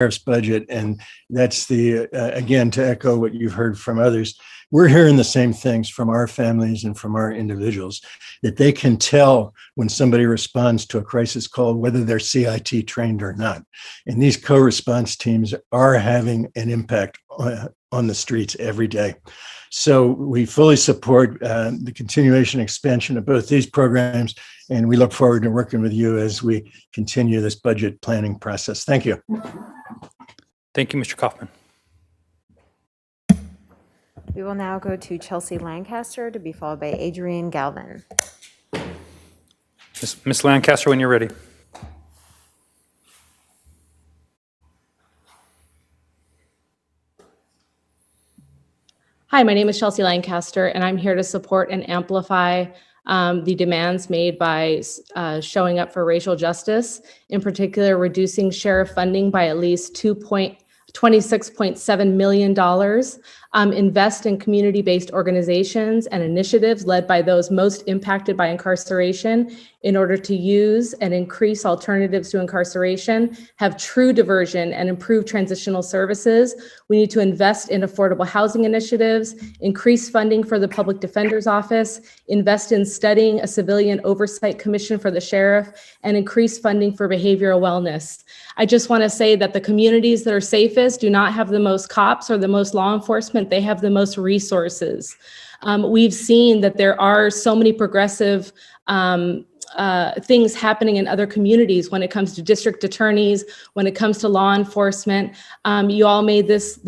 sheriff's budget, and that's again, to echo what you've heard from others, we're hearing the same things from our families and from our individuals, that they can tell when somebody responds to a crisis call, whether they're CIT trained or not. And these co-response teams are having an impact on the streets every day. So we fully support the continuation expansion of both these programs, and we look forward to working with you as we continue this budget planning process. Thank you. Thank you, Mr. Kaufman. We will now go to Chelsea Lancaster, to be followed by Adrian Galvin. Ms. Lancaster, when you're ready. Hi, my name is Chelsea Lancaster, and I'm here to support and amplify the demands made by showing up for racial justice, in particular, reducing sheriff funding by at least $26.7 million, invest in community-based organizations and initiatives led by those most impacted by incarceration in order to use and increase alternatives to incarceration, have true diversion and improve transitional services. We need to invest in affordable housing initiatives, increase funding for the Public Defender's Office, invest in studying a civilian oversight commission for the sheriff, and increase funding for behavioral wellness. I just want to say that the communities that are safest do not have the most cops or the most law enforcement, they have the most resources. We've seen that there are so many progressive things happening in other communities when it comes to district attorneys, when it comes to law enforcement. You all made this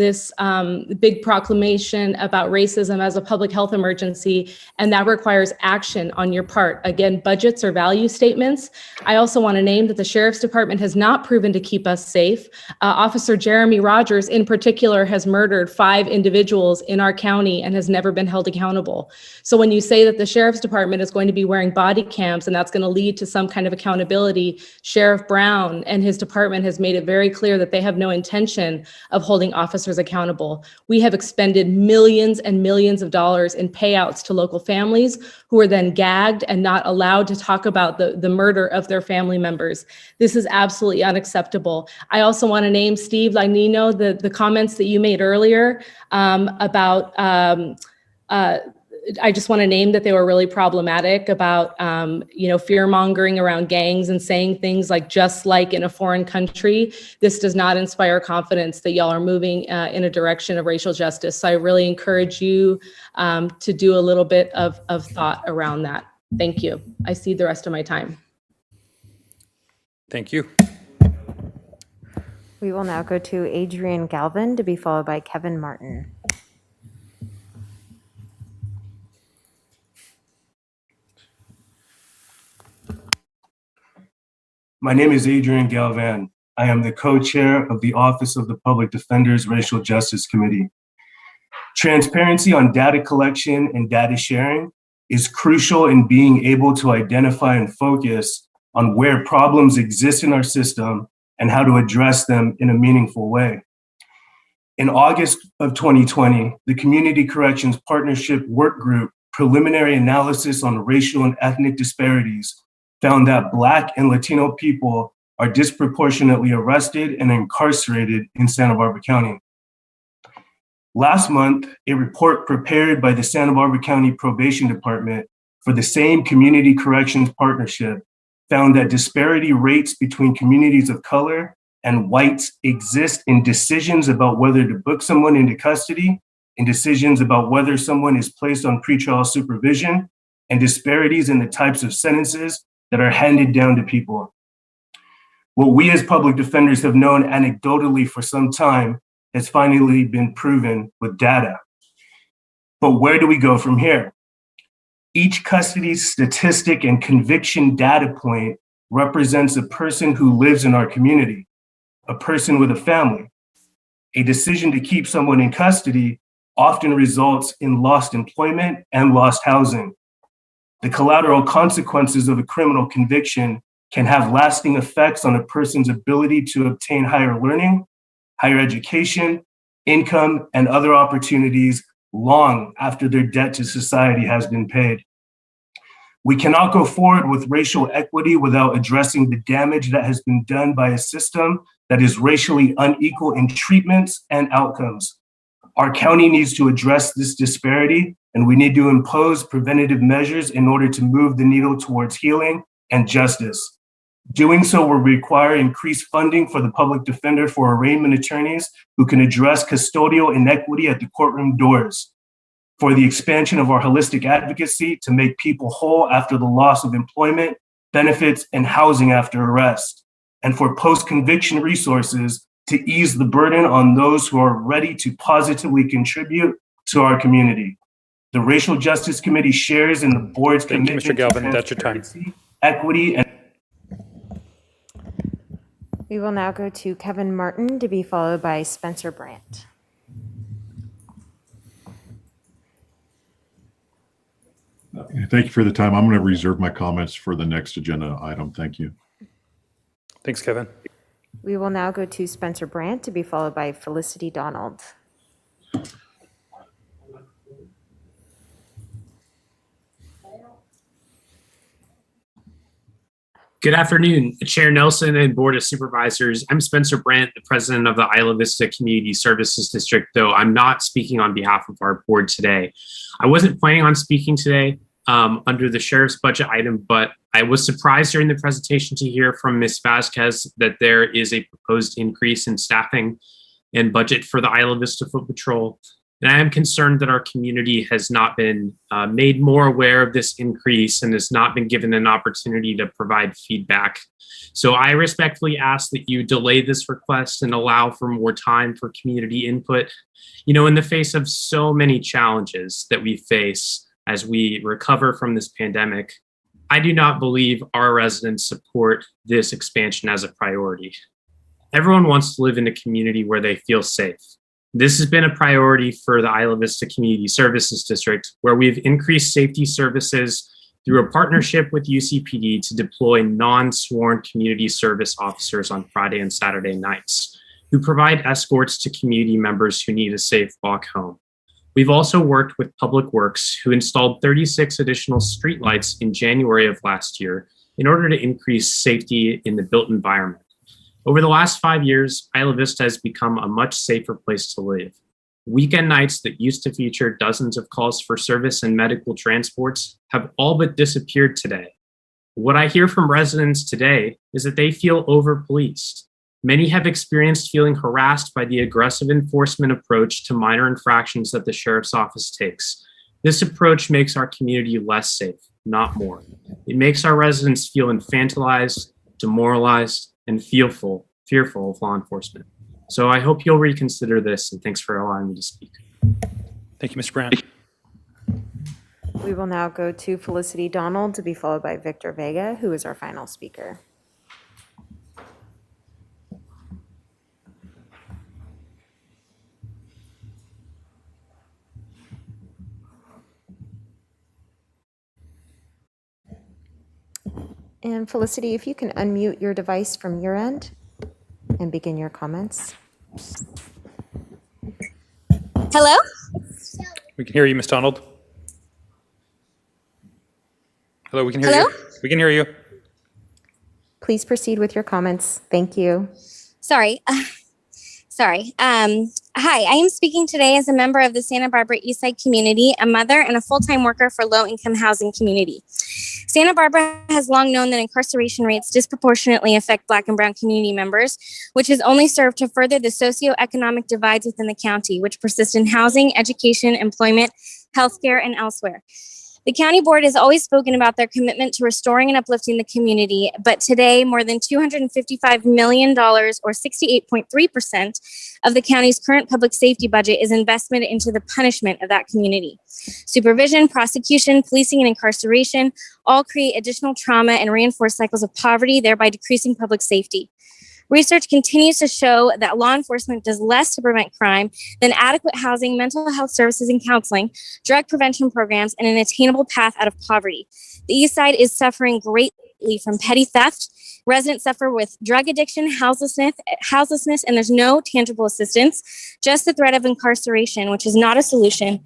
big proclamation about racism as a public health emergency, and that requires action on your part. Again, budgets or value statements. I also want to name that the Sheriff's Department has not proven to keep us safe. Officer Jeremy Rogers, in particular, has murdered 5 individuals in our county and has never been held accountable. So when you say that the Sheriff's Department is going to be wearing body cams and that's going to lead to some kind of accountability, Sheriff Brown and his department has made it very clear that they have no intention of holding officers accountable. We have expended millions and millions of dollars in payouts to local families who are then gagged and not allowed to talk about the murder of their family members. This is absolutely unacceptable. I also want to name Steve Lagnino, the comments that you made earlier about I just want to name that they were really problematic about, fear mongering around gangs and saying things like, just like in a foreign country. This does not inspire confidence that y'all are moving in a direction of racial justice. So I really encourage you to do a little bit of thought around that. Thank you. I cede the rest of my time. Thank you. We will now go to Adrian Galvin, to be followed by Kevin Martin. My name is Adrian Galvan. I am the co-chair of the Office of the Public Defender's Racial Justice Committee. Transparency on data collection and data sharing is crucial in being able to identify and focus on where problems exist in our system and how to address them in a meaningful way. In August of 2020, the Community Corrections Partnership Work Group preliminary analysis on racial and ethnic disparities found that Black and Latino people are disproportionately arrested and incarcerated in Santa Barbara County. Last month, a report prepared by the Santa Barbara County Probation Department for the same Community Corrections Partnership found that disparity rates between communities of color and whites exist in decisions about whether to book someone into custody, in decisions about whether someone is placed on pretrial supervision, and disparities in the types of sentences that are handed down to people. What we as public defenders have known anecdotally for some time has finally been proven with data. But where do we go from here? Each custody statistic and conviction data point represents a person who lives in our community, a person with a family. A decision to keep someone in custody often results in lost employment and lost housing. The collateral consequences of a criminal conviction can have lasting effects on a person's ability to obtain higher learning, higher education, income, and other opportunities long after their debt to society has been paid. We cannot go forward with racial equity without addressing the damage that has been done by a system that is racially unequal in treatments and outcomes. Our county needs to address this disparity, and we need to impose preventative measures in order to move the needle towards healing and justice. Doing so will require increased funding for the public defender for arraignment attorneys who can address custodial inequity at the courtroom doors, for the expansion of our holistic advocacy to make people whole after the loss of employment, benefits, and housing after arrest, and for post-conviction resources to ease the burden on those who are ready to positively contribute to our community. The Racial Justice Committee shares in the board's Thank you, commitment Mr. Galvin. to That's your time. transparency, equity, and We will now go to Kevin Martin to be followed by Spencer Brandt. Thank you for the time. I'm going to reserve my comments for the next agenda item. Thank you. Thanks, Kevin. We will now go to Spencer Brandt to be followed by Felicity Donald. Good afternoon, Chair Nelson and Board of Supervisors. I'm Spencer Brandt, the president of the Isla Vista Community Services District, though I'm not speaking on behalf of our board today. I wasn't planning on speaking today under the sheriff's budget item, but I was surprised during the presentation to hear from Ms. Vasquez that there is a proposed increase in staffing and budget for the Isla Vista Foot Patrol. And I am concerned that our community has not been made more aware of this increase and has not been given an opportunity to provide feedback. So I respectfully ask that you delay this request and allow for more time for community input. You know, in the face of so many challenges that we face as we recover from this pandemic, I do not believe our residents support this expansion as a priority. Everyone wants to live in a community where they feel safe. This has been a priority for the Isla Vista Community Services District, where we've increased safety services through a partnership with UCPD to deploy non-sworn community service officers on Friday and Saturday nights, who provide escorts to community members who need a safe walk home. We've also worked with Public Works, who installed 36 additional streetlights in January of last year in order to increase safety in the built environment. Over the last 5 years, Isla Vista has become a much safer place to live. Weekend nights that used to feature dozens of calls for service and medical transports have all but disappeared today. What I hear from residents today is that they feel over-policed. Many have experienced feeling harassed by the aggressive enforcement approach to minor infractions that the sheriff's office takes. This approach makes our community less safe, not more. It makes our residents feel infantilized, demoralized, and fearful of law enforcement. So I hope you'll reconsider this, and thanks for allowing me to speak. Thank you, Mr. Brandt. We will now go to Felicity Donald to be followed by Victor Vega, who is our final speaker. And Felicity, if you can unmute your device from your end and begin your comments. Hello? We can hear you, Ms. Donald. Hello, we can hear Hello? you. We can hear you. Please proceed with your comments. Thank you. Sorry. Hi, I am speaking today as a member of the Santa Barbara Eastside community, a mother and a full-time worker for low-income housing community. Santa Barbara has long known that incarceration rates disproportionately affect Black and Brown community members, which has only served to further the socioeconomic divides within the county, which persist in housing, education, employment, healthcare, and elsewhere. The county board has always spoken about their commitment to restoring and uplifting the community, but today more than $255 million, or 68.3% of the county's current public safety budget is investment into the punishment of that community. Supervision, prosecution, policing, and incarceration all create additional trauma and reinforce cycles of poverty, thereby decreasing public safety. Research continues to show that law enforcement does less to prevent crime than adequate housing, mental health services and counseling, drug prevention programs, and an attainable path out of poverty. The East Side is suffering greatly from petty theft. Residents suffer with drug addiction, houselessness, and there's no tangible assistance, just the threat of incarceration, which is not a solution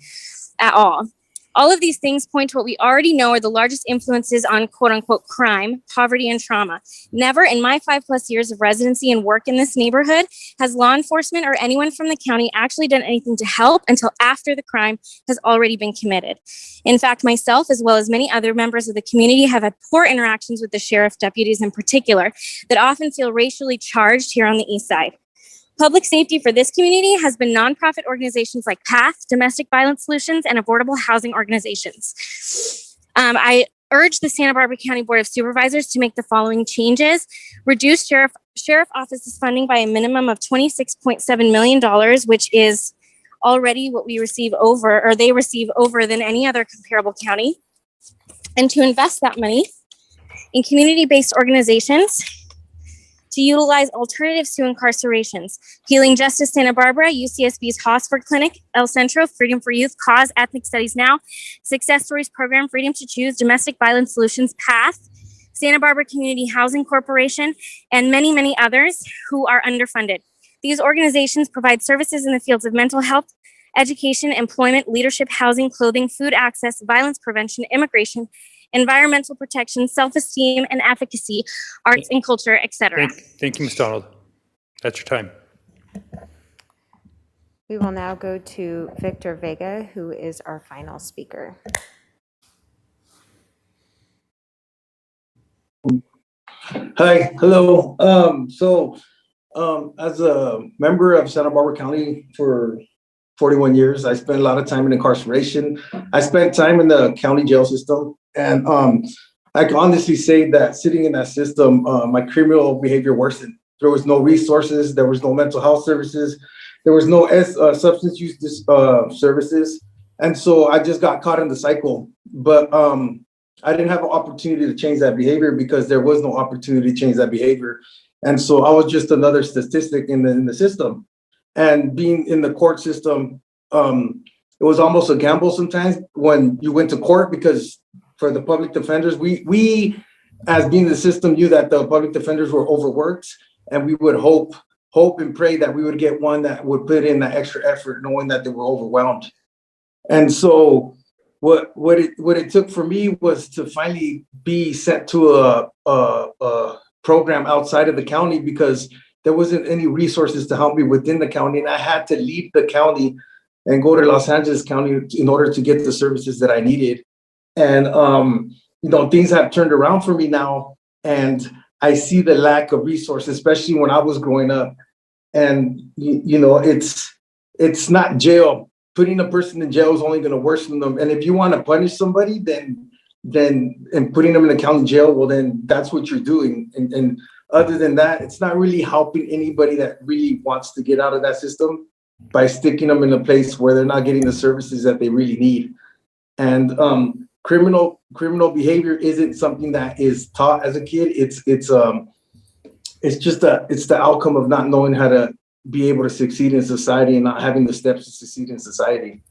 at all. All of these things point to what we already know are the largest influences on quote unquote crime, poverty, and trauma. Never in my 5+ years of residency and work in this neighborhood has law enforcement or anyone from the county actually done anything to help until after the crime has already been committed. In fact, myself, as well as many other members of the community, have had poor interactions with the sheriff deputies in particular that often feel racially charged here on the east side. Public safety for this community has been nonprofit organizations like PATH, Domestic Violence Solutions, and affordable housing organizations. I urge the Santa Barbara County Board of Supervisors to make the following changes. Reduce sheriff office's funding by a minimum of $26.7 million, which is already what we receive over, or they receive over than any other comparable county. And to invest that money in community-based organizations to utilize alternatives to incarcerations. Healing Justice Santa Barbara, UCSB's Hosford Clinic, El Centro, Freedom for Youth, Cause, Ethnic Studies Now, Success Stories Program, Freedom to Choose, Domestic Violence Solutions, PATH, Santa Barbara Community Housing Corporation, and many, many others who are underfunded. These organizations provide services in the fields of mental health, education, employment, leadership, housing, clothing, food access, violence prevention, immigration, environmental protection, self-esteem and advocacy, arts and culture, etc. Thank you, Ms. Donald. That's your time. We will now go to Victor Vega, who is our final speaker. Hi, hello. As a member of Santa Barbara County for 41 years, I spent a lot of time in incarceration. I spent time in the county jail system. And I can honestly say that sitting in that system, my criminal behavior worsened. There was no resources. There was no mental health services. There was no substance use services. And so I just got caught in the cycle. But I didn't have an opportunity to change that behavior because there was no opportunity to change that behavior. And so I was just another statistic in the system. And being in the court system, it was almost a gamble sometimes when you went to court, because for the public defenders, we as being the system knew that the public defenders were overworked, and we would hope and pray that we would get one that would put in that extra effort, knowing that they were overwhelmed. And so what it took for me was to finally be sent to a program outside of the county, because there wasn't any resources to help me within the county, and I had to leave the county and go to Los Angeles County in order to get the services that I needed. And, things have turned around for me now, and I see the lack of resources, especially when I was growing up. And, it's not jail. Putting a person in jail is only going to worsen them. And if you want to punish somebody, then and putting them in a county jail, well, then that's what you're doing. And other than that, it's not really helping anybody that really wants to get out of that system by sticking them in a place where they're not getting the services that they really need. And criminal behavior isn't something that is taught as a kid. It's the outcome of not knowing how to be able to succeed in society and not having the steps to succeed in society.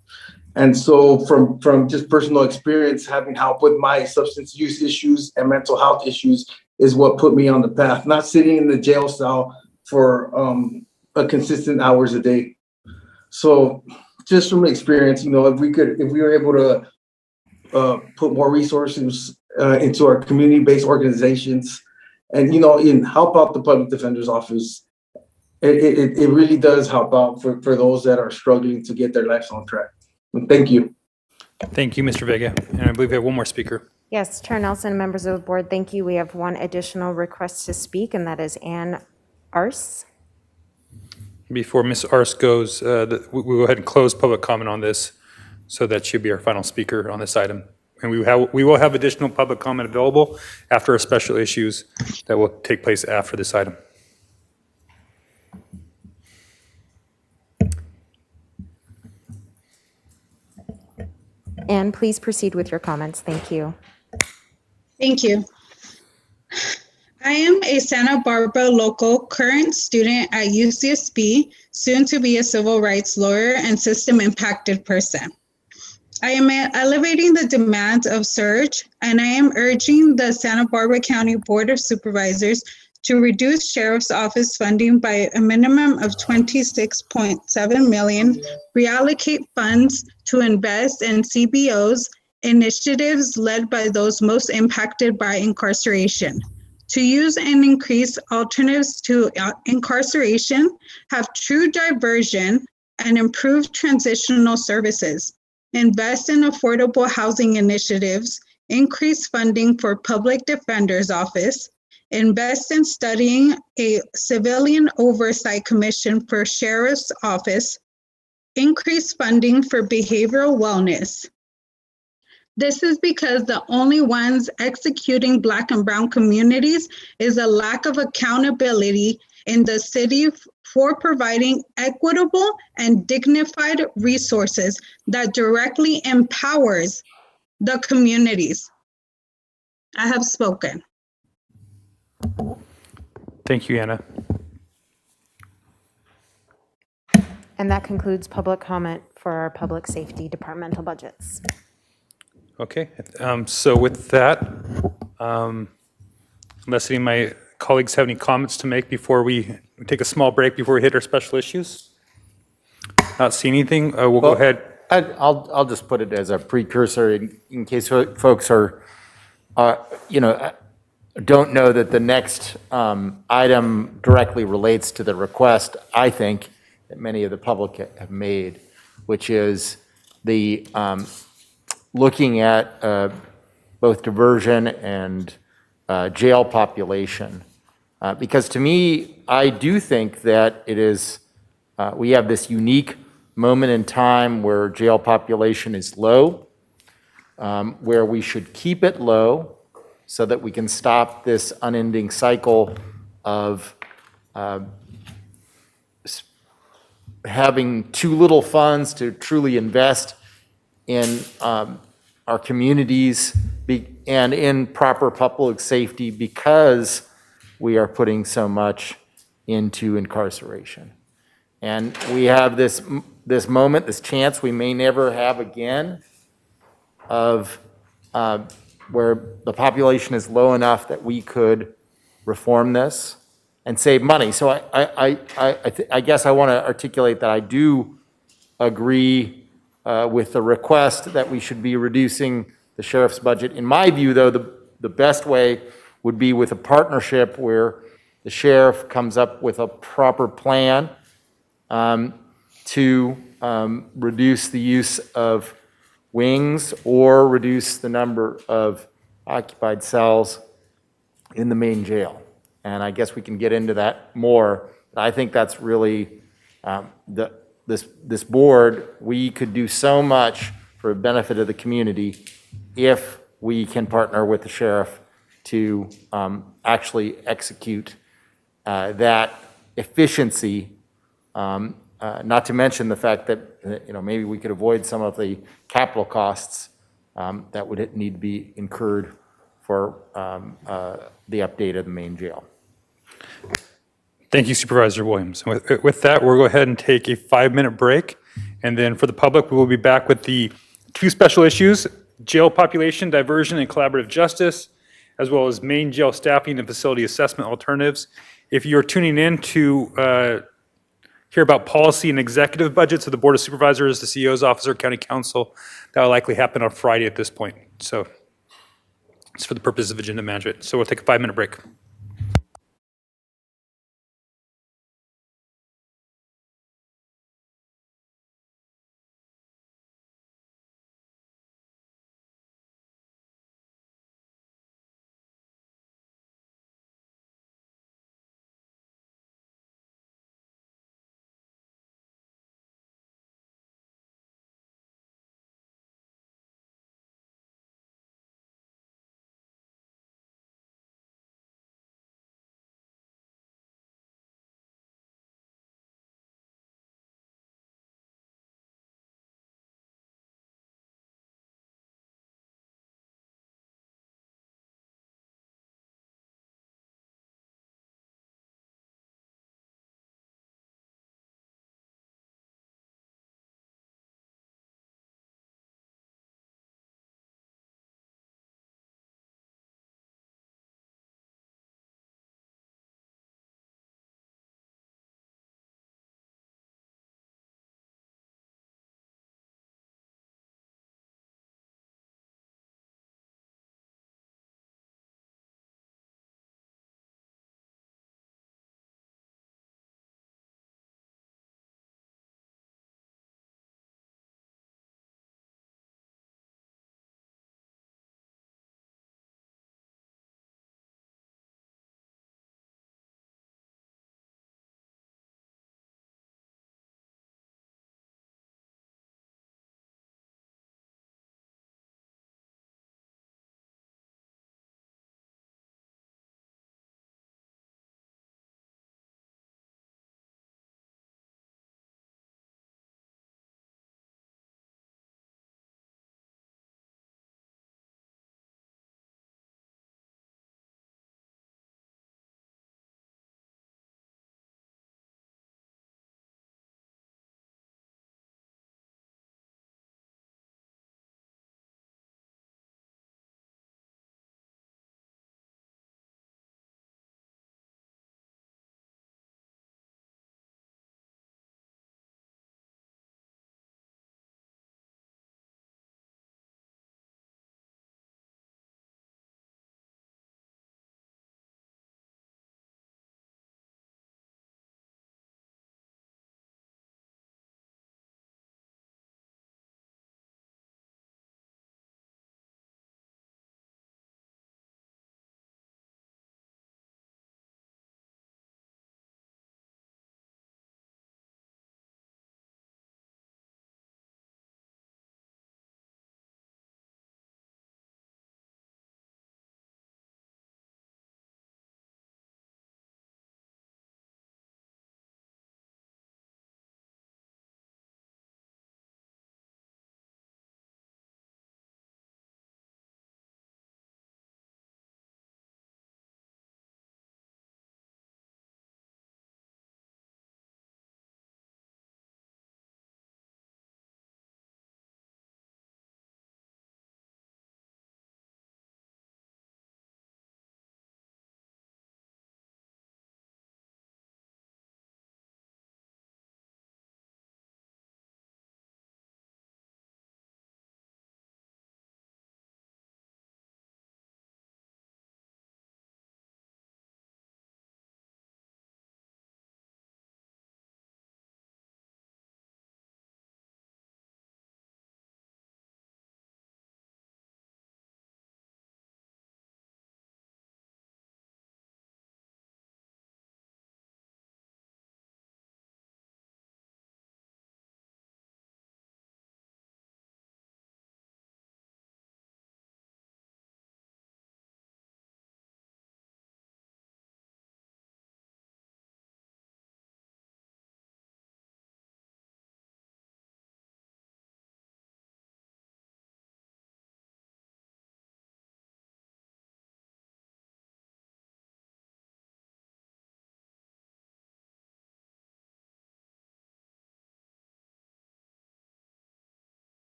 And so from just personal experience, having help with my substance use issues and mental health issues is what put me on the path, not sitting in the jail cell for a consistent hours a day. So just from experience, if we were able to put more resources into our community-based organizations and, in help out the public defender's office, it really does help out for those that are struggling to get their lives on track. Thank you. Thank you, Mr. Vega. And I believe we have one more speaker. Yes, Chair Nelson, members of the board, thank you. We have one additional request to speak, and that is Ann Arce. Before Ms. Arce goes, we'll go ahead and close public comment on this, so that she'll be our final speaker on this item. And we will have additional public comment available after our special issues that will take place after this item. And please proceed with your comments. Thank you. Thank you. I am a Santa Barbara local current student at UCSB, soon to be a civil rights lawyer and system impacted person. I am elevating the demands of SURGE, and I am urging the Santa Barbara County Board of Supervisors to reduce Sheriff's Office funding by a minimum of $26.7 million, reallocate funds to invest in CBOs, initiatives led by those most impacted by incarceration, to use and increase alternatives to incarceration, have true diversion, and improve transitional services, invest in affordable housing initiatives, increase funding for public defender's office, invest in studying a civilian oversight commission for sheriff's office, increase funding for behavioral wellness. This is because the only ones executing Black and Brown communities is a lack of accountability in the city for providing equitable and dignified resources that directly empowers the communities. I have spoken. Thank you, Anna. And that concludes public comment for our public safety departmental budgets. Okay, so with that, unless any of my colleagues have any comments to make before we take a small break before we hit our special issues? Not see anything, we'll go ahead. I'll just put it as a precursor in case folks are, don't know that the next item directly relates to the request, I think, that many of the public have made, which is the looking at both diversion and jail population. Because to me, I do think that it is, we have this unique moment in time where jail population is low, where we should keep it low so that we can stop this unending cycle of having too little funds to truly invest in our communities and in proper public safety because we are putting so much into incarceration. And we have this moment, this chance we may never have again of where the population is low enough that we could reform this and save money. So I guess I want to articulate that I do agree with the request that we should be reducing the sheriff's budget. In my view, though, the best way would be with a partnership where the sheriff comes up with a proper plan to reduce the use of wings or reduce the number of occupied cells in the main jail. And I guess we can get into that more. But I think that's really this board, we could do so much for the benefit of the community if we can partner with the sheriff to actually execute that efficiency, not to mention the fact that maybe we could avoid some of the capital costs that would need to be incurred for the update of the main jail. Thank you, Supervisor Williams. With that, we'll go ahead and take a 5-minute break. And then for the public, we will be back with the 2 special issues, jail population, diversion, and collaborative justice, as well as main jail staffing and facility assessment alternatives. If you're tuning in to hear about policy and executive budgets of the Board of Supervisors, the CEO's office, or county council, that will likely happen on Friday at this point. So it's for the purpose of agenda management. So we'll take a 5-minute break.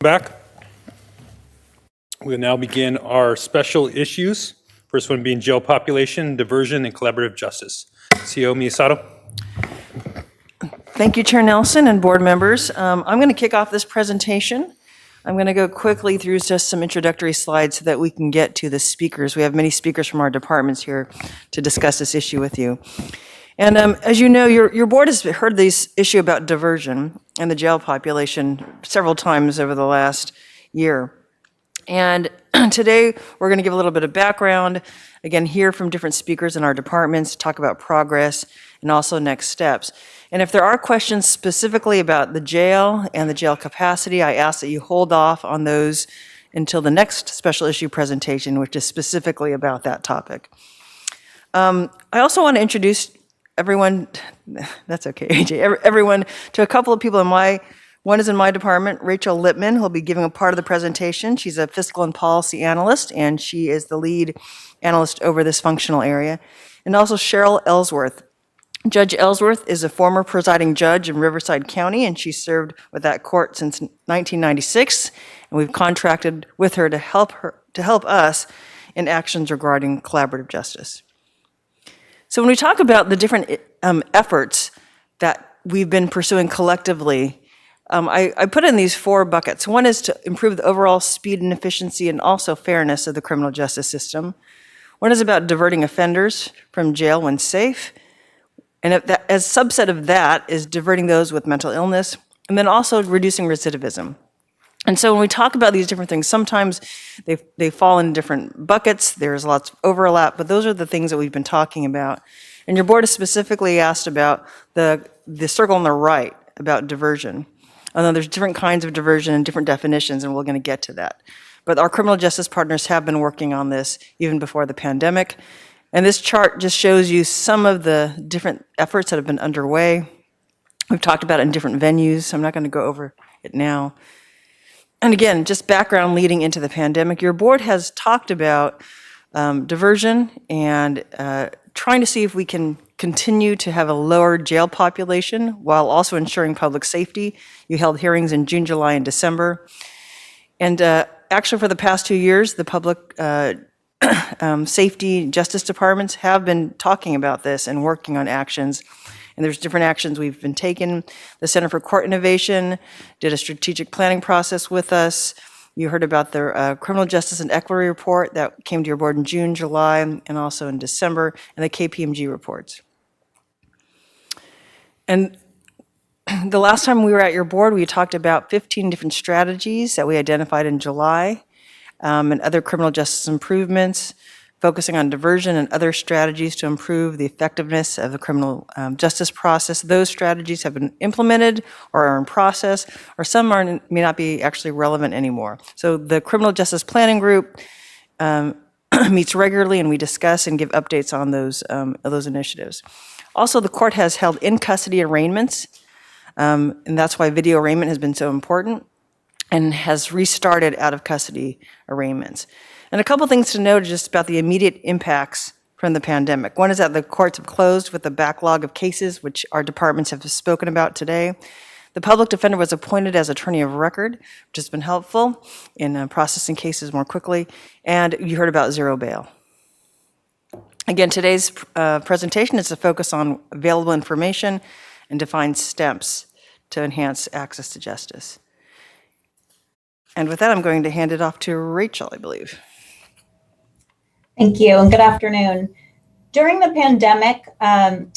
Back. We'll now begin our special issues. First one being jail population, diversion, and collaborative justice. CEO Miyasato. Thank you, Chair Nelson and board members. I'm going to kick off this presentation. I'm going to go quickly through just some introductory slides so that we can get to the speakers. We have many speakers from our departments here to discuss this issue with you. And as you know, your board has heard this issue about diversion and the jail population several times over the last year. And today, we're going to give a little bit of background, again, hear from different speakers in our departments, talk about progress, and also next steps. And if there are questions specifically about the jail and the jail capacity, I ask that you hold off on those until the next special issue presentation, which is specifically about that topic. I also want to introduce everyone, that's okay, AJ, everyone to a couple of people one is in my department, Rachel Lippman, who'll be giving a part of the presentation. She's a fiscal and policy analyst, and she is the lead analyst over this functional area. And also Cheryl Ellsworth. Judge Ellsworth is a former presiding judge in Riverside County, and she served with that court since 1996. And we've contracted with her to help us in actions regarding collaborative justice. So when we talk about the different efforts that we've been pursuing collectively, I put in these 4 buckets. One is to improve the overall speed and efficiency and also fairness of the criminal justice system. One is about diverting offenders from jail when safe. And as a subset of that is diverting those with mental illness, and then also reducing recidivism. And so when we talk about these different things, sometimes they fall in different buckets. There's lots of overlap, but those are the things that we've been talking about. And your board has specifically asked about the circle on the right, about diversion. Although there's different kinds of diversion and different definitions, and we're going to get to that. But our criminal justice partners have been working on this even before the pandemic. And this chart just shows you some of the different efforts that have been underway. We've talked about it in different venues, so I'm not going to go over it now. And again, just background leading into the pandemic, your board has talked about diversion and trying to see if we can continue to have a lower jail population while also ensuring public safety. You held hearings in June, July, and December. And actually for the past 2 years, the public safety justice departments have been talking about this and working on actions. And there's different actions we've been taking. The Center for Court Innovation did a strategic planning process with us. You heard about the Criminal Justice and Equity Report that came to your board in June, July, and also in December, and the KPMG reports. And the last time we were at your board, we talked about 15 different strategies that we identified in July, and other criminal justice improvements, focusing on diversion and other strategies to improve the effectiveness of the criminal justice process. Those strategies have been implemented or are in process, or some may not be actually relevant anymore. So the Criminal Justice Planning Group meets regularly, and we discuss and give updates on those initiatives. Also, the court has held in-custody arraignments, and that's why video arraignment has been so important, and has restarted out-of-custody arraignments. And a couple things to note just about the immediate impacts from the pandemic. One is that the courts have closed with a backlog of cases, which our departments have spoken about today. The public defender was appointed as attorney of record, which has been helpful in processing cases more quickly. And you heard about zero bail. Again, today's presentation is to focus on available information and define steps to enhance access to justice. And with that, I'm going to hand it off to Rachel, I believe. Thank you, and good afternoon. During the pandemic,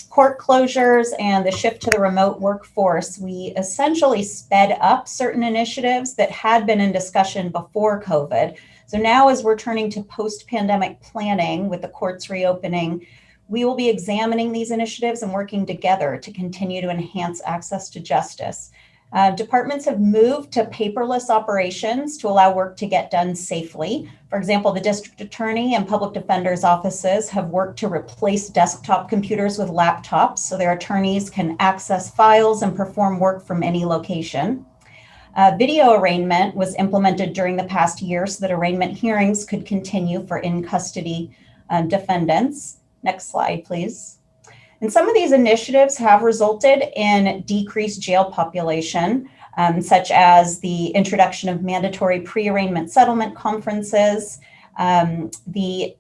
court closures and the shift to the remote workforce, we essentially sped up certain initiatives that had been in discussion before COVID. So now as we're turning to post-pandemic planning with the courts reopening, we will be examining these initiatives and working together to continue to enhance access to justice. Departments have moved to paperless operations to allow work to get done safely. For example, the district attorney and public defender's offices have worked to replace desktop computers with laptops so their attorneys can access files and perform work from any location. Video arraignment was implemented during the past year so that arraignment hearings could continue for in-custody defendants. Next slide, please. And some of these initiatives have resulted in decreased jail population. such as the introduction of mandatory pre-arraignment settlement conferences, the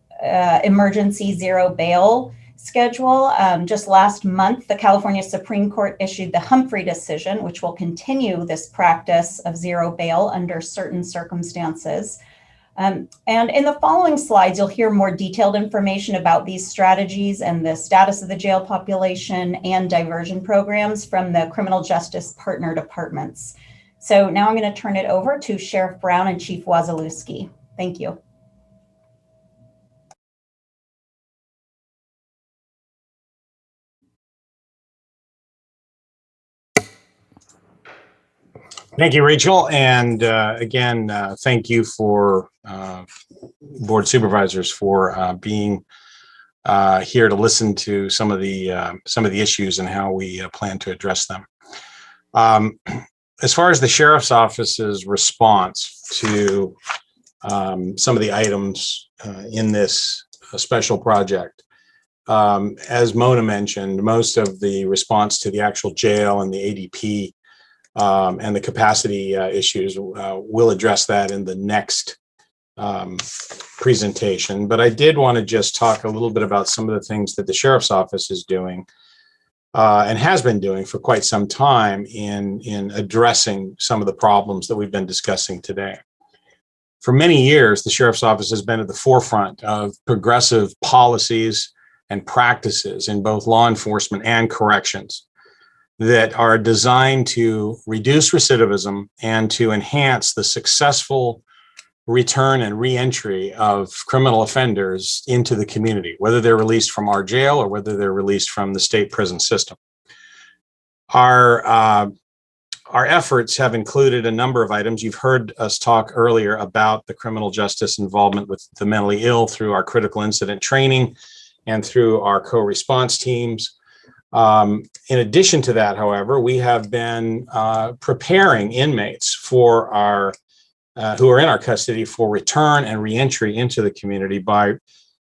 emergency zero bail schedule. Just last month, the California Supreme Court issued the Humphrey decision, which will continue this practice of zero bail under certain circumstances. And in the following slides, you'll hear more detailed information about these strategies and the status of the jail population and diversion programs from the criminal justice partner departments. So now I'm going to turn it over to Sheriff Brown and Chief Wazalewski. Thank you. Thank you, Rachel. And again, thank you for Board Supervisors for being here to listen to some of the issues and how we plan to address them. As far as the Sheriff's Office's response to some of the items in this special project, as Mona mentioned, most of the response to the actual jail and the ADP and the capacity issues, we'll address that in the next presentation. But I did want to just talk a little bit about some of the things that the Sheriff's Office is doing and has been doing for quite some time in addressing some of the problems that we've been discussing today. For many years, the Sheriff's Office has been at the forefront of progressive policies and practices in both law enforcement and corrections that are designed to reduce recidivism and to enhance the successful return and reentry of criminal offenders into the community, whether they're released from our jail or whether they're released from the state prison system. Our efforts have included a number of items. You've heard us talk earlier about the criminal justice involvement with the mentally ill through our critical incident training and through our co-response teams. In addition to that, however, we have been preparing inmates for our who are in our custody for return and reentry into the community by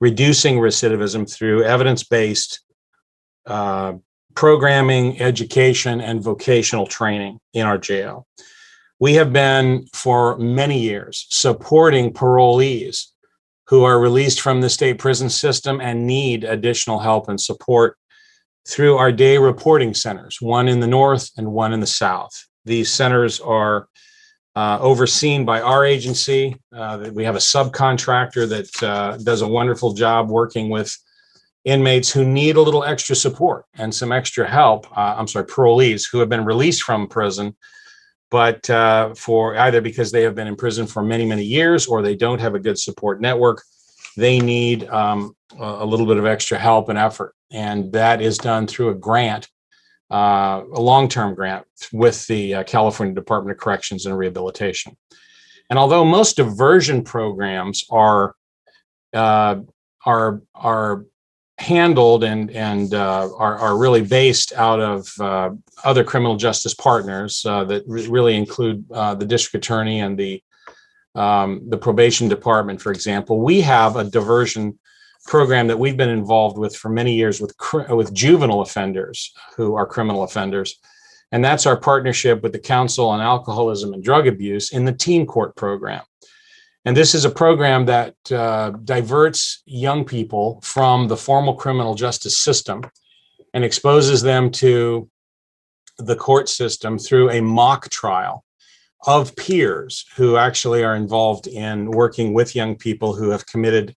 reducing recidivism through evidence-based programming, education, and vocational training in our jail. We have been, for many years, supporting parolees who are released from the state prison system and need additional help and support through our day reporting centers, one in the north and one in the south. These centers are overseen by our agency. We have a subcontractor that does a wonderful job working with inmates who need a little extra support and some extra help. Parolees who have been released from prison, but for either because they have been in prison for many, many years or they don't have a good support network, they need a little bit of extra help and effort. And that is done through a grant, a long-term grant with the California Department of Corrections and Rehabilitation. And although most diversion programs are handled and are really based out of other criminal justice partners that really include the district attorney and the probation department, for example, we have a diversion program that we've been involved with for many years with juvenile offenders who are criminal offenders. And that's our partnership with the Council on Alcoholism and Drug Abuse in the teen court program. And this is a program that diverts young people from the formal criminal justice system and exposes them to the court system through a mock trial of peers who actually are involved in working with young people who have committed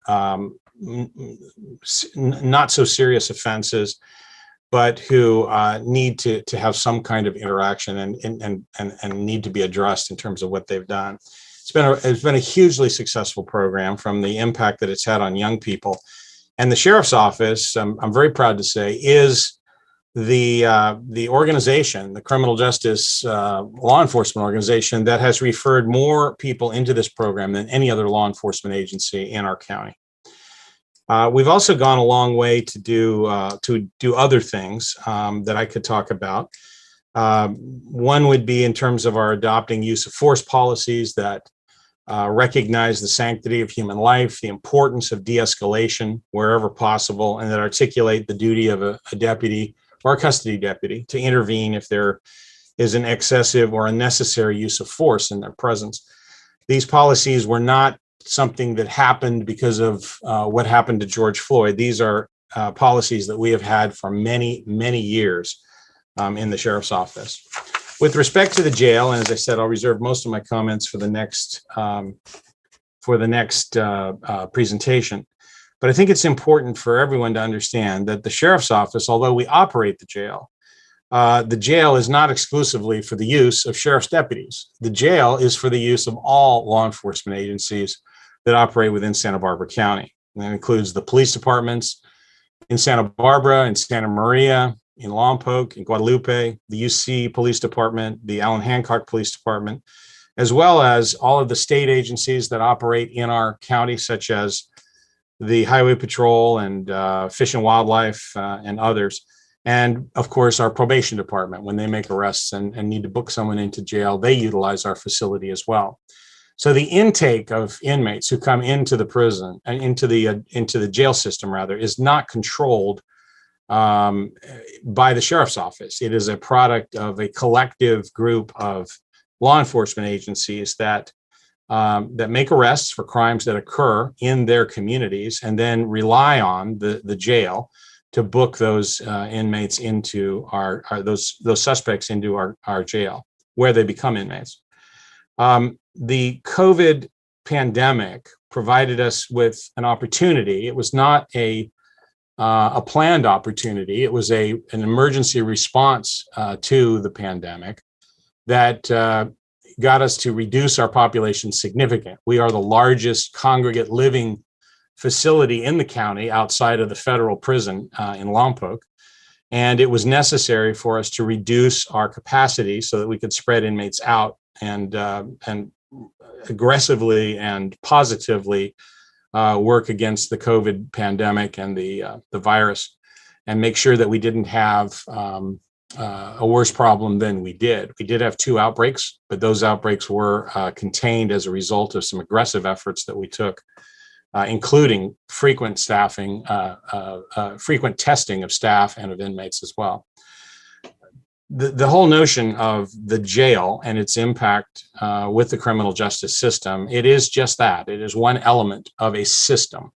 not so serious offenses, but who need to have some kind of interaction and need to be addressed in terms of what they've done. It's been a hugely successful program from the impact that it's had on young people. And the Sheriff's Office, I'm very proud to say, is the organization, the criminal justice law enforcement organization that has referred more people into this program than any other law enforcement agency in our county. We've also gone a long way to do other things that I could talk about. One would be in terms of our adopting use of force policies that recognize the sanctity of human life, the importance of de-escalation wherever possible, and that articulate the duty of a deputy or a custody deputy to intervene if there is an excessive or unnecessary use of force in their presence. These policies were not something that happened because of what happened to George Floyd. These are policies that we have had for many, many years in the sheriff's office. With respect to the jail, and as I said, I'll reserve most of my comments for the next presentation. But I think it's important for everyone to understand that the sheriff's office, although we operate the jail is not exclusively for the use of sheriff's deputies. The jail is for the use of all law enforcement agencies that operate within Santa Barbara County. And that includes the police departments in Santa Barbara, in Santa Maria, in Lompoc, in Guadalupe, the UC Police Department, the Allen Hancock Police Department, as well as all of the state agencies that operate in our county, such as the Highway Patrol and Fish and Wildlife and others. And of course, our probation department, when they make arrests and need to book someone into jail, they utilize our facility as well. So the intake of inmates who come into the prison and into the jail system, rather, is not controlled by the sheriff's office. It is a product of a collective group of law enforcement agencies that make arrests for crimes that occur in their communities, and then rely on the jail to book those inmates into those suspects into our jail, where they become inmates. The COVID pandemic provided us with an opportunity. It was not a planned opportunity. It was an emergency response to the pandemic that got us to reduce our population significantly. We are the largest congregate living facility in the county outside of the federal prison in Lompoc. And it was necessary for us to reduce our capacity so that we could spread inmates out and aggressively and positively work against the COVID pandemic and the virus, and make sure that we didn't have a worse problem than we did. We did have 2 outbreaks, but those outbreaks were contained as a result of some aggressive efforts that we took, including frequent staffing, frequent testing of staff and of inmates as well. The whole notion of the jail and its impact with the criminal justice system, it is just that. It is one element of a system.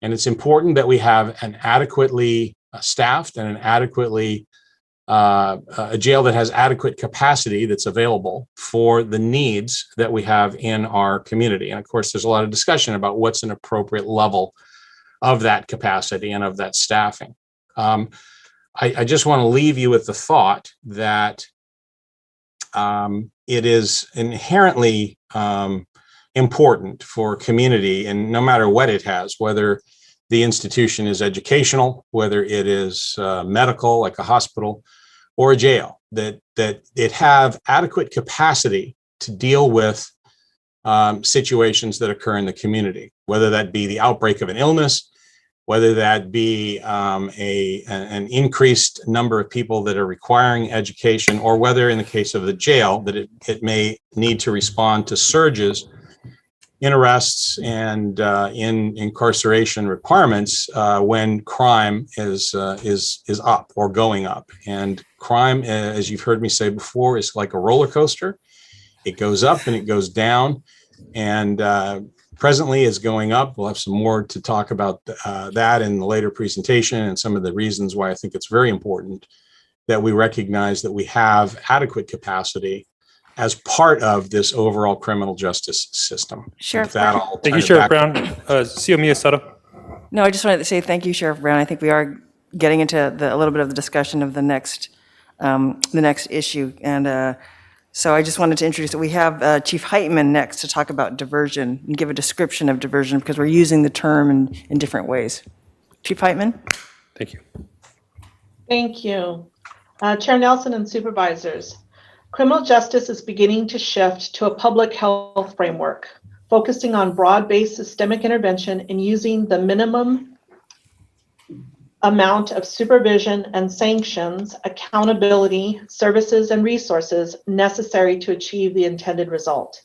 And it's important that we have an adequately staffed and an adequately a jail that has adequate capacity that's available for the needs that we have in our community. And of course, there's a lot of discussion about what's an appropriate level of that capacity and of that staffing. I just want to leave you with the thought that it is inherently important for community, and no matter what it has, whether the institution is educational, whether it is medical, like a hospital, or a jail, that it have adequate capacity to deal with situations that occur in the community, whether that be the outbreak of an illness, whether that be an increased number of people that are requiring education, or whether in the case of the jail that it may need to respond to surges in arrests and in incarceration requirements when crime is up or going up. And crime, as you've heard me say before, is like a roller coaster. It goes up and it goes down, and presently is going up. We'll have some more to talk about that in the later presentation, and some of the reasons why I think it's very important that we recognize that we have adequate capacity as part of this overall criminal justice system. Sheriff Brown. Thank you, Sheriff Brown. CEO Miyasada. No, I just wanted to say thank you, Sheriff Brown. I think we are getting into a little bit of the discussion of the next issue. And so I just wanted to introduce that we have Chief Heitman next to talk about diversion and give a description of diversion, because we're using the term in different ways. Chief Heitman? Thank you. Thank you. Chair Nelson and Supervisors. Criminal justice is beginning to shift to a public health framework, focusing on broad-based systemic intervention and using the minimum amount of supervision and sanctions, accountability, services, and resources necessary to achieve the intended result.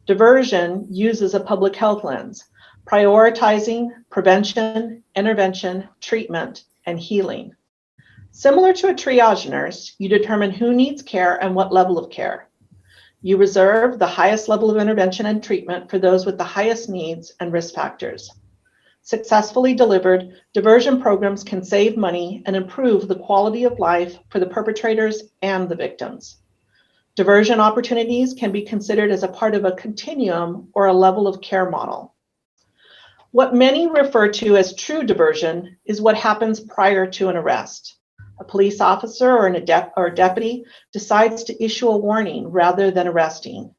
Diversion uses a public health lens, prioritizing prevention, intervention, treatment, and healing. Similar to a triage nurse, you determine who needs care and what level of care. You reserve the highest level of intervention and treatment for those with the highest needs and risk factors. Successfully delivered, diversion programs can save money and improve the quality of life for the perpetrators and the victims. Diversion opportunities can be considered as a part of a continuum or a level of care model. What many refer to as true diversion is what happens prior to an arrest. A police officer or a deputy decides to issue a warning rather than arresting.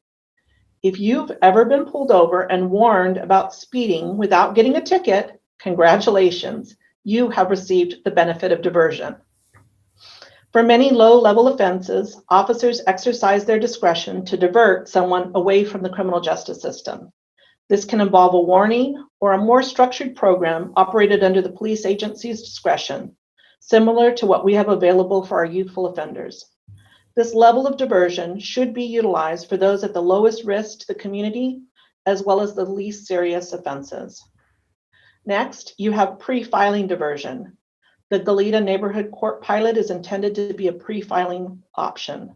If you've ever been pulled over and warned about speeding without getting a ticket, congratulations, you have received the benefit of diversion. For many low-level offenses, officers exercise their discretion to divert someone away from the criminal justice system. This can involve a warning or a more structured program operated under the police agency's discretion, similar to what we have available for our youthful offenders. This level of diversion should be utilized for those at the lowest risk to the community, as well as the least serious offenses. Next, you have pre-filing diversion. The Goleta Neighborhood Court Pilot is intended to be a pre-filing option,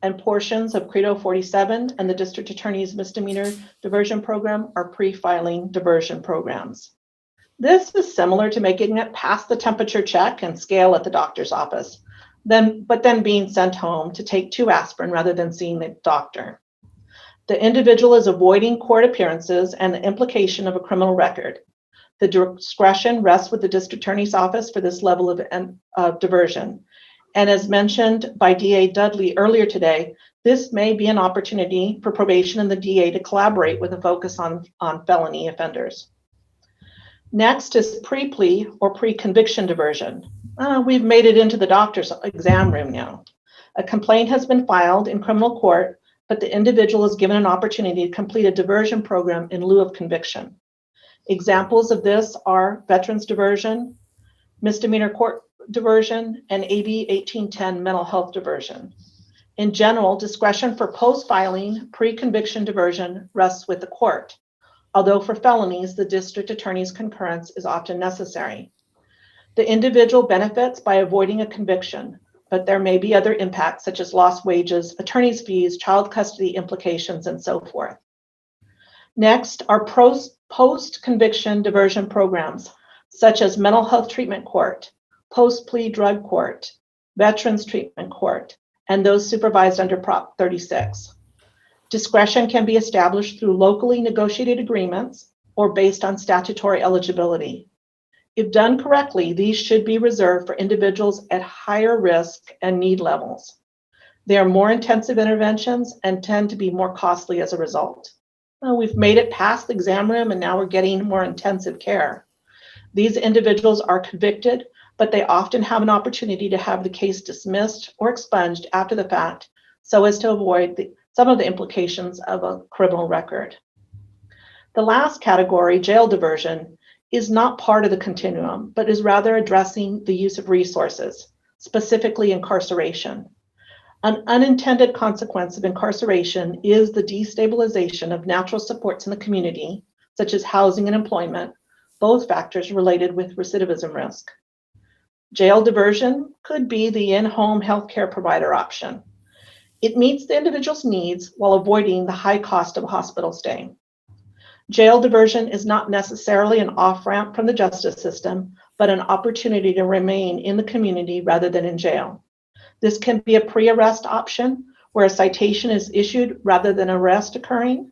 and portions of Credo 47 and the District Attorney's Misdemeanor Diversion Program are pre-filing diversion programs. This is similar to making it past the temperature check and scale at the doctor's office, but then being sent home to take 2 aspirin rather than seeing the doctor. The individual is avoiding court appearances and the implication of a criminal record. The discretion rests with the district attorney's office for this level of diversion. And as mentioned by DA Dudley earlier today, this may be an opportunity for probation and the DA to collaborate with a focus on felony offenders. Next is pre-plea or pre-conviction diversion. We've made it into the doctor's exam room now. A complaint has been filed in criminal court, but the individual is given an opportunity to complete a diversion program in lieu of conviction. Examples of this are veterans diversion, misdemeanor court diversion, and AB 1810 mental health diversion. In general, discretion for post-filing pre-conviction diversion rests with the court, although for felonies, the district attorney's concurrence is often necessary. The individual benefits by avoiding a conviction, but there may be other impacts such as lost wages, attorney's fees, child custody implications, and so forth. Next are post-conviction diversion programs, such as mental health treatment court, post-plea drug court, veterans treatment court, and those supervised under Prop 36. Discretion can be established through locally negotiated agreements or based on statutory eligibility. If done correctly, these should be reserved for individuals at higher risk and need levels. They are more intensive interventions and tend to be more costly as a result. We've made it past the exam room and now we're getting more intensive care. These individuals are convicted, but they often have an opportunity to have the case dismissed or expunged after the fact so as to avoid some of the implications of a criminal record. The last category, jail diversion, is not part of the continuum, but is rather addressing the use of resources, specifically incarceration. An unintended consequence of incarceration is the destabilization of natural supports in the community, such as housing and employment, both factors related with recidivism risk. Jail diversion could be the in-home healthcare provider option. It meets the individual's needs while avoiding the high cost of a hospital stay. Jail diversion is not necessarily an off-ramp from the justice system, but an opportunity to remain in the community rather than in jail. This can be a pre-arrest option where a citation is issued rather than arrest occurring.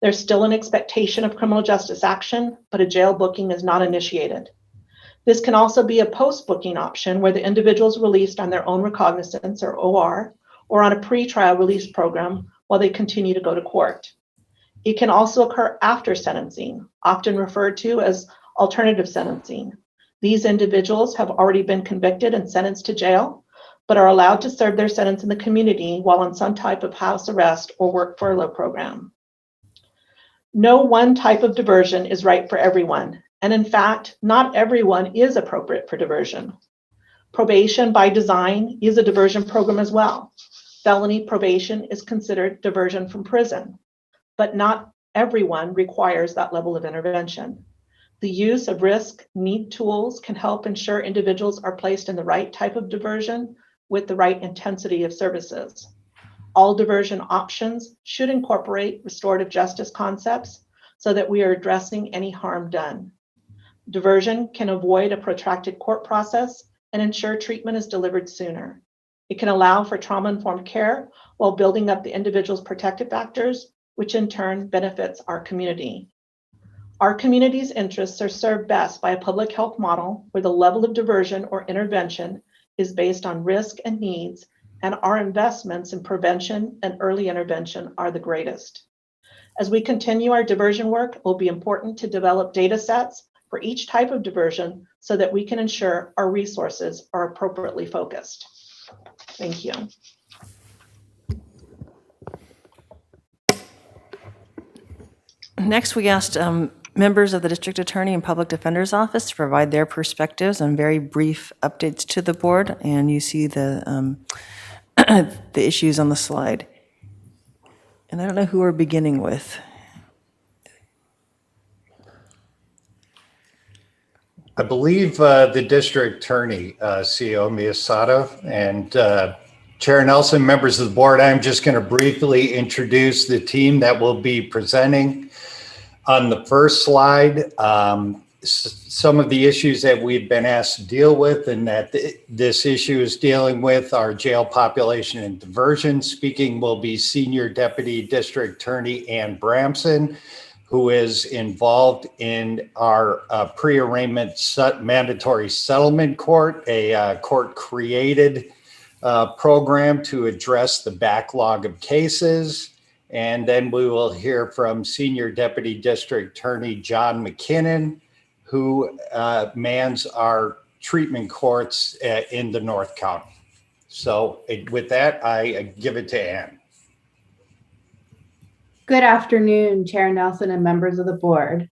There's still an expectation of criminal justice action, but a jail booking is not initiated. This can also be a post-booking option where the individual is released on their own recognizance or OR, or on a pre-trial release program while they continue to go to court. It can also occur after sentencing, often referred to as alternative sentencing. These individuals have already been convicted and sentenced to jail, but are allowed to serve their sentence in the community while on some type of house arrest or work furlough program. No one type of diversion is right for everyone, and in fact, not everyone is appropriate for diversion. Probation by design is a diversion program as well. Felony probation is considered diversion from prison, but not everyone requires that level of intervention. The use of risk need tools can help ensure individuals are placed in the right type of diversion with the right intensity of services. All diversion options should incorporate restorative justice concepts so that we are addressing any harm done. Diversion can avoid a protracted court process and ensure treatment is delivered sooner. It can allow for trauma-informed care while building up the individual's protective factors, which in turn benefits our community. Our community's interests are served best by a public health model where the level of diversion or intervention is based on risk and needs, and our investments in prevention and early intervention are the greatest. As we continue our diversion work, it will be important to develop data sets for each type of diversion so that we can ensure our resources are appropriately focused. Thank you. Next, we asked members of the District Attorney and Public Defender's Office to provide their perspectives on very brief updates to the board, and you see the the issues on the slide. And I don't know who we're beginning with. I believe the district attorney, CEO Miyasada, and Chair Nelson, members of the board, I'm just going to briefly introduce the team that will be presenting. On the first slide, some of the issues that we've been asked to deal with and that this issue is dealing with are jail population and diversion. Speaking will be Senior Deputy District Attorney Ann Bramson, who is involved in our pre-arraignment mandatory settlement court, a court-created program to address the backlog of cases. And then we will hear from Senior Deputy District Attorney John McKinnon, who mans our treatment courts in the North County. So with that, I give it to Ann. Good afternoon, Chair Nelson and members of the board.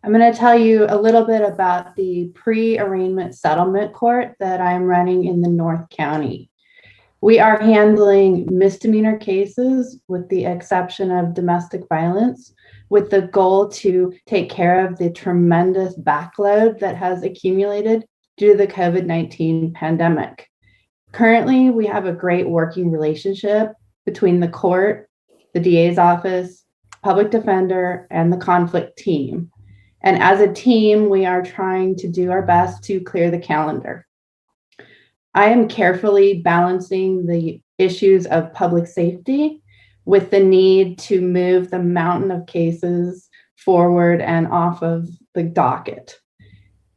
I'm going to tell you a little bit about the pre-arraignment settlement court that I'm running in the North County. We are handling misdemeanor cases with the exception of domestic violence, with the goal to take care of the tremendous backload that has accumulated due to the COVID-19 pandemic. Currently, we have a great working relationship between the court, the DA's office, public defender, and the conflict team. And as a team, we are trying to do our best to clear the calendar. I am carefully balancing the issues of public safety with the need to move the mountain of cases forward and off of the docket.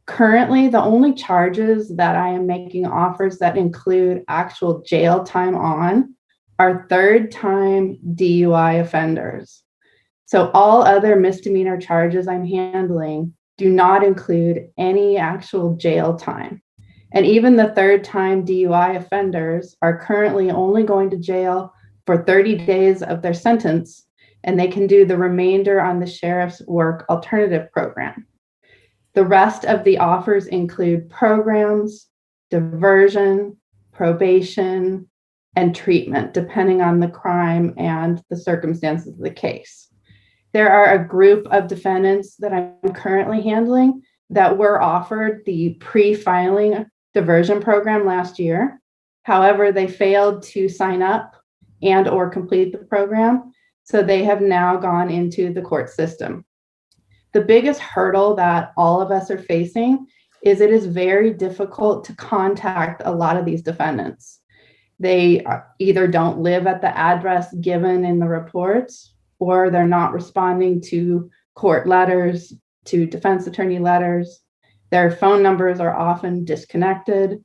Currently, the only charges that I am making offers that include actual jail time on are third-time DUI offenders. So all other misdemeanor charges I'm handling do not include any actual jail time. And even the third-time DUI offenders are currently only going to jail for 30 days of their sentence, and they can do the remainder on the sheriff's work alternative program. The rest of the offers include programs, diversion, probation, and treatment, depending on the crime and the circumstances of the case. There are a group of defendants that I'm currently handling that were offered the pre-filing diversion program last year. However, they failed to sign up and or complete the program, so they have now gone into the court system. The biggest hurdle that all of us are facing is it is very difficult to contact a lot of these defendants. They either don't live at the address given in the reports, or they're not responding to court letters, to defense attorney letters. Their phone numbers are often disconnected.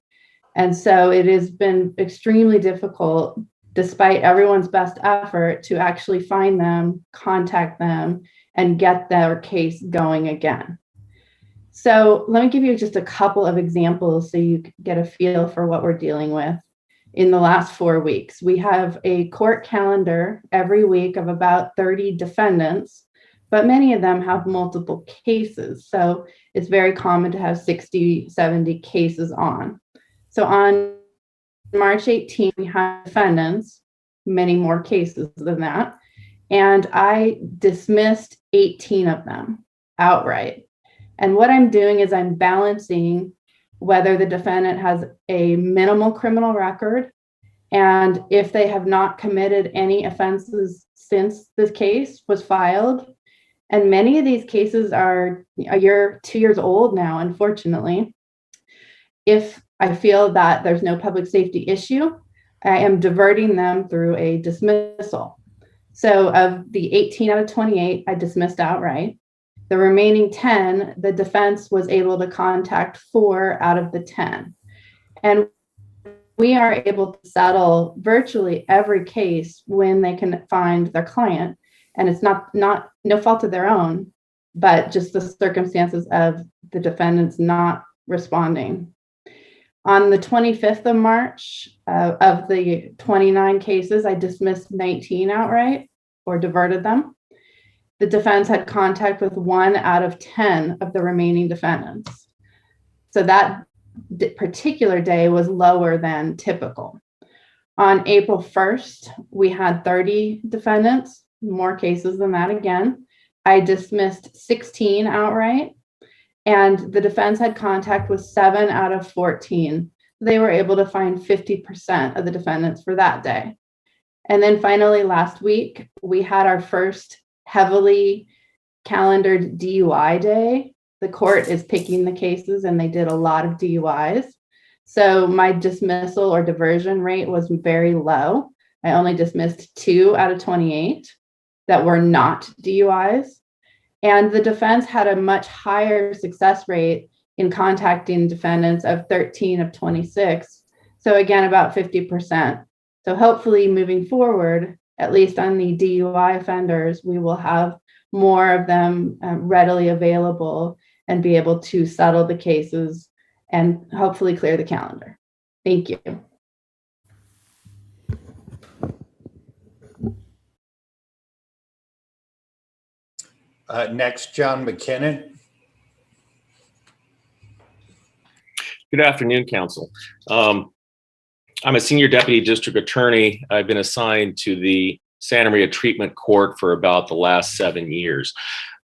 And so it has been extremely difficult, despite everyone's best effort, to actually find them, contact them, and get their case going again. So let me give you just a couple of examples so you get a feel for what we're dealing with. In the last 4 weeks, we have a court calendar every week of about 30 defendants, but many of them have multiple cases. So it's very common to have 60, 70 cases on. So on March 18th, we had defendants, many more cases than that, and I dismissed 18 of them outright. And what I'm doing is I'm balancing whether the defendant has a minimal criminal record and if they have not committed any offenses since this case was filed. And many of these cases are a year, 2 years old now, unfortunately. If I feel that there's no public safety issue, I am diverting them through a dismissal. So of the 18 out of 28, I dismissed outright. The remaining 10, the defense was able to contact 4 out of the 10. And we are able to settle virtually every case when they can find their client. And it's not no fault of their own, but just the circumstances of the defendants not responding. On the 25th of March, of the 29 cases, I dismissed 19 outright or diverted them. The defense had contact with 1 out of 10 of the remaining defendants. So that particular day was lower than typical. On April 1st, we had 30 defendants, more cases than that again. I dismissed 16 outright, and the defense had contact with 7 out of 14. They were able to find 50% of the defendants for that day. And then finally, last week, we had our first heavily calendared DUI day. The court is picking the cases, and they did a lot of DUIs. So my dismissal or diversion rate was very low. I only dismissed 2 out of 28 that were not DUIs. And the defense had a much higher success rate in contacting defendants of 13 of 26. So again, about 50%. So hopefully moving forward, at least on the DUI offenders, we will have more of them readily available and be able to settle the cases and hopefully clear the calendar. Thank you. Next, John McKinnon. Good afternoon, Council. I'm a senior deputy district attorney. I've been assigned to the Santa Maria Treatment Court for about the last 7 years.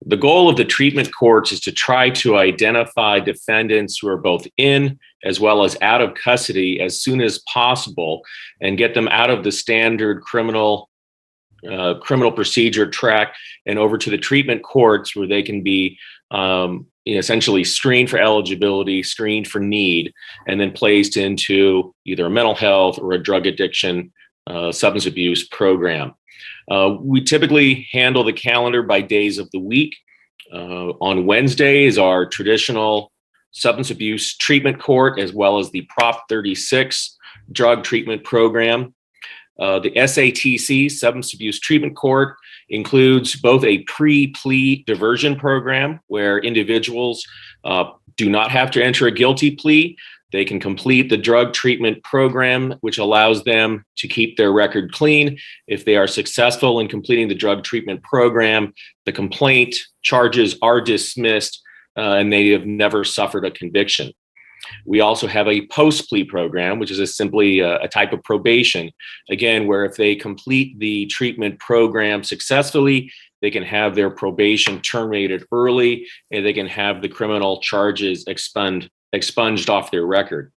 The goal of the treatment courts is to try to identify defendants who are both in as well as out of custody as soon as possible and get them out of the standard criminal procedure track and over to the treatment courts where they can be essentially screened for eligibility, screened for need, and then placed into either a mental health or a drug addiction, substance abuse program. We typically handle the calendar by days of the week. On Wednesday is our traditional substance abuse treatment court, as well as the Prop 36 drug treatment program. The SATC, Substance Abuse Treatment Court, includes both a pre-plea diversion program where individuals do not have to enter a guilty plea. They can complete the drug treatment program, which allows them to keep their record clean. If they are successful in completing the drug treatment program, the complaint charges are dismissed and they have never suffered a conviction. We also have a post-plea program, which is simply a type of probation, again, where if they complete the treatment program successfully, they can have their probation terminated early and they can have the criminal charges expunged off their record.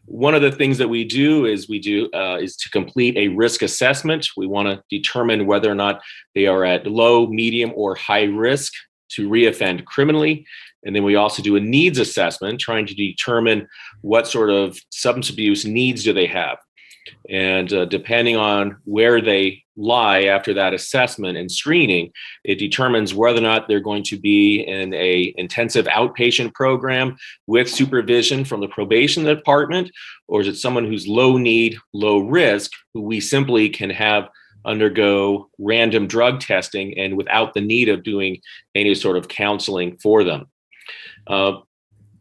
One of the things that we do is to complete a risk assessment. We want to determine whether or not they are at low, medium, or high risk to reoffend criminally. And then we also do a needs assessment, trying to determine what sort of substance abuse needs do they have. And depending on where they lie after that assessment and screening, it determines whether or not they're going to be in an intensive outpatient program with supervision from the probation department, or is it someone who's low need, low risk, who we simply can have undergo random drug testing and without the need of doing any sort of counseling for them.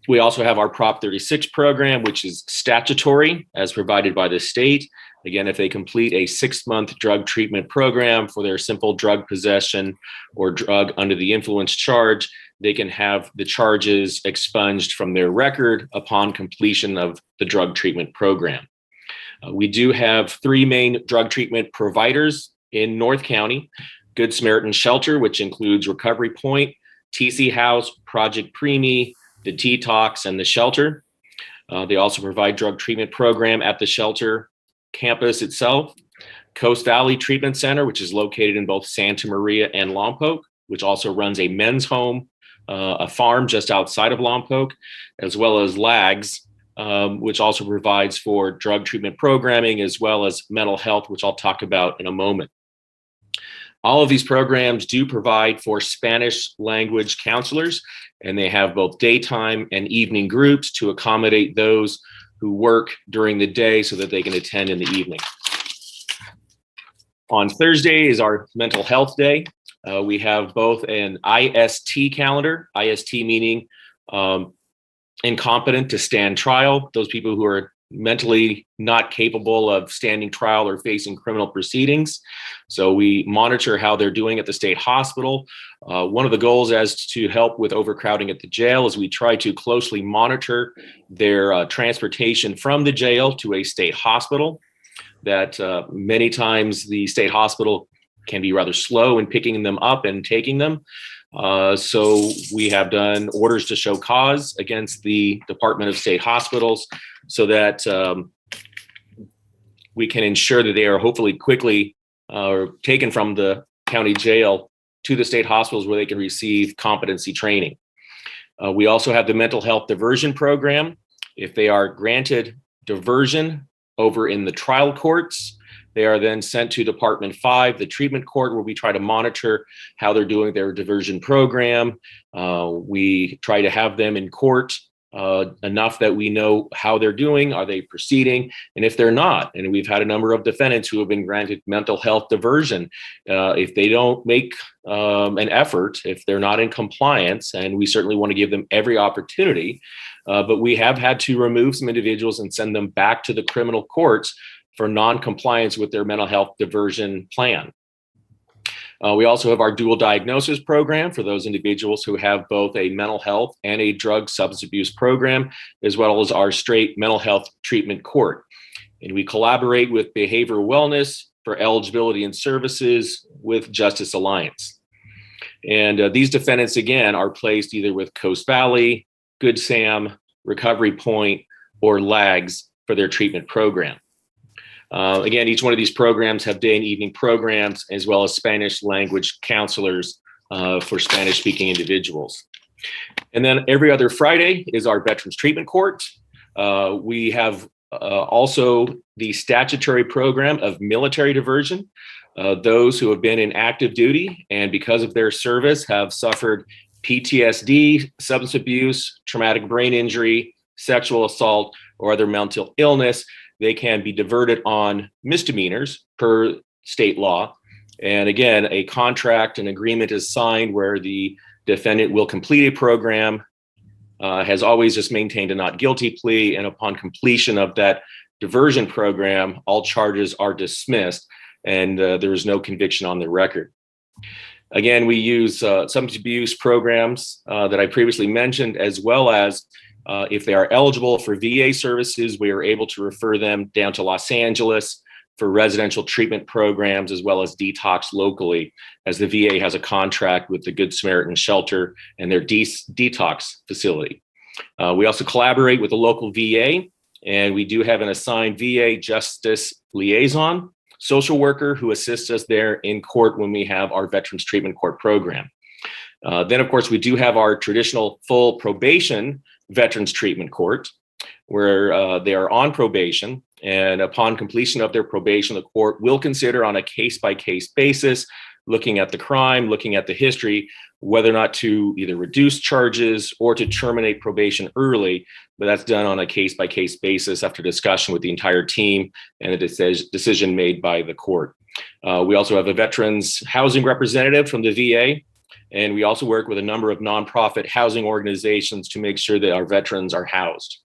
We also have our Prop 36 program, which is statutory as provided by the state. Again, if they complete a 6-month drug treatment program for their simple drug possession or drug under the influence charge, they can have the charges expunged from their record upon completion of the drug treatment program. We do have 3 main drug treatment providers in North County: Good Samaritan Shelter, which includes Recovery Point, TC House, Project Preemie, the Detox, and the shelter. They also provide drug treatment program at the shelter campus itself. Coast Valley Treatment Center, which is located in both Santa Maria and Lompoc, which also runs a men's home, a farm just outside of Lompoc, as well as LAGS, which also provides for drug treatment programming as well as mental health, which I'll talk about in a moment. All of these programs do provide for Spanish language counselors, and they have both daytime and evening groups to accommodate those who work during the day so that they can attend in the evening. On Thursday is our mental health day. We have both an IST calendar, IST meaning incompetent to stand trial, those people who are mentally not capable of standing trial or facing criminal proceedings. So we monitor how they're doing at the state hospital. One of the goals as to help with overcrowding at the jail is we try to closely monitor their transportation from the jail to a state hospital. That many times the state hospital can be rather slow in picking them up and taking them. So we have done orders to show cause against the Department of State Hospitals so that we can ensure that they are hopefully quickly taken from the county jail to the state hospitals where they can receive competency training. We also have the mental health diversion program. If they are granted diversion over in the trial courts, they are then sent to Department 5, the treatment court, where we try to monitor how they're doing their diversion program. We try to have them in court enough that we know how they're doing. Are they proceeding? And if they're not, and we've had a number of defendants who have been granted mental health diversion, if they don't make an effort, if they're not in compliance, and we certainly want to give them every opportunity, but we have had to remove some individuals and send them back to the criminal courts for non-compliance with their mental health diversion plan. We also have our dual diagnosis program for those individuals who have both a mental health and a drug substance abuse program, as well as our straight mental health treatment court. And we collaborate with Behavioral Wellness for eligibility and services with Justice Alliance. And these defendants, again, are placed either with Coast Valley, Good Sam, Recovery Point, or LAGS for their treatment program. Again, each one of these programs have day and evening programs, as well as Spanish language counselors for Spanish speaking individuals. And then every other Friday is our Veterans Treatment Court. We have also the statutory program of military diversion. Those who have been in active duty and because of their service have suffered PTSD, substance abuse, traumatic brain injury, sexual assault, or other mental illness, they can be diverted on misdemeanors per state law. And again, a contract, an agreement is signed where the defendant will complete a program, has always just maintained a not guilty plea, and upon completion of that diversion program, all charges are dismissed and there is no conviction on the record. Again, we use substance abuse programs that I previously mentioned, as well as if they are eligible for VA services, we are able to refer them down to Los Angeles for residential treatment programs, as well as detox locally, as the VA has a contract with the Good Samaritan Shelter and their detox facility. We also collaborate with the local VA, and we do have an assigned VA justice liaison, social worker who assists us there in court when we have our Veterans Treatment Court program. Then, of course, we do have our traditional full probation Veterans Treatment Court, where they are on probation, and upon completion of their probation, the court will consider on a case-by-case basis, looking at the crime, looking at the history, whether or not to either reduce charges or to terminate probation early, but that's done on a case-by-case basis after discussion with the entire team and a decision made by the court. We also have a veterans housing representative from the VA, and we also work with a number of nonprofit housing organizations to make sure that our veterans are housed.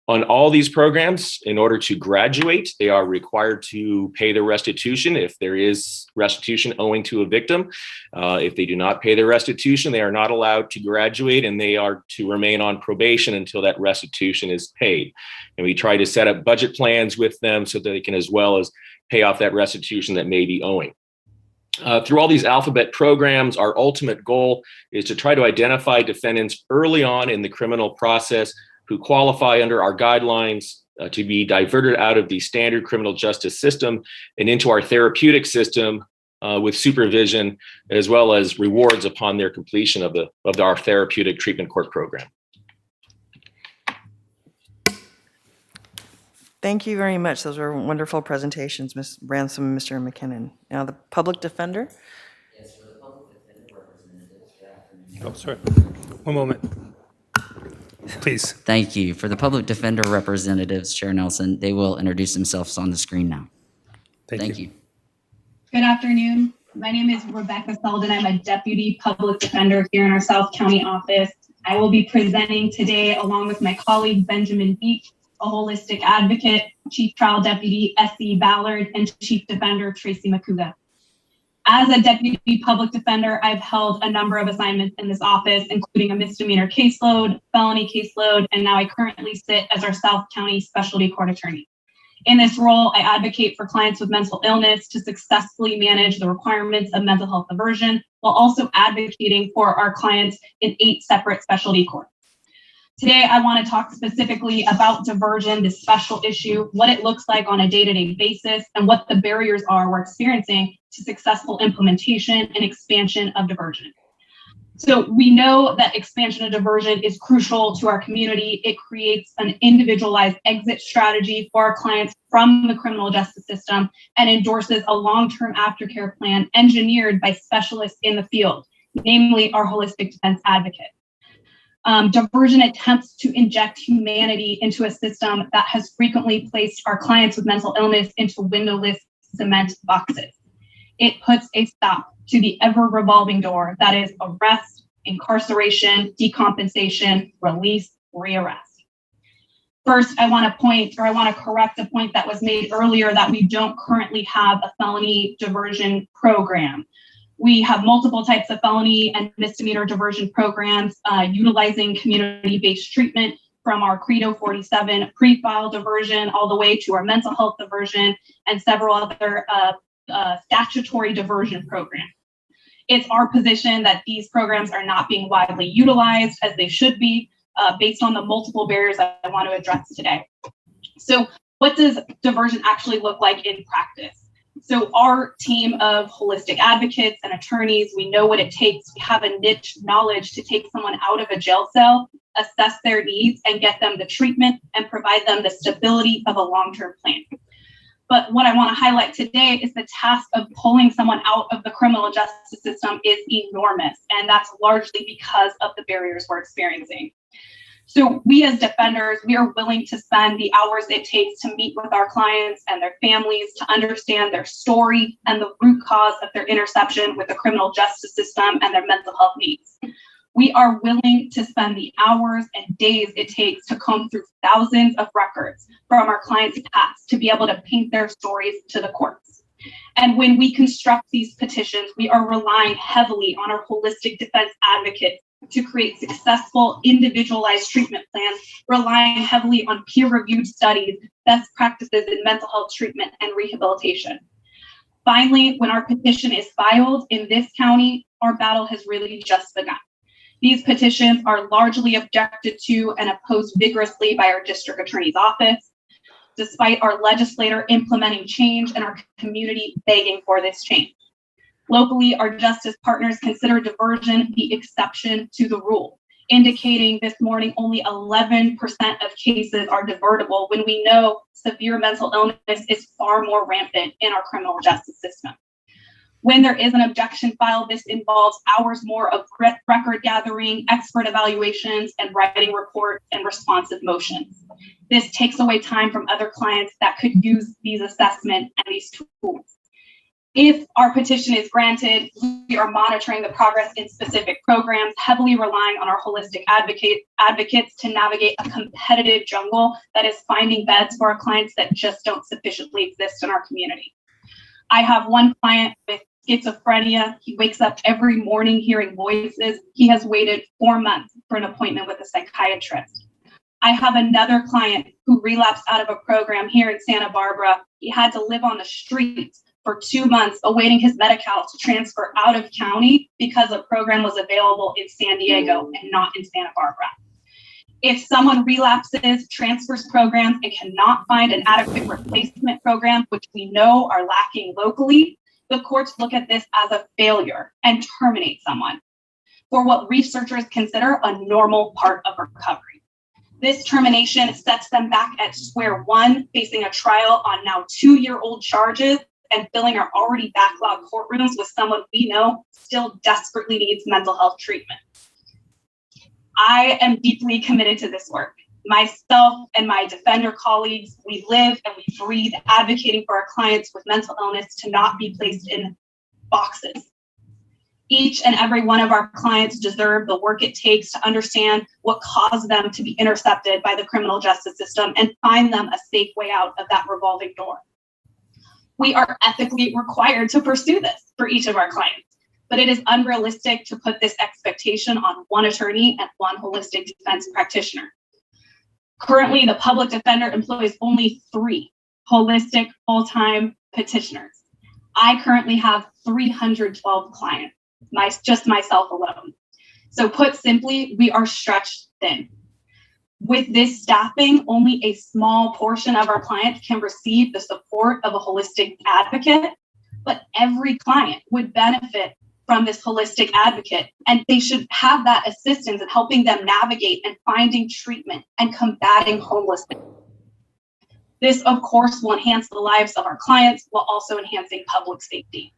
On all these programs, in order to graduate, they are required to pay the restitution if there is restitution owing to a victim. If they do not pay the restitution, they are not allowed to graduate, and they are to remain on probation until that restitution is paid. And we try to set up budget plans with them so that they can as well as pay off that restitution that may be owing. Through all these alphabet programs, our ultimate goal is to try to identify defendants early on in the criminal process who qualify under our guidelines to be diverted out of the standard criminal justice system and into our therapeutic system with supervision, as well as rewards upon their completion of our therapeutic treatment court program. Thank you very much. Those were wonderful presentations, Ms. Ransom and Mr. McKinnon. Now, the public defender. Yes, for the public defender representatives, good afternoon. Oh, sorry. One moment. Please. Thank you. For the public defender representatives, Chair Nelson, they will introduce themselves on the screen now. Thank you. Good afternoon. My name is Rebecca Selden. I'm a deputy public defender here in our South County office. I will be presenting today along with my colleague Benjamin Beek, a holistic advocate, Chief Trial Deputy S.E. Ballard, and Chief Defender Tracy Makuga. As a deputy public defender, I've held a number of assignments in this office, including a misdemeanor caseload, felony caseload, and now I currently sit as our South County Specialty Court Attorney. In this role, I advocate for clients with mental illness to successfully manage the requirements of mental health diversion, while also advocating for our clients in 8 separate specialty courts. Today, I want to talk specifically about diversion, this special issue, what it looks like on a day-to-day basis, and what the barriers are we're experiencing to successful implementation and expansion of diversion. So we know that expansion of diversion is crucial to our community. It creates an individualized exit strategy for our clients from the criminal justice system and endorses a long-term aftercare plan engineered by specialists in the field, namely our holistic defense advocate. Diversion attempts to inject humanity into a system that has frequently placed our clients with mental illness into windowless cement boxes. It puts a stop to the ever-revolving door that is arrest, incarceration, decompensation, release, rearrest. First, I want to correct a point that was made earlier that we don't currently have a felony diversion program. We have multiple types of felony and misdemeanor diversion programs utilizing community-based treatment, from our Credo 47 pre-file diversion all the way to our mental health diversion and several other statutory diversion programs. It's our position that these programs are not being widely utilized as they should be based on the multiple barriers I want to address today. So what does diversion actually look like in practice? So our team of holistic advocates and attorneys, we know what it takes. We have a niche knowledge to take someone out of a jail cell, assess their needs, and get them the treatment and provide them the stability of a long-term plan. But what I want to highlight today is the task of pulling someone out of the criminal justice system is enormous, and that's largely because of the barriers we're experiencing. So we as defenders, we are willing to spend the hours it takes to meet with our clients and their families to understand their story and the root cause of their interception with the criminal justice system and their mental health needs. We are willing to spend the hours and days it takes to comb through thousands of records from our clients' past to be able to paint their stories to the courts. And when we construct these petitions, we are relying heavily on our holistic defense advocates to create successful individualized treatment plans, relying heavily on peer-reviewed studies, best practices in mental health treatment and rehabilitation. Finally, when our petition is filed in this county, our battle has really just begun. These petitions are largely objected to and opposed vigorously by our district attorney's office, despite our legislator implementing change and our community begging for this change. Locally, our justice partners consider diversion the exception to the rule, indicating this morning only 11% of cases are divertible when we know severe mental illness is far more rampant in our criminal justice system. When there is an objection filed, this involves hours more of record gathering, expert evaluations, and writing reports and responsive motions. This takes away time from other clients that could use these assessments and these tools. If our petition is granted, we are monitoring the progress in specific programs, heavily relying on our holistic advocates to navigate a competitive jungle that is finding beds for our clients that just don't sufficiently exist in our community. I have one client with schizophrenia. He wakes up every morning hearing voices. He has waited 4 months for an appointment with a psychiatrist. I have another client who relapsed out of a program here in Santa Barbara. He had to live on the streets for 2 months awaiting his Medi-Cal to transfer out of county because a program was available in San Diego and not in Santa Barbara. If someone relapses, transfers programs, and cannot find an adequate replacement program, which we know are lacking locally, the courts look at this as a failure and terminate someone for what researchers consider a normal part of recovery. This termination sets them back at square one, facing a trial on now 2-year-old charges and filling our already backlogged courtrooms with someone we know still desperately needs mental health treatment. I am deeply committed to this work. Myself and my defender colleagues, we live and we breathe advocating for our clients with mental illness to not be placed in boxes. Each and every one of our clients deserve the work it takes to understand what caused them to be intercepted by the criminal justice system and find them a safe way out of that revolving door. We are ethically required to pursue this for each of our clients, but it is unrealistic to put this expectation on one attorney and one holistic defense practitioner. Currently, the public defender employs only 3 holistic full-time petitioners. I currently have 312 clients, just myself alone. So put simply, we are stretched thin. With this staffing, only a small portion of our clients can receive the support of a holistic advocate, but every client would benefit from this holistic advocate, and they should have that assistance in helping them navigate and finding treatment and combating homelessness. This, of course, will enhance the lives of our clients while also enhancing public safety.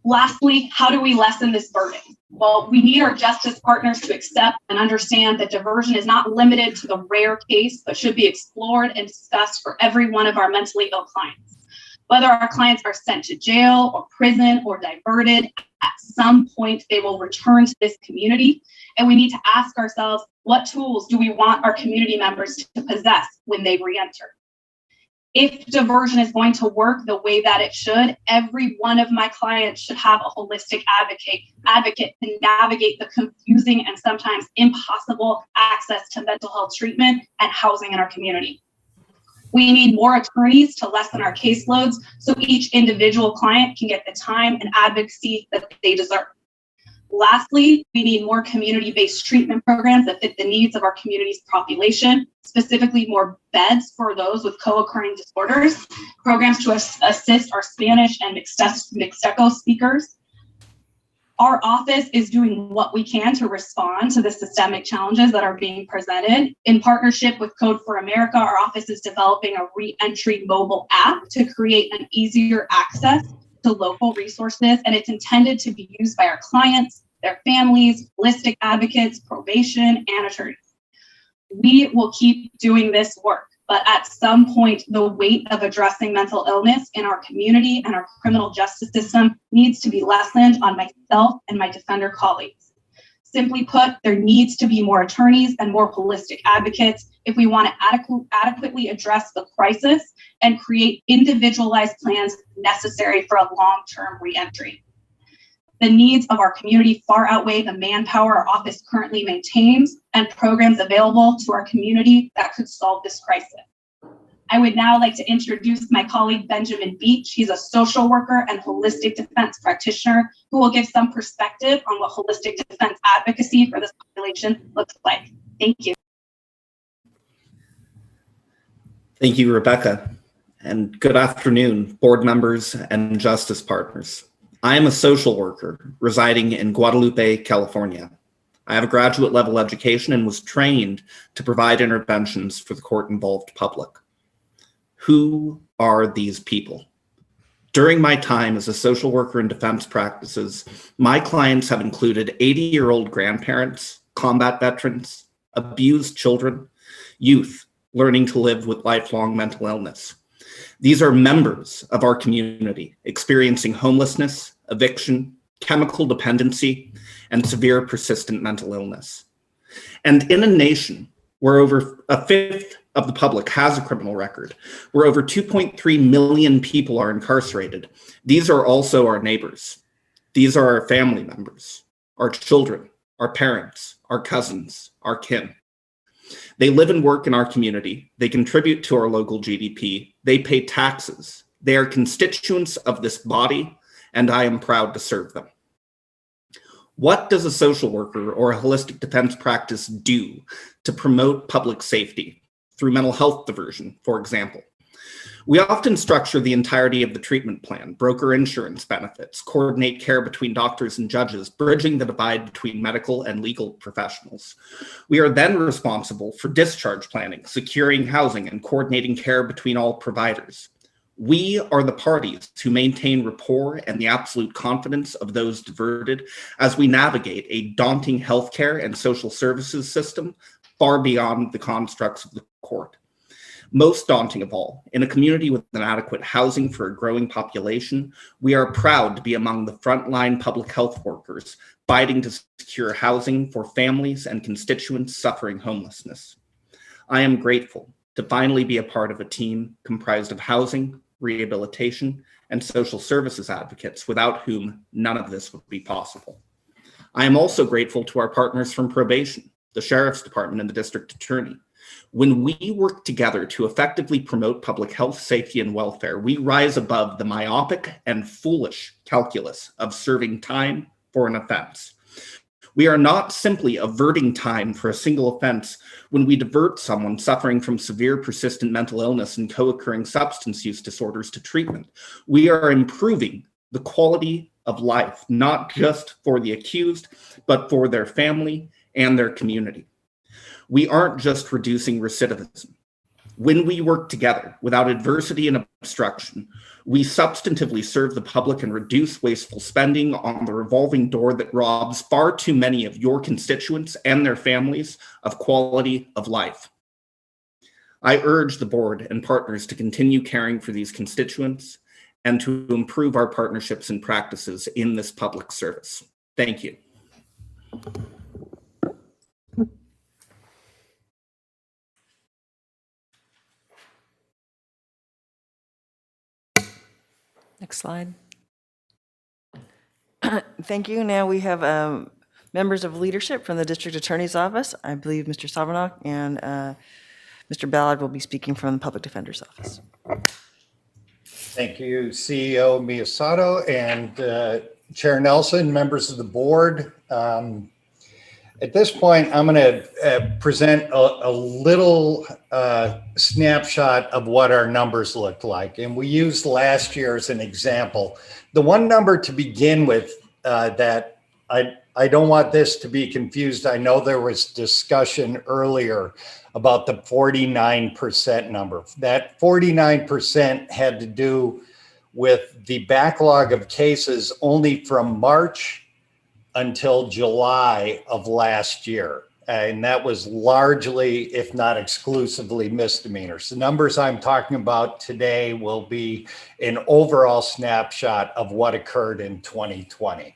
Lastly, how do we lessen this burden? Well, we need our justice partners to accept and understand that diversion is not limited to the rare case, but should be explored and discussed for every one of our mentally ill clients. Whether our clients are sent to jail or prison or diverted, at some point they will return to this community, and we need to ask ourselves, what tools do we want our community members to possess when they re-enter? If diversion is going to work the way that it should, every one of my clients should have a holistic advocate to navigate the confusing and sometimes impossible access to mental health treatment and housing in our community. We need more attorneys to lessen our caseloads so each individual client can get the time and advocacy that they deserve. Lastly, we need more community-based treatment programs that fit the needs of our community's population, specifically more beds for those with co-occurring disorders, programs to assist our Spanish and Mixteco speakers. Our office is doing what we can to respond to the systemic challenges that are being presented. In partnership with Code for America, our office is developing a re-entry mobile app to create an easier access to local resources, and it's intended to be used by our clients, their families, holistic advocates, probation, and attorneys. We will keep doing this work, but at some point, the weight of addressing mental illness in our community and our criminal justice system needs to be lessened on myself and my defender colleagues. Simply put, there needs to be more attorneys and more holistic advocates if we want to adequately address the crisis and create individualized plans necessary for a long-term reentry. The needs of our community far outweigh the manpower our office currently maintains and programs available to our community that could solve this crisis. I would now like to introduce my colleague, Benjamin Beach. He's a social worker and holistic defense practitioner who will give some perspective on what holistic defense advocacy for this population looks like. Thank you. Thank you, Rebecca, and good afternoon, board members and justice partners. I am a social worker residing in Guadalupe, California. I have a graduate level education and was trained to provide interventions for the court-involved public. Who are these people? During my time as a social worker in defense practices, my clients have included 80-year-old grandparents, combat veterans, abused children, youth learning to live with lifelong mental illness. These are members of our community experiencing homelessness, eviction, chemical dependency, and severe persistent mental illness. And in a nation where over a fifth of the public has a criminal record, where over 2.3 million people are incarcerated, these are also our neighbors. These are our family members, our children, our parents, our cousins, our kin. They live and work in our community. They contribute to our local GDP. They pay taxes. They are constituents of this body, and I am proud to serve them. What does a social worker or a holistic defense practice do to promote public safety through mental health diversion, for example? We often structure the entirety of the treatment plan, broker insurance benefits, coordinate care between doctors and judges, bridging the divide between medical and legal professionals. We are then responsible for discharge planning, securing housing, and coordinating care between all providers. We are the parties who maintain rapport and the absolute confidence of those diverted as we navigate a daunting healthcare and social services system far beyond the constructs of the court. Most daunting of all, in a community with inadequate housing for a growing population, we are proud to be among the frontline public health workers fighting to secure housing for families and constituents suffering homelessness. I am grateful to finally be a part of a team comprised of housing, rehabilitation, and social services advocates without whom none of this would be possible. I am also grateful to our partners from probation, the Sheriff's Department, and the District Attorney. When we work together to effectively promote public health, safety, and welfare, we rise above the myopic and foolish calculus of serving time for an offense. We are not simply averting time for a single offense when we divert someone suffering from severe persistent mental illness and co-occurring substance use disorders to treatment. We are improving the quality of life, not just for the accused, but for their family and their community. We aren't just reducing recidivism. When we work together without adversity and obstruction, we substantively serve the public and reduce wasteful spending on the revolving door that robs far too many of your constituents and their families of quality of life. I urge the board and partners to continue caring for these constituents and to improve our partnerships and practices in this public service. Thank you. Next slide. Thank you. Now we have members of leadership from the District Attorney's Office. I believe Mr. Savanok and Mr. Ballard will be speaking from the Public Defender's Office. Thank you, CEO Miyasato and Chair Nelson, members of the board. At this point, I'm going to present a little snapshot of what our numbers looked like. And we used last year as an example. The one number to begin with that I don't want this to be confused. I know there was discussion earlier about the 49% number. That 49% had to do with the backlog of cases only from March until July of last year. And that was largely, if not exclusively, misdemeanors. The numbers I'm talking about today will be an overall snapshot of what occurred in 2020.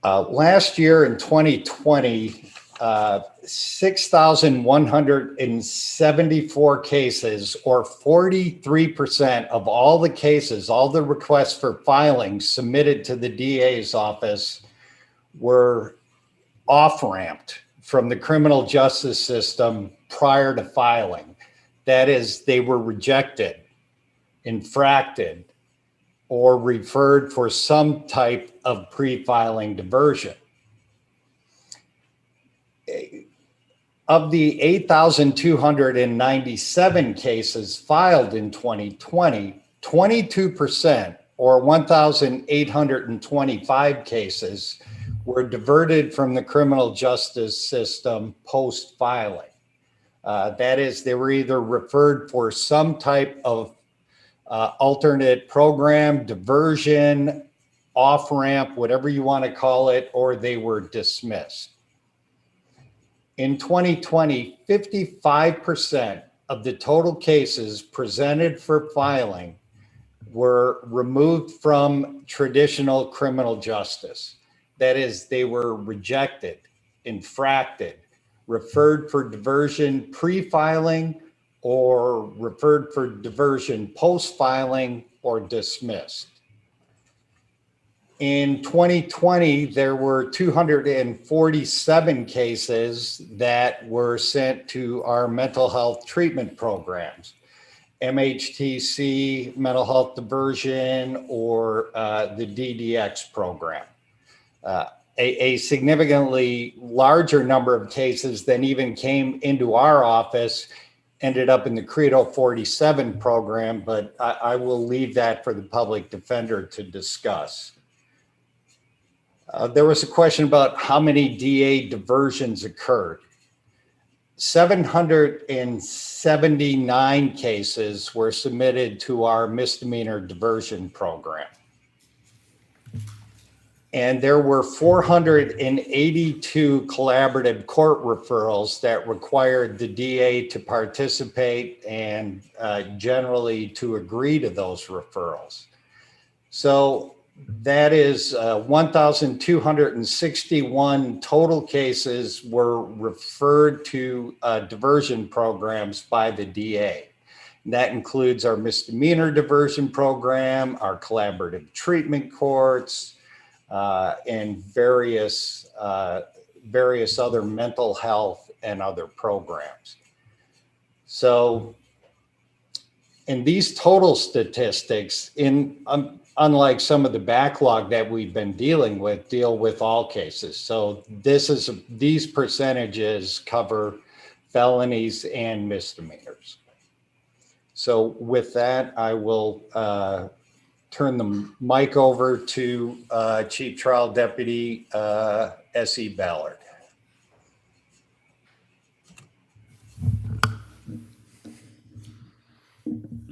Last year in 2020, 6,174 cases, or 43% of all the cases, all the requests for filing submitted to the DA's office were off-ramped from the criminal justice system prior to filing. That is, they were rejected, infracted, or referred for some type of pre-filing diversion. Of the 8,297 cases filed in 2020, 22%, or 1,825 cases, were diverted from the criminal justice system post-filing. That is, they were either referred for some type of alternate program, diversion, off-ramp, whatever you want to call it, or they were dismissed. In 2020, 55% of the total cases presented for filing were removed from traditional criminal justice. That is, they were rejected, infracted, referred for diversion pre-filing, or referred for diversion post-filing, or dismissed. In 2020, there were 247 cases that were sent to our mental health treatment programs. MHTC, mental health diversion, or the DDX program. A significantly larger number of cases than even came into our office ended up in the Credo 47 program, but I will leave that for the public defender to discuss. There was a question about how many DA diversions occurred. 779 cases were submitted to our misdemeanor diversion program. And there were 482 collaborative court referrals that required the DA to participate and generally to agree to those referrals. So that is 1,261 total cases were referred to diversion programs by the DA. And that includes our misdemeanor diversion program, our collaborative treatment courts, and various other mental health and other programs. So in these total statistics, unlike some of the backlog that we've been dealing with, deal with all cases. So these percentages cover felonies and misdemeanors. So with that, I will turn the mic over to Chief Trial Deputy S.E. Ballard.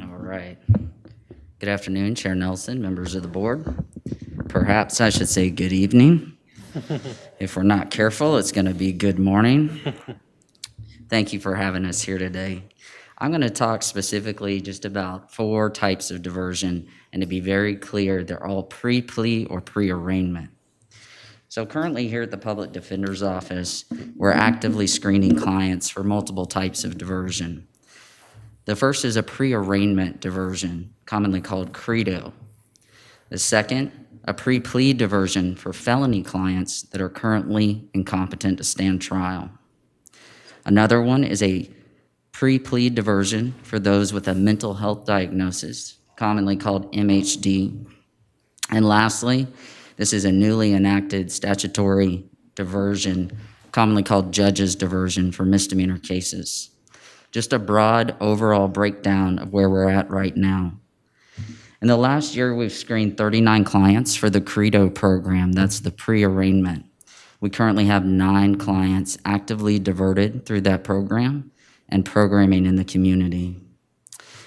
All right. Good afternoon, Chair Nelson, members of the board. Perhaps I should say good evening. If we're not careful, it's going to be good morning. Thank you for having us here today. I'm going to talk specifically just about 4 types of diversion, and to be very clear, they're all pre-plea or pre-arraignment. So currently here at the Public Defender's Office, we're actively screening clients for multiple types of diversion. The first is a pre-arraignment diversion, commonly called Credo. The second, a pre-plea diversion for felony clients that are currently incompetent to stand trial. Another one is a pre-plea diversion for those with a mental health diagnosis, commonly called MHD. And lastly, this is a newly enacted statutory diversion, commonly called judge's diversion for misdemeanor cases. Just a broad overall breakdown of where we're at right now. In the last year, we've screened 39 clients for the Credo program. That's the pre-arraignment. We currently have 9 clients actively diverted through that program and programming in the community.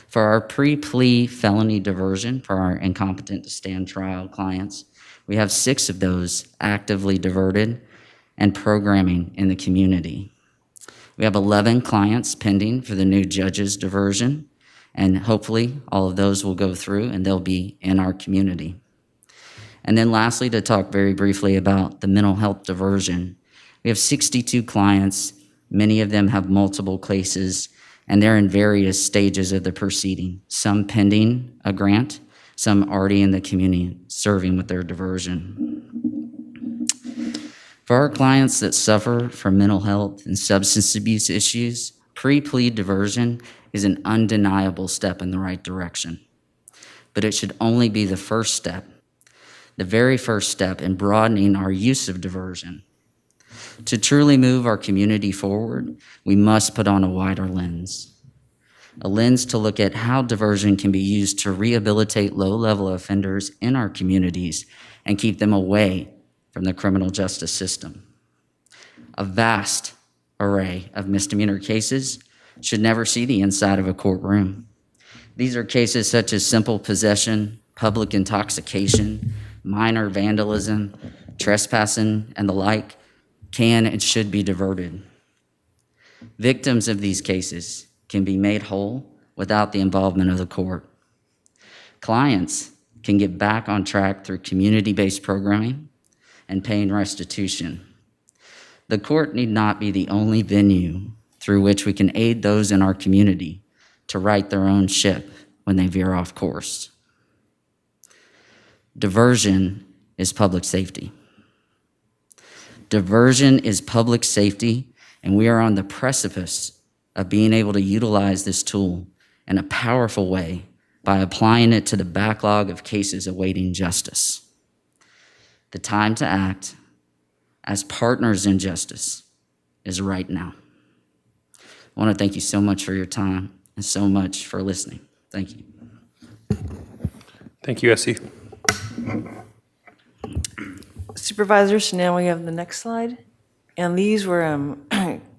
For our pre-plea felony diversion for our incompetent to stand trial clients, we have 6 of those actively diverted and programming in the community. We have 11 clients pending for the new judge's diversion, and hopefully all of those will go through and they'll be in our community. And then lastly, to talk very briefly about the mental health diversion, we have 62 clients. Many of them have multiple cases, and they're in various stages of the proceeding, some pending a grant, some already in the community serving with their diversion. For our clients that suffer from mental health and substance abuse issues, pre-plea diversion is an undeniable step in the right direction. But it should only be the first step, the very first step in broadening our use of diversion. To truly move our community forward, we must put on a wider lens. A lens to look at how diversion can be used to rehabilitate low-level offenders in our communities and keep them away from the criminal justice system. A vast array of misdemeanor cases should never see the inside of a courtroom. These are cases such as simple possession, public intoxication, minor vandalism, trespassing, and the like can and should be diverted. Victims of these cases can be made whole without the involvement of the court. Clients can get back on track through community-based programming and paying restitution. The court need not be the only venue through which we can aid those in our community to right their own ship when they veer off course. Diversion is public safety. Diversion is public safety, and we are on the precipice of being able to utilize this tool in a powerful way by applying it to the backlog of cases awaiting justice. The time to act as partners in justice is right now. I want to thank you so much for your time and so much for listening. Thank you. Thank you, Essie. Supervisors, now we have the next slide. And these were,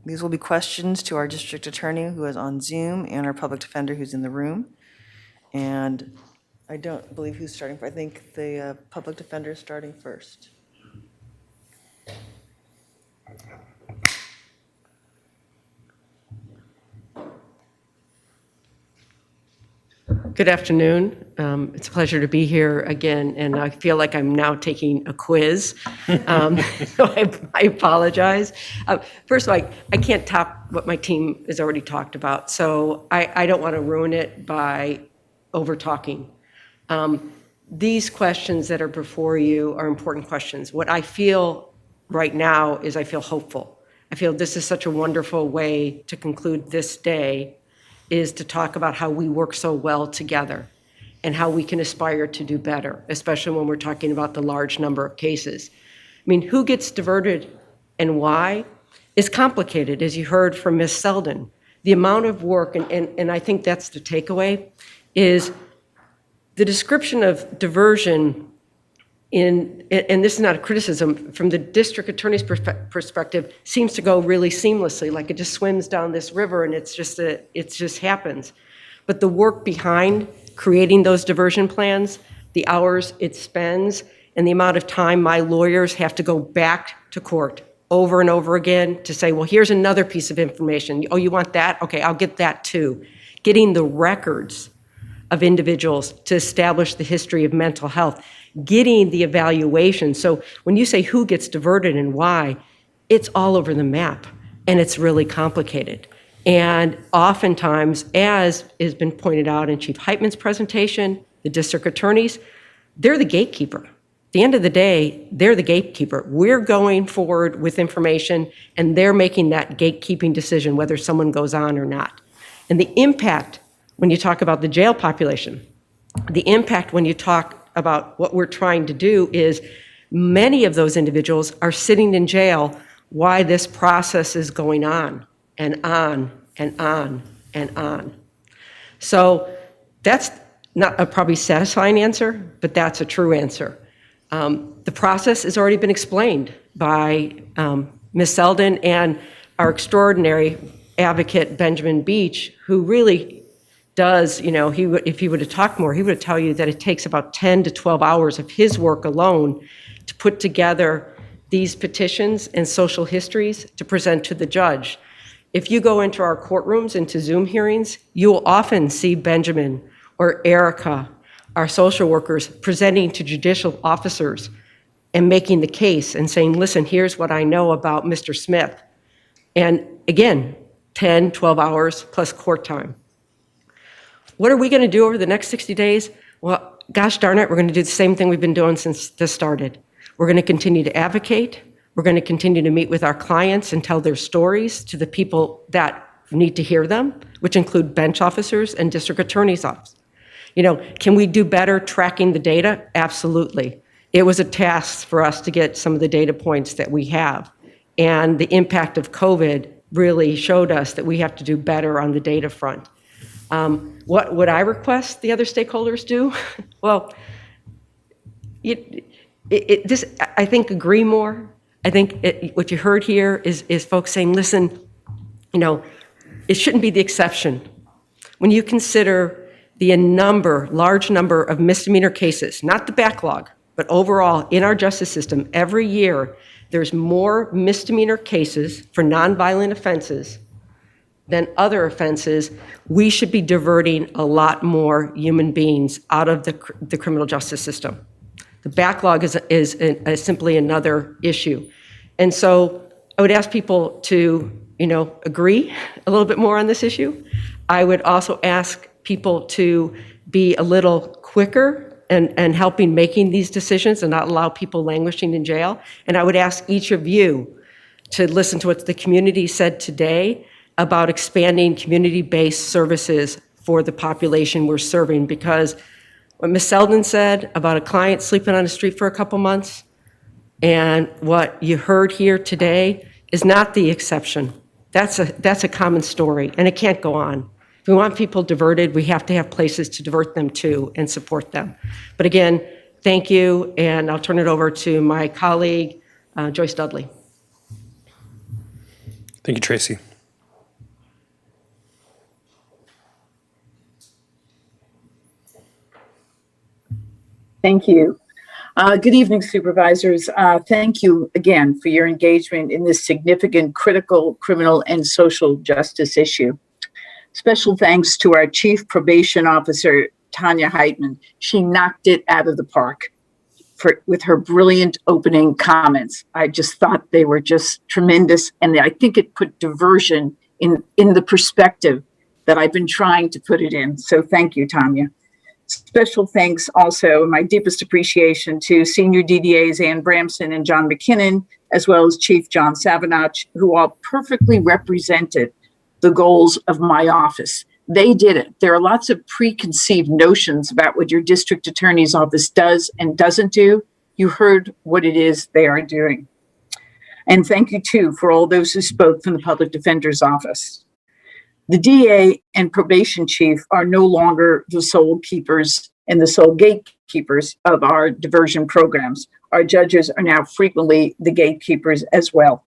these will be questions to our district attorney who is on Zoom and our public defender who's in the room. And I don't believe who's starting. I think the public defender is starting first. Good afternoon. It's a pleasure to be here again, and I feel like I'm now taking a quiz. So I apologize. First of all, I can't top what my team has already talked about, so I don't want to ruin it by over-talking. These questions that are before you are important questions. What I feel right now is I feel hopeful. I feel this is such a wonderful way to conclude this day, is to talk about how we work so well together and how we can aspire to do better, especially when we're talking about the large number of cases. I mean, who gets diverted and why is complicated, as you heard from Ms. Selden. The amount of work, and I think that's the takeaway, is the description of diversion and this is not a criticism, from the district attorney's perspective, seems to go really seamlessly, like it just swims down this river and it just happens. But the work behind creating those diversion plans, the hours it spends, and the amount of time my lawyers have to go back to court over and over again to say, well, here's another piece of information. Oh, you want that? Okay, I'll get that too. Getting the records of individuals to establish the history of mental health, getting the evaluation. So when you say who gets diverted and why, it's all over the map, and it's really complicated. And oftentimes, as has been pointed out in Chief Heitman's presentation, the district attorneys, they're the gatekeeper. At the end of the day, they're the gatekeeper. We're going forward with information, and they're making that gatekeeping decision whether someone goes on or not. And the impact, when you talk about the jail population, the impact when you talk about what we're trying to do is many of those individuals are sitting in jail while this process is going on and on and on and on. So that's not a probably satisfying answer, but that's a true answer. The process has already been explained by Ms. Selden and our extraordinary advocate, Benjamin Beach, who really does, if he would have talked more, he would tell you that it takes about 10 to 12 hours of his work alone to put together these petitions and social histories to present to the judge. If you go into our courtrooms, into Zoom hearings, you will often see Benjamin or Erica, our social workers, presenting to judicial officers and making the case and saying, listen, here's what I know about Mr. Smith. And again, 10, 12 hours plus court time. What are we going to do over the next 60 days? Well, gosh darn it, we're going to do the same thing we've been doing since this started. We're going to continue to advocate. We're going to continue to meet with our clients and tell their stories to the people that need to hear them, which include bench officers and district attorney's office. Can we do better tracking the data? Absolutely. It was a task for us to get some of the data points that we have. And the impact of COVID really showed us that we have to do better on the data front. What would I request the other stakeholders do? Well, I think agree more. I think what you heard here is folks saying, listen, it shouldn't be the exception. When you consider the large number of misdemeanor cases, not the backlog, but overall in our justice system, every year there's more misdemeanor cases for nonviolent offenses than other offenses. We should be diverting a lot more human beings out of the criminal justice system. The backlog is simply another issue. And so I would ask people to, agree a little bit more on this issue. I would also ask people to be a little quicker and helping making these decisions and not allow people languishing in jail. And I would ask each of you to listen to what the community said today about expanding community-based services for the population we're serving, because what Ms. Selden said about a client sleeping on the street for a couple months and what you heard here today is not the exception. That's a common story, and it can't go on. If we want people diverted, we have to have places to divert them to and support them. But again, thank you, and I'll turn it over to my colleague, Joyce Dudley. Thank you, Tracy. Thank you. Good evening, supervisors. Thank you again for your engagement in this significant, critical criminal and social justice issue. Special thanks to our Chief Probation Officer, Tanya Heitman. She knocked it out of the park with her brilliant opening comments. I just thought they were just tremendous, and I think it put diversion in the perspective that I've been trying to put it in. So thank you, Tanya. Special thanks also, my deepest appreciation to Senior DDAs Ann Bramson and John McKinnon, as well as Chief John Savanach, who all perfectly represented the goals of my office. They did it. There are lots of preconceived notions about what your district attorney's office does and doesn't do. You heard what it is they are doing. And thank you, too, for all those who spoke from the Public Defender's Office. The DA and probation chief are no longer the sole keepers and the sole gatekeepers of our diversion programs. Our judges are now frequently the gatekeepers as well.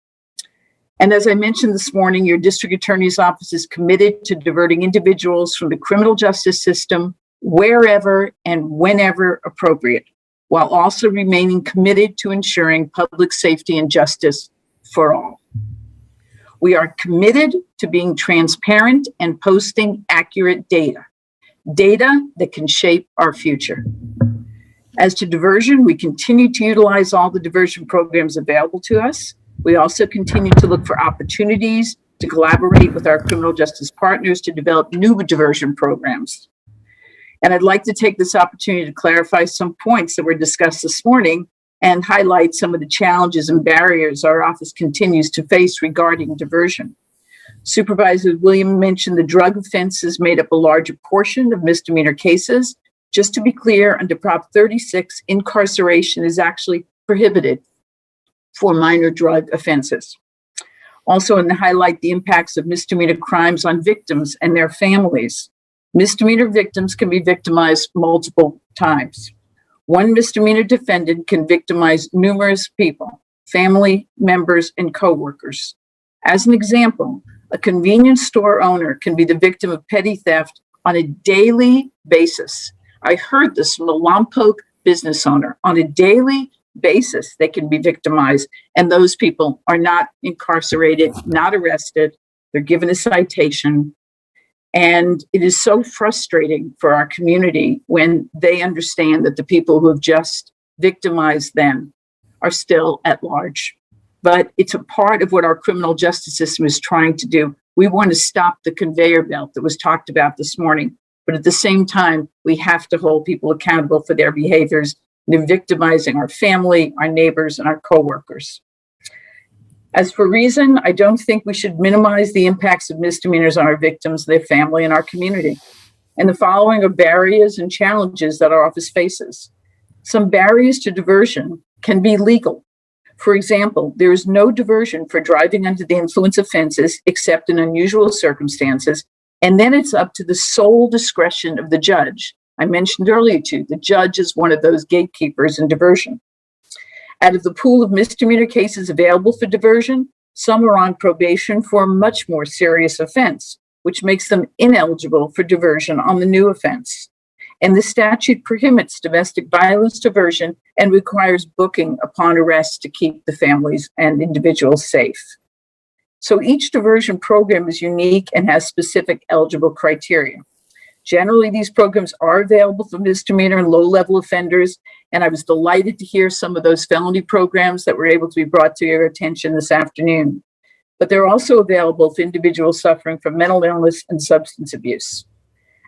And as I mentioned this morning, your district attorney's office is committed to diverting individuals from the criminal justice system wherever and whenever appropriate, while also remaining committed to ensuring public safety and justice for all. We are committed to being transparent and posting accurate data that can shape our future. As to diversion, we continue to utilize all the diversion programs available to us. We also continue to look for opportunities to collaborate with our criminal justice partners to develop new diversion programs. And I'd like to take this opportunity to clarify some points that were discussed this morning and highlight some of the challenges and barriers our office continues to face regarding diversion. Supervisor William mentioned the drug offenses made up a larger portion of misdemeanor cases. Just to be clear, under Prop 36, incarceration is actually prohibited for minor drug offenses. Also, to highlight the impacts of misdemeanor crimes on victims and their families. Misdemeanor victims can be victimized multiple times. One misdemeanor defendant can victimize numerous people, family members, and coworkers. As an example, a convenience store owner can be the victim of petty theft on a daily basis. I heard this from a Lompoc business owner. On a daily basis, they can be victimized, and those people are not incarcerated, not arrested. They're given a citation. And it is so frustrating for our community when they understand that the people who have just victimized them are still at large. But it's a part of what our criminal justice system is trying to do. We want to stop the conveyor belt that was talked about this morning. But at the same time, we have to hold people accountable for their behaviors. They're victimizing our family, our neighbors, and our coworkers. As for reason, I don't think we should minimize the impacts of misdemeanors on our victims, their family, and our community. And the following are barriers and challenges that our office faces. Some barriers to diversion can be legal. For example, there is no diversion for driving under the influence offenses except in unusual circumstances, and then it's up to the sole discretion of the judge. I mentioned earlier too, the judge is one of those gatekeepers in diversion. Out of the pool of misdemeanor cases available for diversion, some are on probation for a much more serious offense, which makes them ineligible for diversion on the new offense. And the statute prohibits domestic violence diversion and requires booking upon arrest to keep the families and individuals safe. So each diversion program is unique and has specific eligible criteria. Generally, these programs are available for misdemeanor and low-level offenders, and I was delighted to hear some of those felony programs that were able to be brought to your attention this afternoon. But they're also available for individuals suffering from mental illness and substance abuse.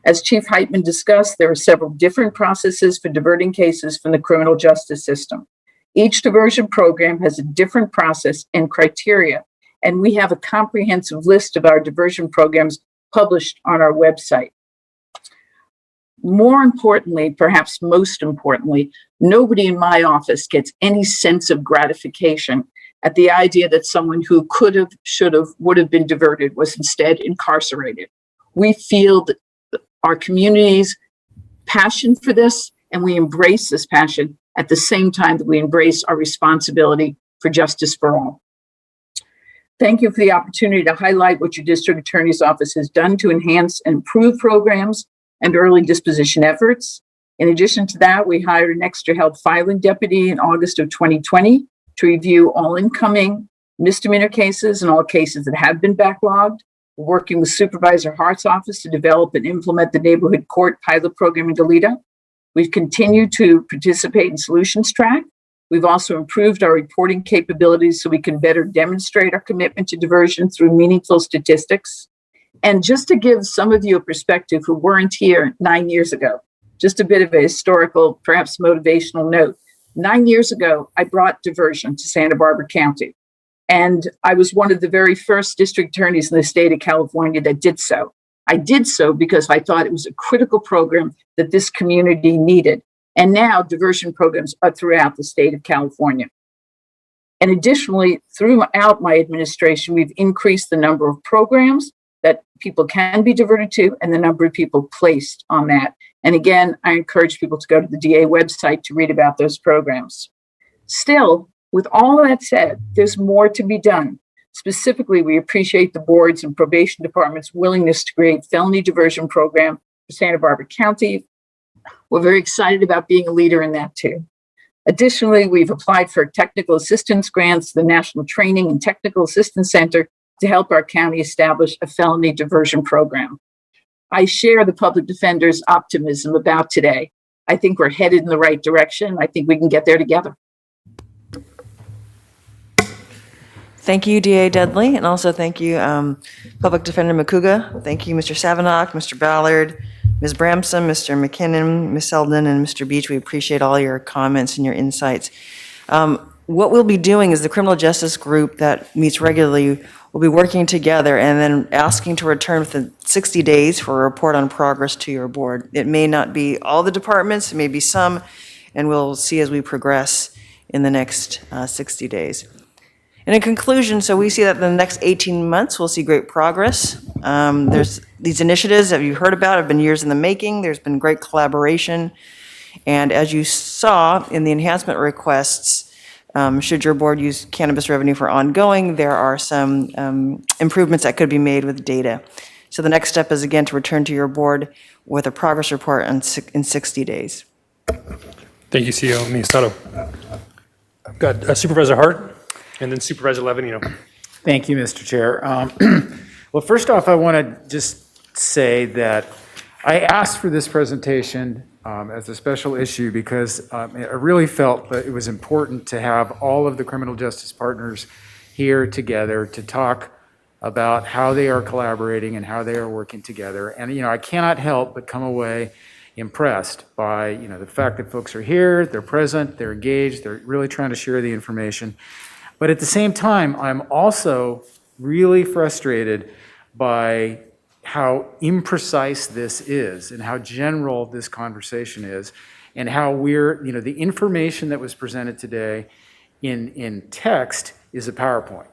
As Chief Heitman discussed, there are several different processes for diverting cases from the criminal justice system. Each diversion program has a different process and criteria, and we have a comprehensive list of our diversion programs published on our website. More importantly, perhaps most importantly, nobody in my office gets any sense of gratification at the idea that someone who could have, should have, would have been diverted was instead incarcerated. We feel that our community's passion for this, and we embrace this passion at the same time that we embrace our responsibility for justice for all. Thank you for the opportunity to highlight what your district attorney's office has done to enhance and improve programs and early disposition efforts. In addition to that, we hired an extra help filing deputy in August of 2020 to review all incoming misdemeanor cases and all cases that have been backlogged. We're working with Supervisor Hart's office to develop and implement the neighborhood court pilot program in Goleta. We've continued to participate in Solutions Track. We've also improved our reporting capabilities so we can better demonstrate our commitment to diversion through meaningful statistics. And just to give some of you a perspective who weren't here 9 years ago, just a bit of a historical, perhaps motivational note. 9 years ago, I brought diversion to Santa Barbara County. And I was one of the very first district attorneys in the state of California that did so. I did so because I thought it was a critical program that this community needed. And now diversion programs are throughout the state of California. And additionally, throughout my administration, we've increased the number of programs that people can be diverted to and the number of people placed on that. And again, I encourage people to go to the DA website to read about those programs. Still, with all that said, there's more to be done. Specifically, we appreciate the board's and probation department's willingness to create felony diversion program for Santa Barbara County. We're very excited about being a leader in that too. Additionally, we've applied for technical assistance grants to the National Training and Technical Assistance Center to help our county establish a felony diversion program. I share the public defender's optimism about today. I think we're headed in the right direction. I think we can get there together. Thank you, DA Dudley, and also thank you, Public Defender Makuga. Thank you, Mr. Savinock, Mr. Ballard, Ms. Bramson, Mr. McKinnon, Ms. Selden, and Mr. Beach. We appreciate all your comments and your insights. What we'll be doing is the criminal justice group that meets regularly will be working together and then asking to return within 60 days for a report on progress to your board. It may not be all the departments, it may be some, and we'll see as we progress in the next 60 days. And in conclusion, so we see that in the next 18 months, we'll see great progress. There's these initiatives that you've heard about have been years in the making. There's been great collaboration. And as you saw in the enhancement requests, should your board use cannabis revenue for ongoing, there are some improvements that could be made with data. So the next step is, again, to return to your board with a progress report in 60 days. Thank you, CEO Miyasato. I've got Supervisor Hart and then Supervisor Levanino. Thank you, Mr. Chair. Well, first off, I want to just say that I asked for this presentation as a special issue because I really felt that it was important to have all of the criminal justice partners here together to talk about how they are collaborating and how they are working together. And, I cannot help but come away impressed by, the fact that folks are here, they're present, they're engaged, they're really trying to share the information. But at the same time, I'm also really frustrated by how imprecise this is and how general this conversation is and how the information that was presented today in text is a PowerPoint.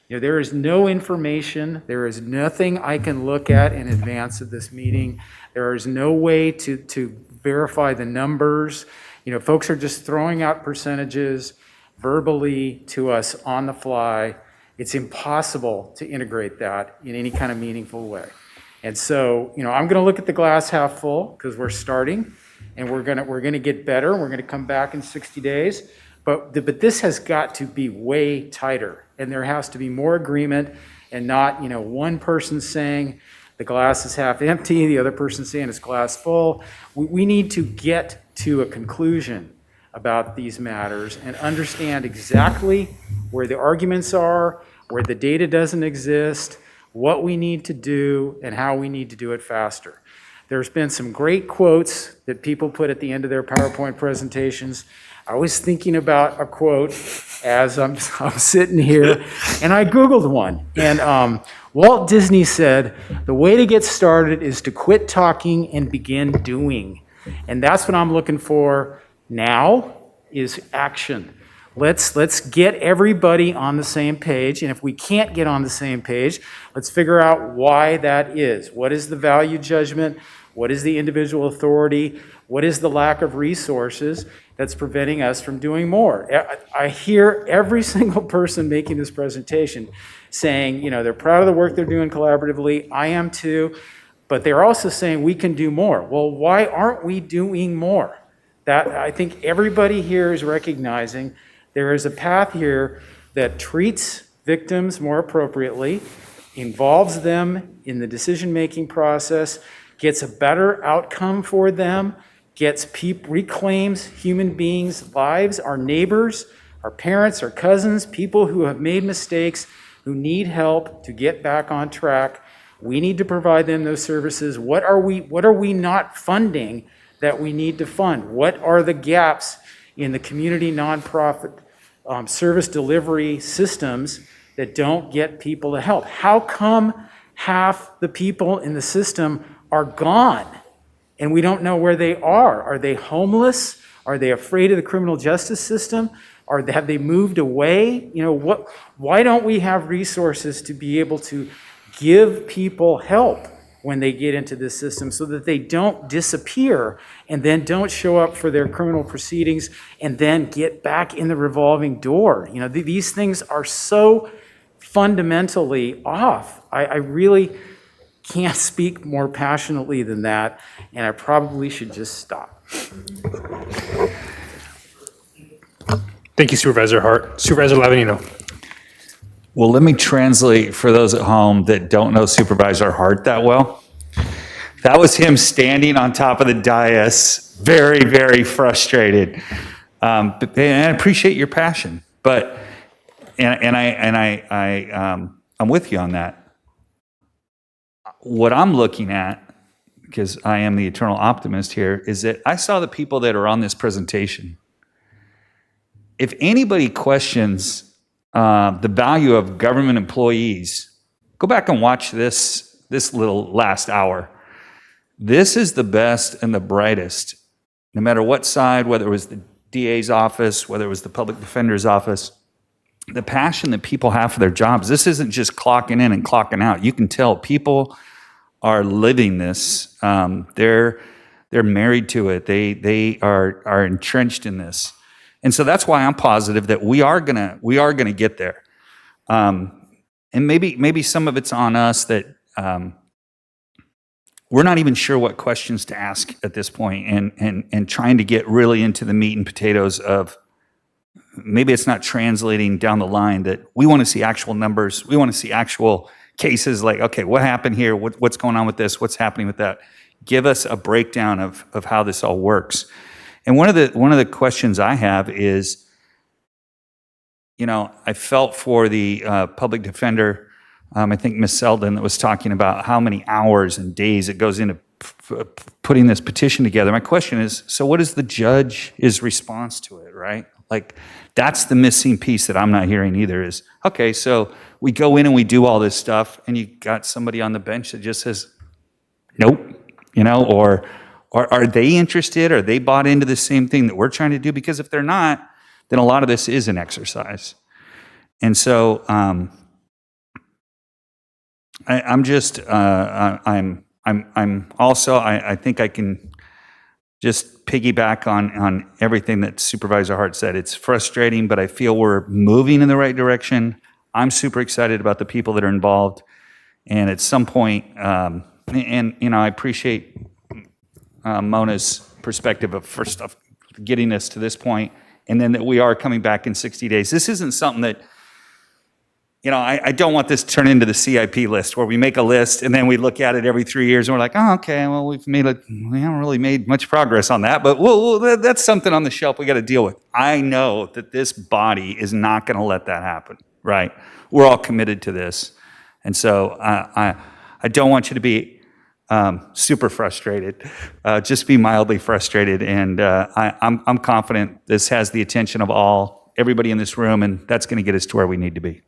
There is no information, there is nothing I can look at in advance of this meeting. There is no way to verify the numbers. Folks are just throwing out percentages verbally to us on the fly. It's impossible to integrate that in any kind of meaningful way. And so, I'm going to look at the glass half full because we're starting and we're going to get better. We're going to come back in 60 days. But this has got to be way tighter, and there has to be more agreement and not, one person saying the glass is half empty, the other person saying it's glass full. We need to get to a conclusion about these matters and understand exactly where the arguments are, where the data doesn't exist, what we need to do, and how we need to do it faster. There's been some great quotes that people put at the end of their PowerPoint presentations I was thinking about a quote as I'm sitting here, and I Googled one. And Walt Disney said, "The way to get started is to quit talking and begin doing." And that's what I'm looking for now, is action. Let's get everybody on the same page, and if we can't get on the same page, let's figure out why that is. What is the value judgment? What is the individual authority? What is the lack of resources that's preventing us from doing more? I hear every single person making this presentation saying, you know, they're proud of the work they're doing collaboratively. I am too, but they're also saying we can do more. Well, why aren't we doing more? That, I think everybody here is recognizing there is a path here that treats victims more appropriately, involves them in the decision-making process, gets a better outcome for them, reclaims human beings' lives, our neighbors, our parents, our cousins, people who have made mistakes, who need help to get back on track. We need to provide them those services. What are we not funding that we need to fund? What are the gaps in the community nonprofit service delivery systems that don't get people the help? How come half the people in the system are gone and we don't know where they are? Are they homeless? Are they afraid of the criminal justice system? Have they moved away? You know, why don't we have resources to be able to give people help when they get into this system so that they don't disappear and then don't show up for their criminal proceedings and then get back in the revolving door? You know, these things are so fundamentally off. I really can't speak more passionately than that, and I probably should just stop. Thank you, Supervisor Hart. Supervisor Lavanino. Well, let me translate for those at home that don't know Supervisor Hart that well. That was him standing on top of the dais, very, very frustrated. And I appreciate your passion, but I'm with you on that. What I'm looking at, because I am the eternal optimist here, is that I saw the people that are on this presentation. If anybody questions the value of government employees, go back and watch this little last hour. This is the best and the brightest, no matter what side, whether it was the DA's office, whether it was the public defender's office, the passion that people have for their jobs. This isn't just clocking in and clocking out. You can tell people are living this. They're married to it. They are entrenched in this. And so that's why I'm positive that we are gonna get there. And maybe some of it's on us that we're not even sure what questions to ask at this point, and trying to get really into the meat and potatoes of maybe it's not translating down the line that we want to see actual numbers. We want to see actual cases like, okay, what happened here? What's going on with this? What's happening with that? Give us a breakdown of how this all works. And one of the questions I have is, you know, I felt for the public defender, I think Ms. Selden, that was talking about how many hours and days it goes into putting this petition together. My question is, so what is the judge's response to it, right? Like, that's the missing piece that I'm not hearing either is, okay, so we go in and we do all this stuff, and you got somebody on the bench that just says, nope, you know, or are they interested? Are they bought into the same thing that we're trying to do? Because if they're not, then a lot of this is an exercise. And so I'm also, I think I can just piggyback on everything that Supervisor Hart said. It's frustrating, but I feel we're moving in the right direction. I'm super excited about the people that are involved. And at some point, and you know, I appreciate Mona's perspective of first off getting us to this point, and then that we are coming back in 60 days. This isn't something that, you know, I don't want this to turn into the CIP list where we make a list and then we look at it every 3 years and we're like, oh, okay, well, we haven't really made much progress on that, but that's something on the shelf we got to deal with. I know that this body is not going to let that happen, right? We're all committed to this. And so I don't want you to be super frustrated, just be mildly frustrated. And I'm confident this has the attention of everybody in this room, and that's going to get us to where we need to be.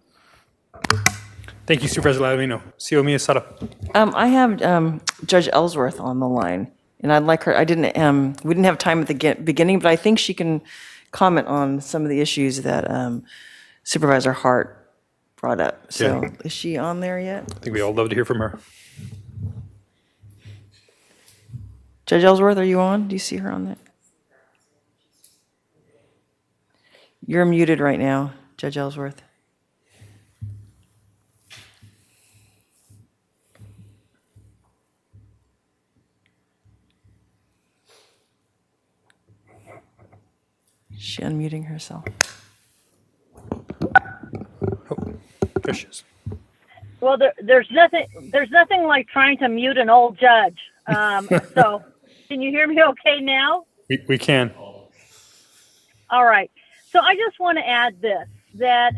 Thank you, Supervisor Ladovino. CO Miyasada. I have Judge Ellsworth on the line, and I'd like her, we didn't have time at the beginning, but I think she can comment on some of the issues that Supervisor Hart brought up. So is she on there yet? I think we all love to hear from her. Judge Ellsworth, are you on? Do you see her on that? You're muted right now, Judge Ellsworth. Is she unmuting herself? Well, there's nothing like trying to mute an old judge. So can you hear me okay now? We can. All right. So I just want to add this, that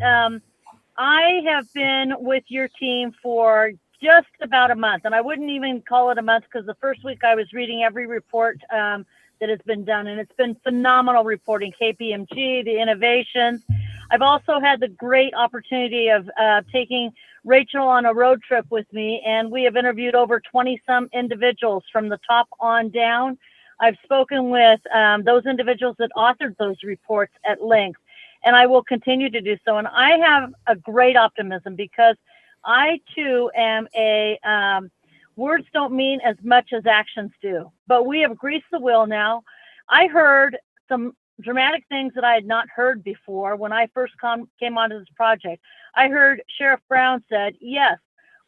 I have been with your team for just about a month, and I wouldn't even call it a month because the first week I was reading every report that has been done, and it's been phenomenal reporting, KPMG, the innovations. I've also had the great opportunity of taking Rachel on a road trip with me, and we have interviewed over 20-some individuals from the top on down. I've spoken with those individuals that authored those reports at length, and I will continue to do so. And I have a great optimism because I, too, am words don't mean as much as actions do, but we have greased the wheel now. I heard some dramatic things that I had not heard before when I first came onto this project. I heard Sheriff Brown said, yes,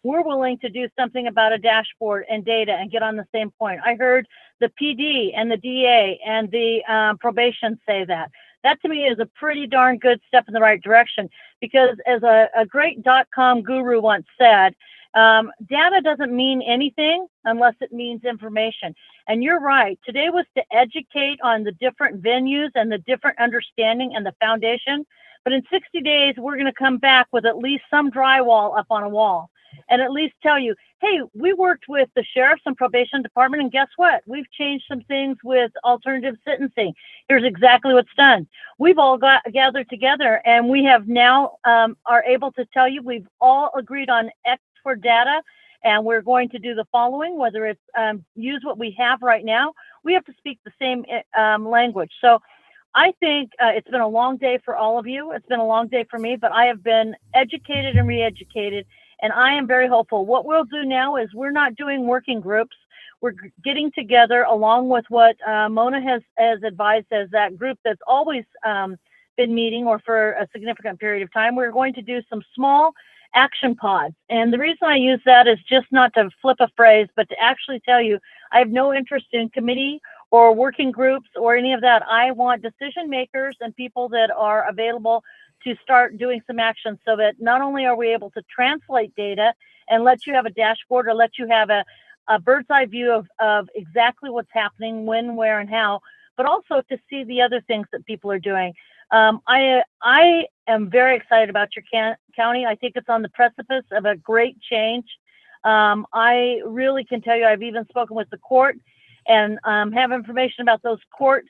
we're willing to do something about a dashboard and data and get on the same point. I heard the PD and the DA and the probation say that. That to me is a pretty darn good step in the right direction because as a great .com guru once said, data doesn't mean anything unless it means information. And you're right. Today was to educate on the different venues and the different understanding and the foundation. But in 60 days, we're going to come back with at least some drywall up on a wall and at least tell you, hey, we worked with the sheriff's and probation department, and guess what? We've changed some things with alternative sentencing. Here's exactly what's done. We've all gathered together, and we have now are able to tell you we've all agreed on X for data, and we're going to do the following, whether it's use what we have right now. We have to speak the same language. So I think it's been a long day for all of you. It's been a long day for me, but I have been educated and re-educated, and I am very hopeful. What we'll do now is we're not doing working groups. We're getting together along with what Mona has advised as that group that's always been meeting or for a significant period of time. We're going to do some small action pods. And the reason I use that is just not to flip a phrase, but to actually tell you, I have no interest in committee or working groups or any of that. I want decision makers and people that are available to start doing some action so that not only are we able to translate data and let you have a dashboard or let you have a bird's eye view of exactly what's happening, when, where, and how, but also to see the other things that people are doing. I am very excited about your county. I think it's on the precipice of a great change. I really can tell you, I've even spoken with the court and have information about those court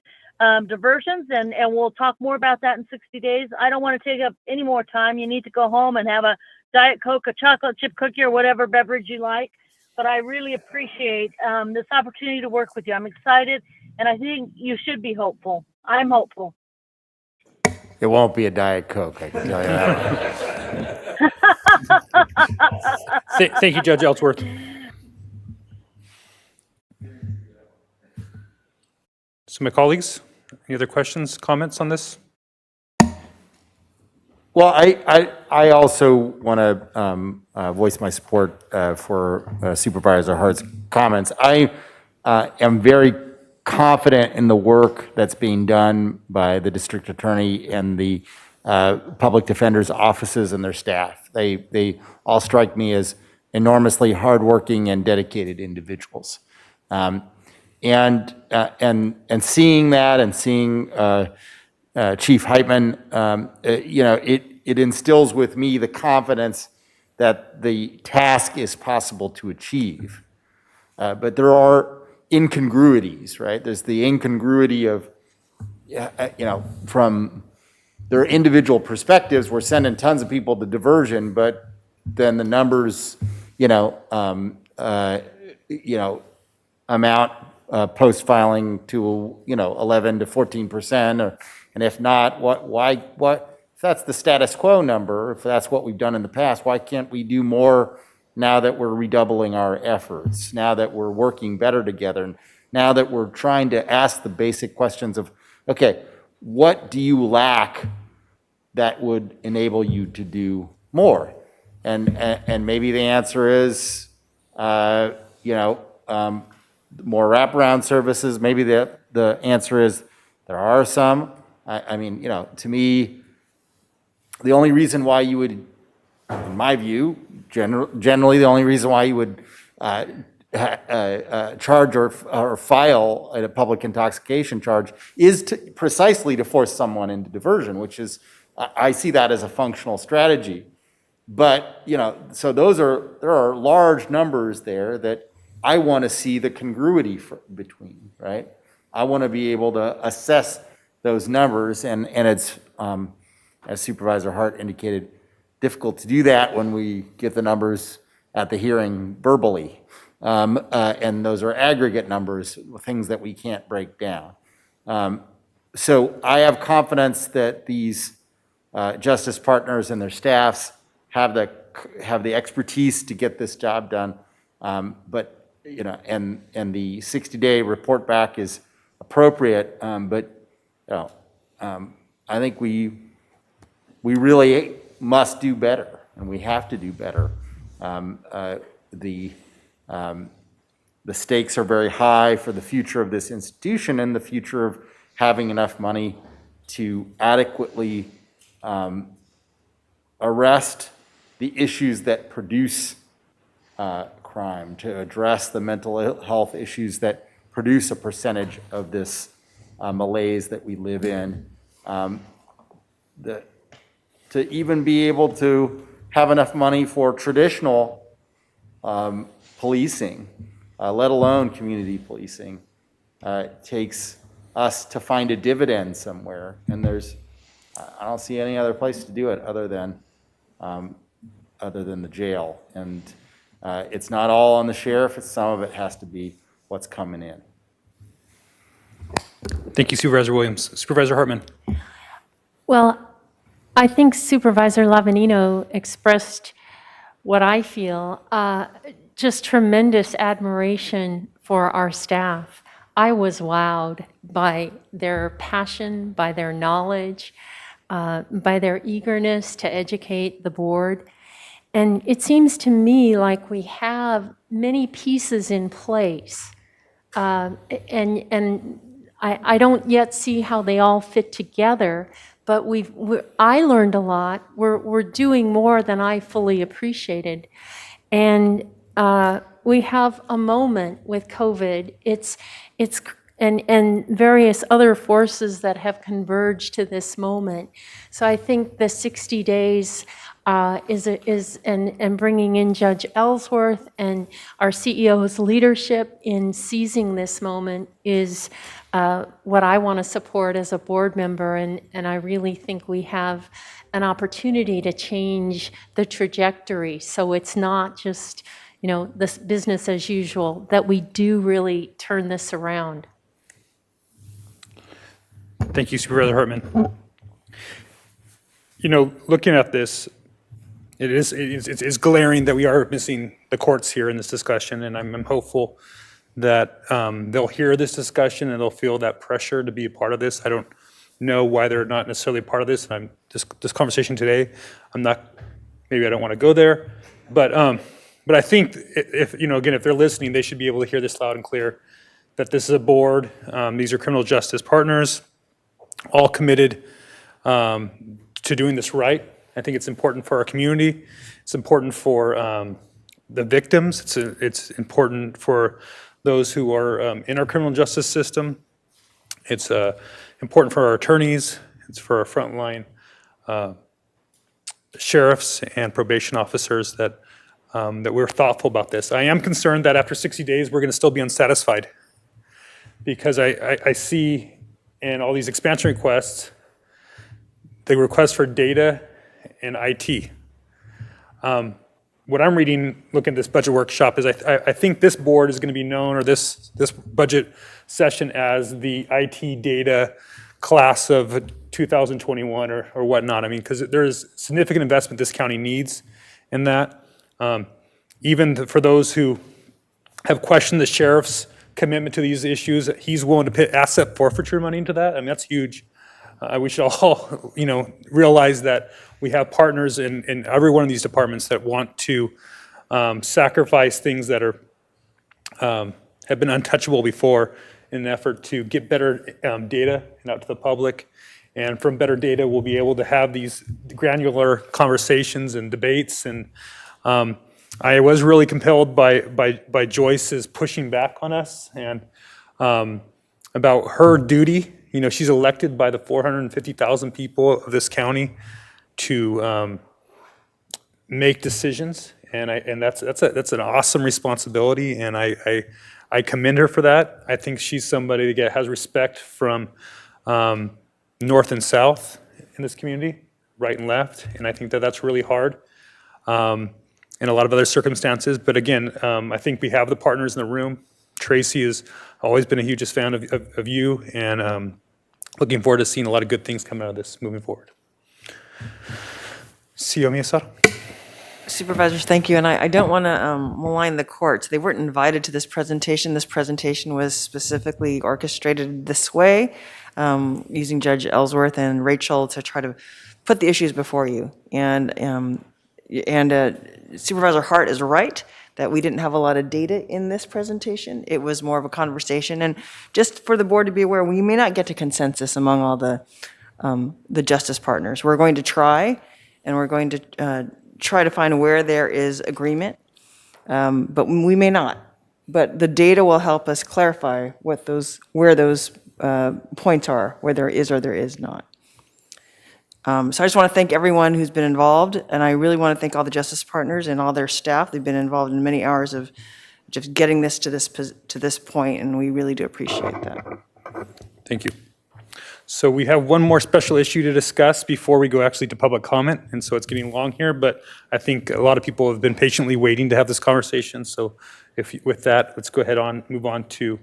diversions, and we'll talk more about that in 60 days. I don't want to take up any more time. You need to go home and have a Diet Coke, a chocolate chip cookie, or whatever beverage you like. But I really appreciate this opportunity to work with you. I'm excited, and I think you should be hopeful. I'm hopeful. It won't be a Diet Coke, I can tell you that. Thank you, Judge Ellsworth. So my colleagues, any other questions, comments on this? Well, I also want to voice my support for Supervisor Hart's comments. I am very confident in the work that's being done by the district attorney and the public defender's offices and their staff. They all strike me as enormously hardworking and dedicated individuals. And seeing that and seeing Chief Heitman, it instills with me the confidence that the task is possible to achieve. But there are incongruities, right? There's the incongruity of, from their individual perspectives, we're sending tons of people to diversion, but then the numbers, amount post-filing to, 11 to 14%, and if not, if that's the status quo number, if that's what we've done in the past, why can't we do more now that we're redoubling our efforts, now that we're working better together, now that we're trying to ask the basic questions of, okay, what do you lack that would enable you to do more? And maybe the answer is, more wraparound services. Maybe the answer is there are some. I mean, to me, the only reason why you would, in my view, generally the only reason why you would charge or file a public intoxication charge is precisely to force someone into diversion, which is, I see that as a functional strategy. But, so there are large numbers there that I want to see the congruity between, right? I want to be able to assess those numbers, and it's, as Supervisor Hart indicated, difficult to do that when we get the numbers at the hearing verbally. And those are aggregate numbers, things that we can't break down. So I have confidence that these justice partners and their staffs have the expertise to get this job done. But and the 60-day report back is appropriate. But I think we really must do better, and we have to do better. The stakes are very high for the future of this institution and the future of having enough money to adequately arrest the issues that produce crime, to address the mental health issues that produce a percentage of this malaise that we live in, to even be able to have enough money for traditional policing, let alone community policing. It takes us to find a dividend somewhere, and I don't see any other place to do it other than the jail. And it's not all on the sheriff, some of it has to be what's coming in. Thank you, Supervisor Williams. Supervisor Hartman. Well, I think Supervisor Lavanino expressed what I feel, just tremendous admiration for our staff. I was wowed by their passion, by their knowledge, by their eagerness to educate the board. And it seems to me like we have many pieces in place. And I don't yet see how they all fit together, but I learned a lot. We're doing more than I fully appreciated. And we have a moment with COVID. And various other forces that have converged to this moment. So I think the 60 days and bringing in Judge Ellsworth and our CEO's leadership in seizing this moment is what I want to support as a board member. And I really think we have an opportunity to change the trajectory. So it's not just, this business as usual, that we do really turn this around. Thank you, Supervisor Hartman. Looking at this, it's glaring that we are missing the courts here in this discussion, and I'm hopeful that they'll hear this discussion and they'll feel that pressure to be a part of this. I don't know why they're not necessarily part of this, and this conversation today, maybe I don't want to go there, but I think if they're listening, they should be able to hear this loud and clear, that this is a board, these are criminal justice partners, all committed to doing this right. I think it's important for our community. It's important for the victims. It's important for those who are in our criminal justice system. It's important for our attorneys. It's for our frontline sheriffs and probation officers that that we're thoughtful about this. I am concerned that after 60 days, we're going to still be unsatisfied because I see in all these expansion requests, the request for data and IT. What I'm reading, looking at this budget workshop, is I think this board is going to be known, or this budget session, as the IT data class of 2021 or whatnot. I mean, because there is significant investment this county needs in that. Even for those who have questioned the sheriff's commitment to these issues, he's willing to put asset forfeiture money into that. I mean, that's huge. We should all, realize that we have partners in every one of these departments that want to sacrifice things that are have been untouchable before in an effort to get better data and out to the public. And from better data, we'll be able to have these granular conversations and debates. And I was really compelled by Joyce's pushing back on us and about her duty. She's elected by the 450,000 people of this county to make decisions, and that's an awesome responsibility, and I commend her for that. I think she's somebody that has respect from north and south in this community, right and left, and I think that's really hard in a lot of other circumstances. But again, I think we have the partners in the room. Tracy has always been a hugest fan of you, and looking forward to seeing a lot of good things come out of this moving forward. CEO Miyasara. Supervisors, thank you. And I don't want to malign the courts. They weren't invited to this presentation. This presentation was specifically orchestrated this way, using Judge Ellsworth and Rachel to try to put the issues before you. And Supervisor Hart is right that we didn't have a lot of data in this presentation. It was more of a conversation. And just for the board to be aware, we may not get to consensus among all the justice partners. We're going to try, and we're going to try to find where there is agreement, but we may not. But the data will help us clarify where those points are, where there is or there is not. So I just want to thank everyone who's been involved, and I really want to thank all the justice partners and all their staff. They've been involved in many hours of just getting this to this point, and we really do appreciate that. Thank you. So we have one more special issue to discuss before we go actually to public comment, and so it's getting long here, but I think a lot of people have been patiently waiting to have this conversation. So with that, let's go ahead move on to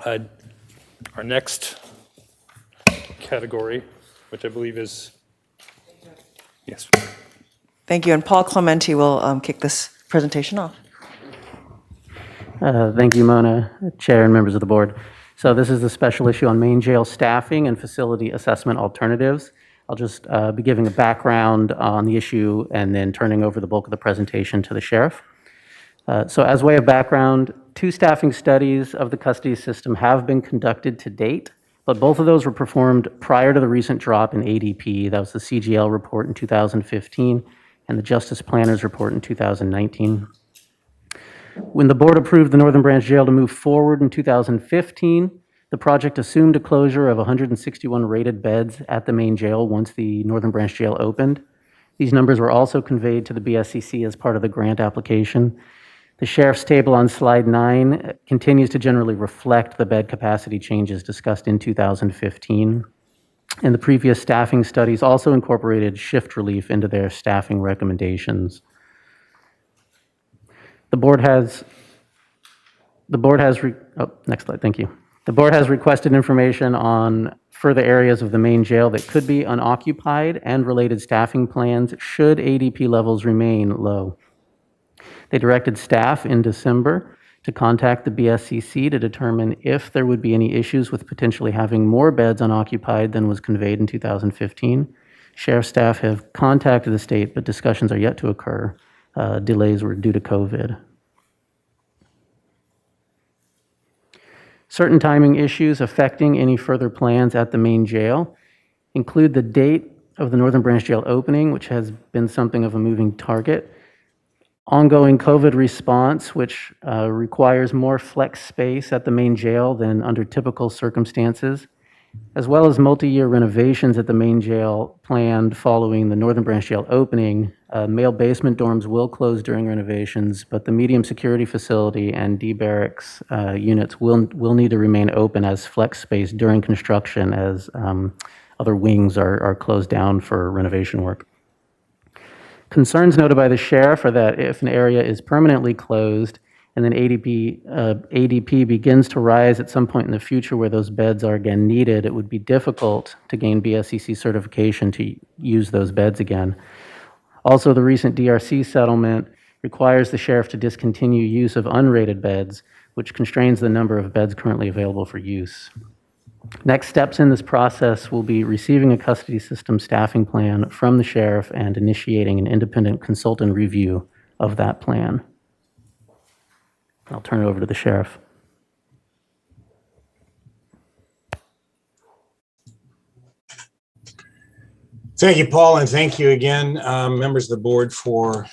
our next category, which I believe is, yes. Thank you, and Paul Clementi will kick this presentation off. Thank you, Mona, Chair and members of the board. So this is the special issue on main jail staffing and facility assessment alternatives. I'll just be giving a background on the issue and then turning over the bulk of the presentation to the sheriff. So as way of background, 2 staffing studies of the custody system have been conducted to date, but both of those were performed prior to the recent drop in ADP. That was the CGL report in 2015 and the Justice Planners report in 2019. When the board approved the Northern Branch Jail to move forward in 2015, the project assumed a closure of 161 rated beds at the main jail once the Northern Branch Jail opened. These numbers were also conveyed to the BSCC as part of the grant application. The sheriff's table on slide 9 continues to generally reflect the bed capacity changes discussed in 2015. And the previous staffing studies also incorporated shift relief into their staffing recommendations. Next slide, thank you. The board has requested information on further areas of the main jail that could be unoccupied and related staffing plans should ADP levels remain low. They directed staff in December to contact the BSCC to determine if there would be any issues with potentially having more beds unoccupied than was conveyed in 2015. Sheriff staff have contacted the state, but discussions are yet to occur. Delays were due to COVID. Certain timing issues affecting any further plans at the main jail include the date of the Northern Branch Jail opening, which has been something of a moving target, ongoing COVID response, which requires more flex space at the main jail than under typical circumstances, as well as multi-year renovations at the main jail planned following the Northern Branch Jail opening, Male basement dorms will close during renovations, but the medium security facility and D barracks units will need to remain open as flex space during construction as other wings are closed down for renovation work. Concerns noted by the sheriff are that if an area is permanently closed and then ADP begins to rise at some point in the future where those beds are again needed, it would be difficult to gain BSCC certification to use those beds again. Also, the recent DRC settlement requires the sheriff to discontinue use of unrated beds, which constrains the number of beds currently available for use. Next steps in this process will be receiving a custody system staffing plan from the sheriff and initiating an independent consultant review of that plan. I'll turn it over to the sheriff. Thank you, Paul, and thank you again, members of the board, for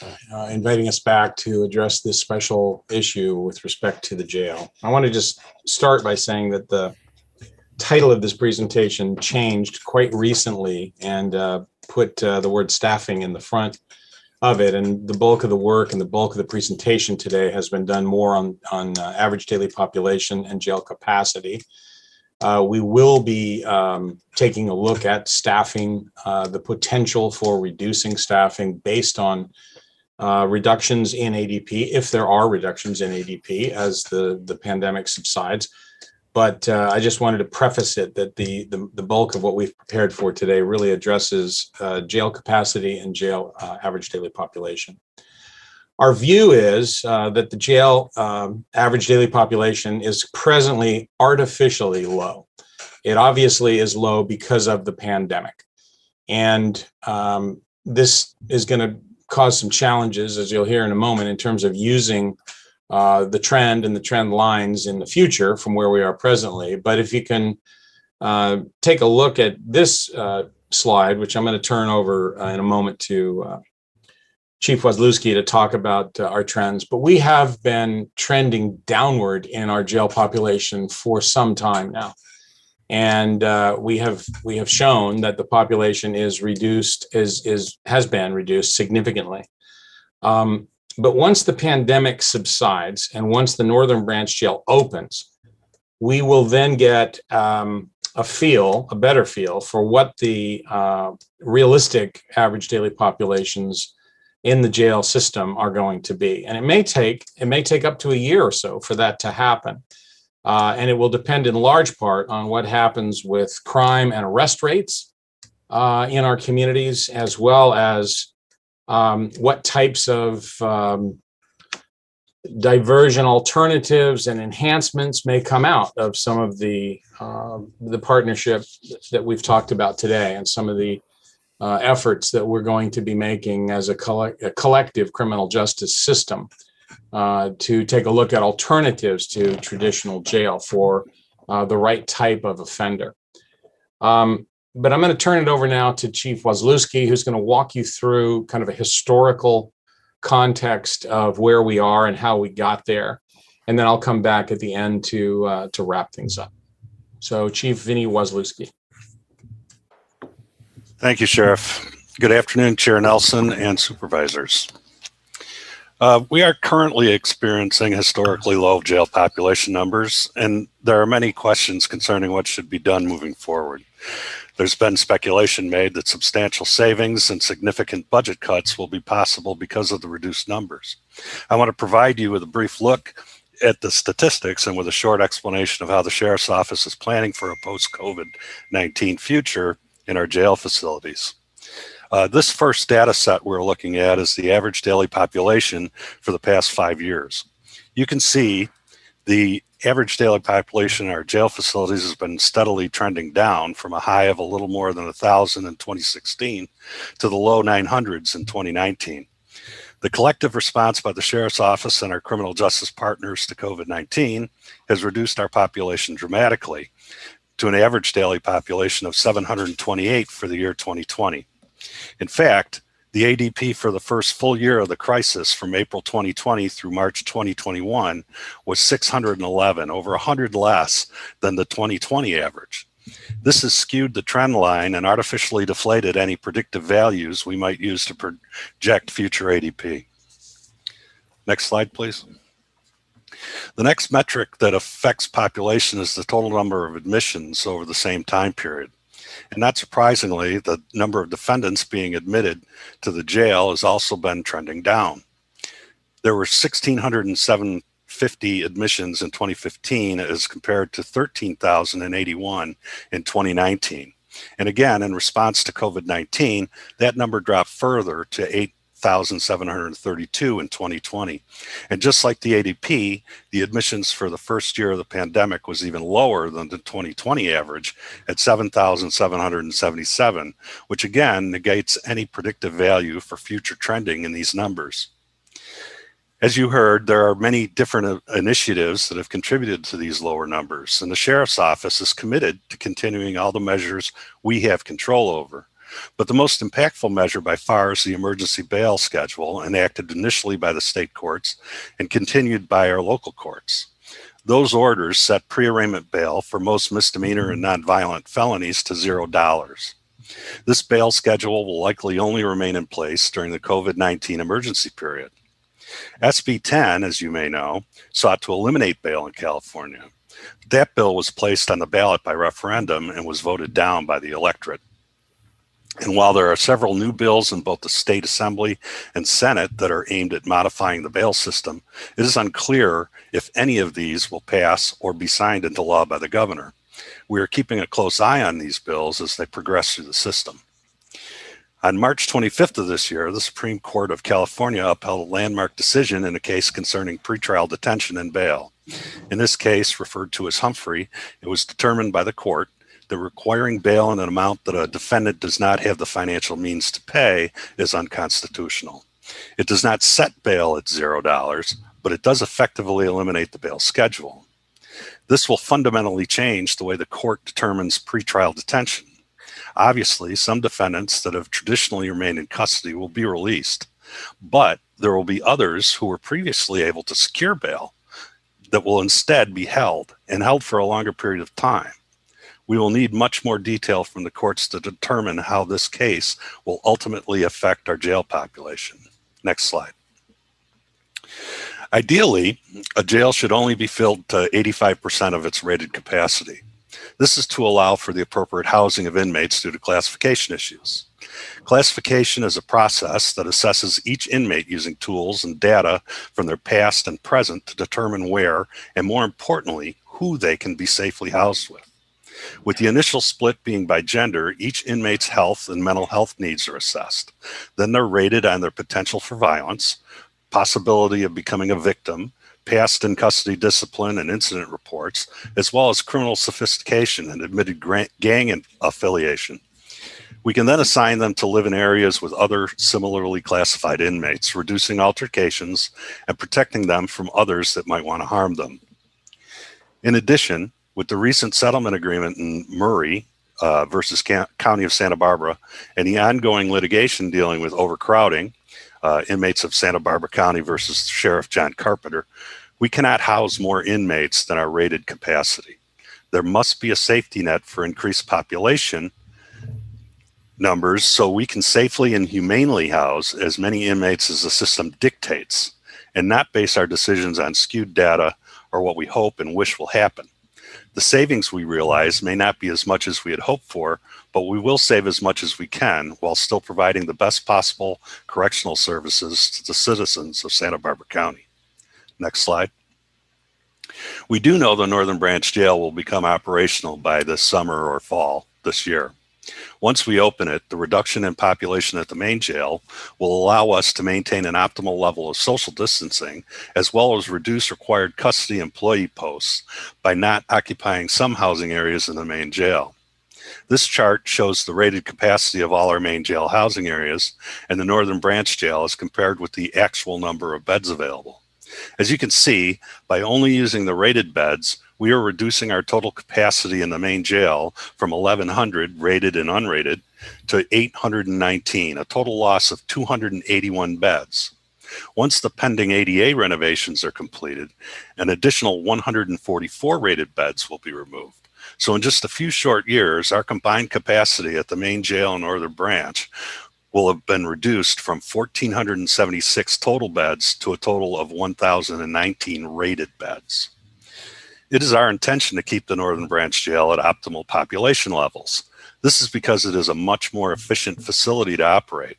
inviting us back to address this special issue with respect to the jail. I want to just start by saying that the title of this presentation changed quite recently and put the word staffing in the front of it, and the bulk of the work and the bulk of the presentation today has been done more on average daily population and jail capacity. We will be taking a look at staffing, the potential for reducing staffing based on reductions in ADP, if there are reductions in ADP as the pandemic subsides. But I just wanted to preface it that the bulk of what we've prepared for today really addresses jail capacity and jail average daily population. Our view is that the jail average daily population is presently artificially low. It obviously is low because of the pandemic. And this is going to cause some challenges, as you'll hear in a moment, in terms of using the trend and the trend lines in the future from where we are presently. But if you can take a look at this slide, which I'm going to turn over in a moment to Chief Wazlewski to talk about our trends, but we have been trending downward in our jail population for some time now. And we have shown that the population is reduced, has been reduced significantly. But once the pandemic subsides and once the Northern Branch Jail opens, we will then get a better feel for what the realistic average daily populations in the jail system are going to be. And it may take up to a year or so for that to happen. And it will depend in large part on what happens with crime and arrest rates in our communities, as well as what types of diversion alternatives and enhancements may come out of some of the partnership that we've talked about today, and some of the efforts that we're going to be making as a collective criminal justice system to take a look at alternatives to traditional jail for the right type of offender. But I'm going to turn it over now to Chief Wazlewski, who's going to walk you through kind of a historical context of where we are and how we got there. And then I'll come back at the end to wrap things up. So Chief Vinny Wazlewski. Thank you, Sheriff. Good afternoon, Chair Nelson and supervisors. We are currently experiencing historically low jail population numbers, and there are many questions concerning what should be done moving forward. There's been speculation made that substantial savings and significant budget cuts will be possible because of the reduced numbers. I want to provide you with a brief look at the statistics and with a short explanation of how the Sheriff's Office is planning for a post-COVID-19 future in our jail facilities. This first data set we're looking at is the average daily population for the past 5 years. You can see the average daily population in our jail facilities has been steadily trending down from a high of a little more than 1,000 in 2016 to the low 900s in 2019. The collective response by the Sheriff's Office and our criminal justice partners to COVID-19 has reduced our population dramatically to an average daily population of 728 for the year 2020. In fact, the ADP for the first full year of the crisis from April 2020 through March 2021 was 611, over 100 less than the 2020 average. This has skewed the trend line and artificially deflated any predictive values we might use to project future ADP. Next slide, please. The next metric that affects population is the total number of admissions over the same time period. And not surprisingly, the number of defendants being admitted to the jail has also been trending down. There were 1,650 admissions in 2015 as compared to 13,081 in 2019. And again, in response to COVID-19, that number dropped further to 8,732 in 2020. And just like the ADP, the admissions for the first year of the pandemic was even lower than the 2020 average at 7,777, which again negates any predictive value for future trending in these numbers. As you heard, there are many different initiatives that have contributed to these lower numbers, and the Sheriff's Office is committed to continuing all the measures we have control over. But the most impactful measure by far is the emergency bail schedule, enacted initially by the state courts and continued by our local courts. Those orders set pre-arraignment bail for most misdemeanor and nonviolent felonies to $0. This bail schedule will likely only remain in place during the COVID-19 emergency period. SB 10, as you may know, sought to eliminate bail in California. That bill was placed on the ballot by referendum and was voted down by the electorate. And while there are several new bills in both the State Assembly and Senate that are aimed at modifying the bail system, it is unclear if any of these will pass or be signed into law by the governor. We are keeping a close eye on these bills as they progress through the system. On March 25th of this year, the Supreme Court of California upheld a landmark decision in a case concerning pretrial detention and bail. In this case, referred to as Humphrey, it was determined by the court that requiring bail in an amount that a defendant does not have the financial means to pay is unconstitutional. It does not set bail at $0, but it does effectively eliminate the bail schedule. This will fundamentally change the way the court determines pretrial detention. Obviously, some defendants that have traditionally remained in custody will be released, but there will be others who were previously able to secure bail that will instead be held and held for a longer period of time. We will need much more detail from the courts to determine how this case will ultimately affect our jail population. Next slide. Ideally, a jail should only be filled to 85% of its rated capacity. This is to allow for the appropriate housing of inmates due to classification issues. Classification is a process that assesses each inmate using tools and data from their past and present to determine where, and more importantly, who they can be safely housed with. With the initial split being by gender, each inmate's health and mental health needs are assessed. Then they're rated on their potential for violence, possibility of becoming a victim, past in custody discipline and incident reports, as well as criminal sophistication and admitted gang affiliation. We can then assign them to live in areas with other similarly classified inmates, reducing altercations and protecting them from others that might want to harm them. In addition, with the recent settlement agreement in Murray versus County of Santa Barbara and the ongoing litigation dealing with overcrowding, inmates of Santa Barbara County versus Sheriff John Carpenter, we cannot house more inmates than our rated capacity. There must be a safety net for increased population numbers so we can safely and humanely house as many inmates as the system dictates and not base our decisions on skewed data or what we hope and wish will happen. The savings we realize may not be as much as we had hoped for, but we will save as much as we can while still providing the best possible correctional services to the citizens of Santa Barbara County. Next slide. We do know the Northern Branch Jail will become operational by this summer or fall this year. Once we open it, the reduction in population at the main jail will allow us to maintain an optimal level of social distancing, as well as reduce required custody employee posts by not occupying some housing areas in the main jail. This chart shows the rated capacity of all our main jail housing areas and the Northern Branch Jail as compared with the actual number of beds available. As you can see, by only using the rated beds, we are reducing our total capacity in the main jail from 1,100 rated and unrated to 819, a total loss of 281 beds. Once the pending ADA renovations are completed, an additional 144 rated beds will be removed. So in just a few short years, our combined capacity at the main jail and northern branch will have been reduced from 1,476 total beds to a total of 1,019 rated beds. It is our intention to keep the Northern Branch Jail at optimal population levels. This is because it is a much more efficient facility to operate.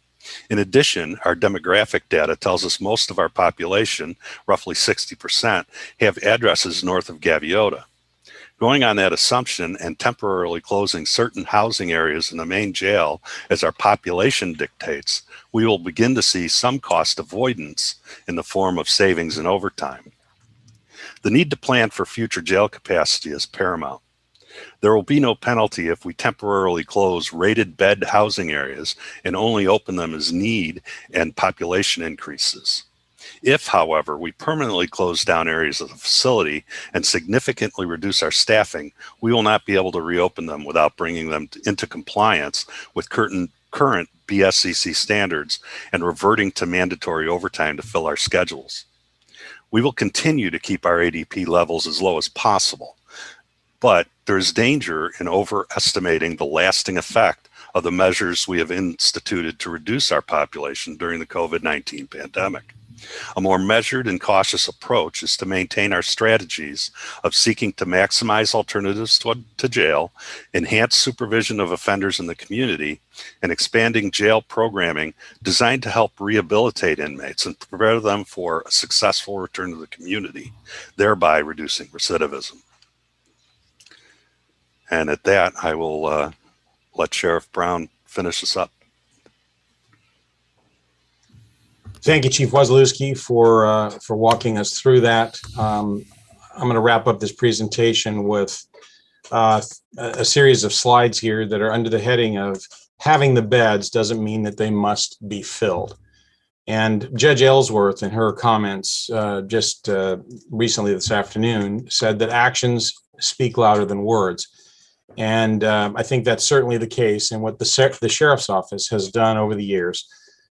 In addition, our demographic data tells us most of our population, roughly 60%, have addresses north of Gaviota. Going on that assumption and temporarily closing certain housing areas in the main jail as our population dictates, we will begin to see some cost avoidance in the form of savings and overtime. The need to plan for future jail capacity is paramount. There will be no penalty if we temporarily close rated bed housing areas and only open them as need and population increases. If, however, we permanently close down areas of the facility and significantly reduce our staffing, we will not be able to reopen them without bringing them into compliance with current BSCC standards and reverting to mandatory overtime to fill our schedules. We will continue to keep our ADP levels as low as possible, but there is danger in overestimating the lasting effect of the measures we have instituted to reduce our population during the COVID-19 pandemic. A more measured and cautious approach is to maintain our strategies of seeking to maximize alternatives to jail, enhance supervision of offenders in the community, and expanding jail programming designed to help rehabilitate inmates and prepare them for a successful return to the community, thereby reducing recidivism. And at that, I will let Sheriff Brown finish this up. Thank you, Chief Wazalewski, for walking us through that. I'm going to wrap up this presentation with a series of slides here that are under the heading of having the beds doesn't mean that they must be filled. And Judge Ellsworth, in her comments just recently this afternoon, said that actions speak louder than words. And I think that's certainly the case in what the Sheriff's Office has done over the years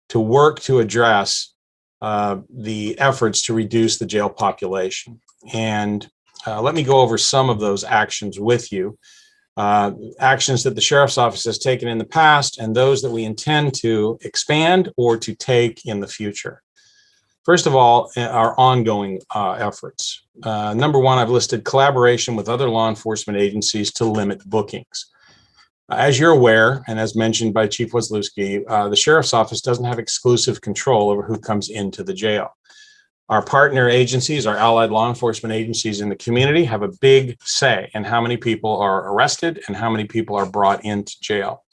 to work to address the efforts to reduce the jail population. And let me go over some of those actions with you. Actions that the Sheriff's Office has taken in the past and those that we intend to expand or to take in the future. First of all, our ongoing efforts. Number one, I've listed collaboration with other law enforcement agencies to limit bookings. As you're aware, and as mentioned by Chief Wazalewski, the Sheriff's Office doesn't have exclusive control over who comes into the jail. Our partner agencies, our allied law enforcement agencies in the community have a big say in how many people are arrested and how many people are brought into jail.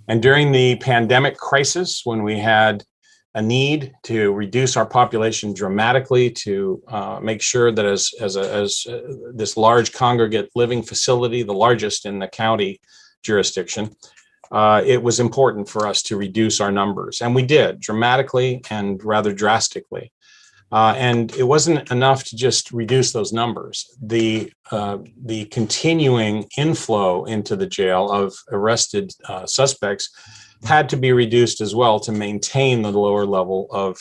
And during the pandemic crisis, when we had a need to reduce our population dramatically to make sure that as this large congregate living facility, the largest in the county jurisdiction, it was important for us to reduce our numbers. And we did dramatically and rather drastically. And it wasn't enough to just reduce those numbers. The continuing inflow into the jail of arrested suspects had to be reduced as well to maintain the lower level of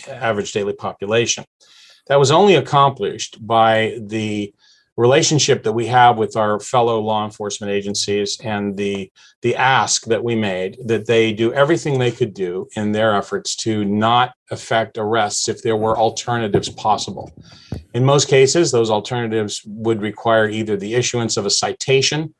average daily population. That was only accomplished by the relationship that we have with our fellow law enforcement agencies and the ask that we made that they do everything they could do in their efforts to not affect arrests if there were alternatives possible. In most cases, those alternatives would require either the issuance of a citation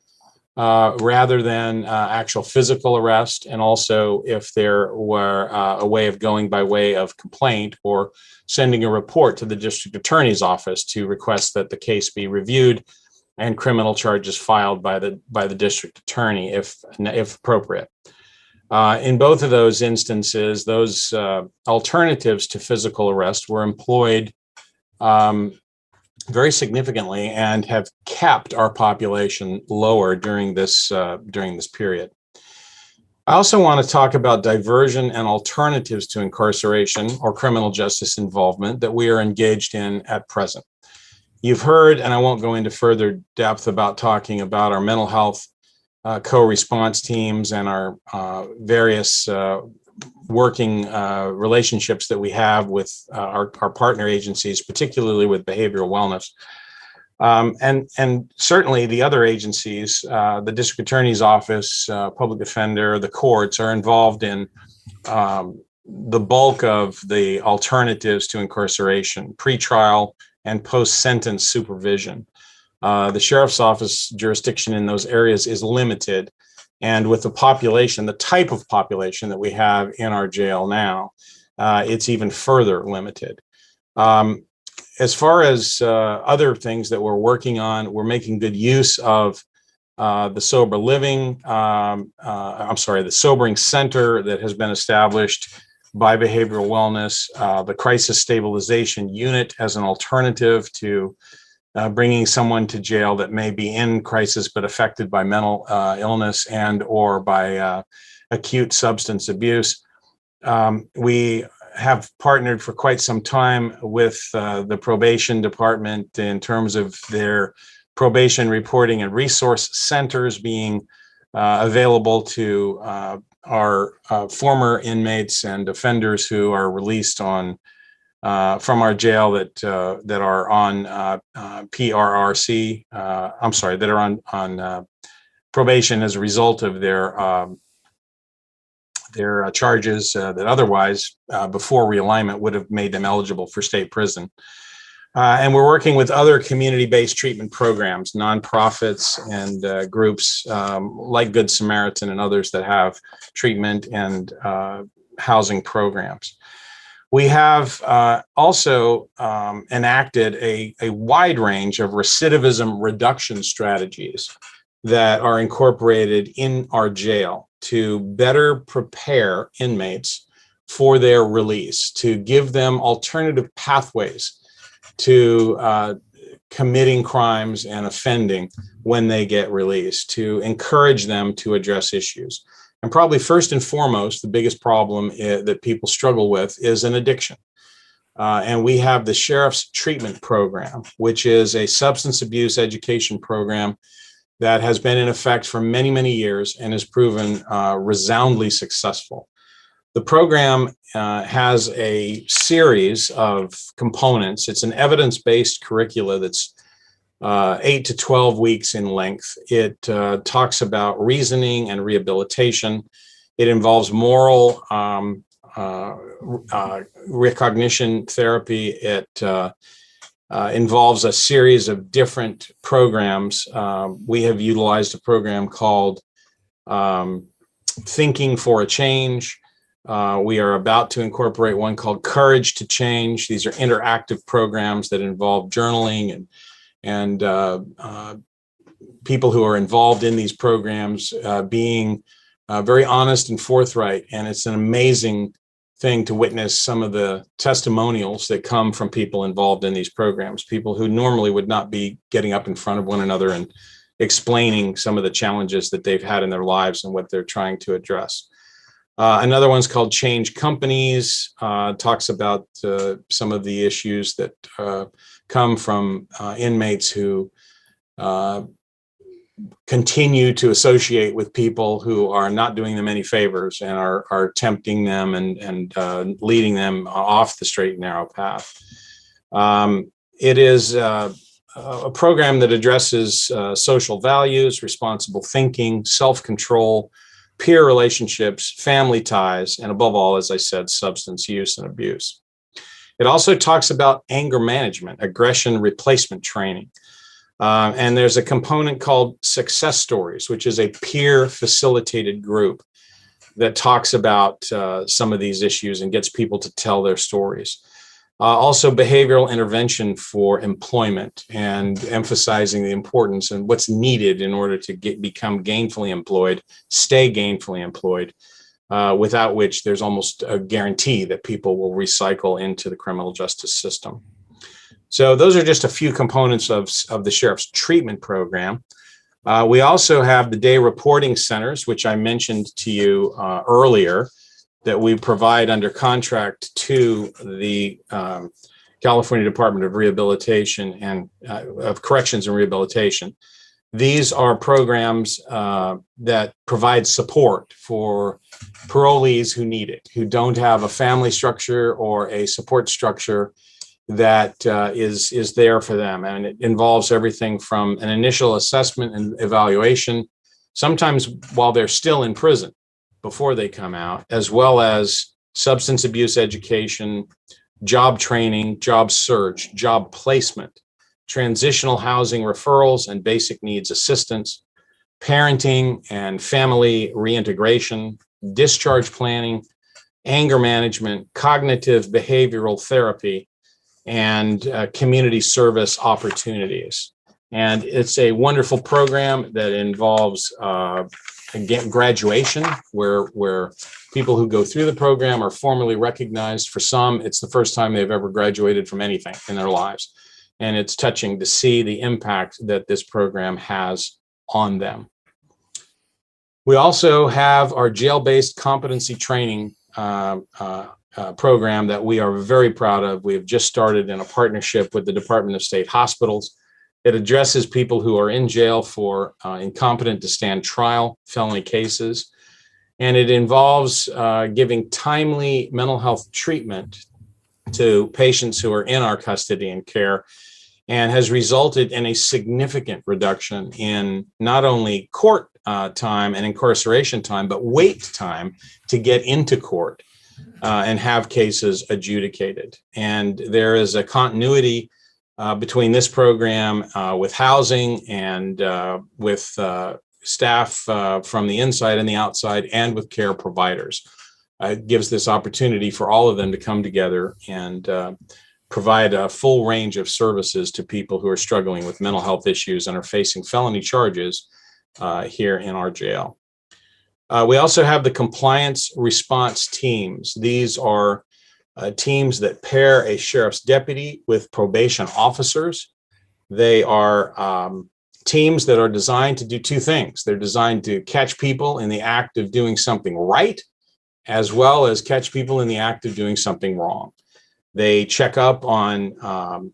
rather than actual physical arrest, and also if there were a way of going by way of complaint or sending a report to the district attorney's office to request that the case be reviewed and criminal charges filed by the district attorney if appropriate. In both of those instances, those alternatives to physical arrest were employed very significantly and have kept our population lower during this period. I also want to talk about diversion and alternatives to incarceration or criminal justice involvement that we are engaged in at present. You've heard, and I won't go into further depth about talking about our mental health co-response teams and our various working relationships that we have with our partner agencies, particularly with behavioral wellness. And certainly the other agencies, the district attorney's office, public defender, the courts are involved in the bulk of the alternatives to incarceration, pretrial and post-sentence supervision. The sheriff's office jurisdiction in those areas is limited. And with the population, the type of population that we have in our jail now, it's even further limited. As far as other things that we're working on, we're making good use of the sober living, the sobering center that has been established by behavioral wellness, the crisis stabilization unit as an alternative to bringing someone to jail that may be in crisis but affected by mental illness and or by acute substance abuse. We have partnered for quite some time with the probation department in terms of their probation reporting and resource centers being available to our former inmates and offenders who are released on from our jail that are on PRRC. That are on probation as a result of their charges that otherwise, before realignment, would have made them eligible for state prison. And we're working with other community-based treatment programs, nonprofits and groups like Good Samaritan and others that have treatment and housing programs. We have also enacted a wide range of recidivism reduction strategies that are incorporated in our jail to better prepare inmates for their release, to give them alternative pathways to committing crimes and offending when they get released, to encourage them to address issues. And probably first and foremost, the biggest problem that people struggle with is an addiction. And we have the Sheriff's Treatment Program, which is a substance abuse education program that has been in effect for many, many years and has proven resoundingly successful. The program has a series of components. It's an evidence-based curricula that's 8 to 12 weeks in length. It talks about reasoning and rehabilitation. It involves moral recognition therapy. It involves a series of different programs. We have utilized a program called Thinking for a Change. We are about to incorporate one called Courage to Change. These are interactive programs that involve journaling and people who are involved in these programs being very honest and forthright. And it's an amazing thing to witness some of the testimonials that come from people involved in these programs, people who normally would not be getting up in front of one another and explaining some of the challenges that they've had in their lives and what they're trying to address. Another one's called Change Companies, talks about some of the issues that come from inmates who continue to associate with people who are not doing them any favors and are tempting them and leading them off the straight and narrow path. It is a program that addresses social values, responsible thinking, self-control, peer relationships, family ties, and above all, as I said, substance use and abuse. It also talks about anger management, aggression replacement training. And there's a component called Success Stories, which is a peer facilitated group that talks about some of these issues and gets people to tell their stories. Also behavioral intervention for employment and emphasizing the importance and what's needed in order to become gainfully employed, stay gainfully employed, without which there's almost a guarantee that people will recycle into the criminal justice system. So those are just a few components of the Sheriff's Treatment Program. We also have the day reporting centers, which I mentioned to you earlier, that we provide under contract to the California Department of Rehabilitation and of Corrections and Rehabilitation. These are programs that provide support for parolees who need it, who don't have a family structure or a support structure that is there for them. And it involves everything from an initial assessment and evaluation, sometimes while they're still in prison before they come out, as well as substance abuse education, job training, job search, job placement, transitional housing referrals and basic needs assistance, parenting and family reintegration, discharge planning, anger management, cognitive behavioral therapy, and community service opportunities. And it's a wonderful program that involves again, graduation, where people who go through the program are formally recognized. For some, it's the first time they've ever graduated from anything in their lives. And it's touching to see the impact that this program has on them. We also have our jail-based competency training program that we are very proud of. We have just started in a partnership with the Department of State Hospitals. It addresses people who are in jail for incompetent to stand trial felony cases. And it involves giving timely mental health treatment to patients who are in our custody and care, and has resulted in a significant reduction in not only court time and incarceration time, but wait time to get into court and have cases adjudicated. And there is a continuity between this program with housing and with staff from the inside and the outside, and with care providers. It gives this opportunity for all of them to come together and provide a full range of services to people who are struggling with mental health issues and are facing felony charges here in our jail. We also have the compliance response teams. These are teams that pair a sheriff's deputy with probation officers. They are teams that are designed to do two things. They're designed to catch people in the act of doing something right, as well as catch people in the act of doing something wrong. They check up on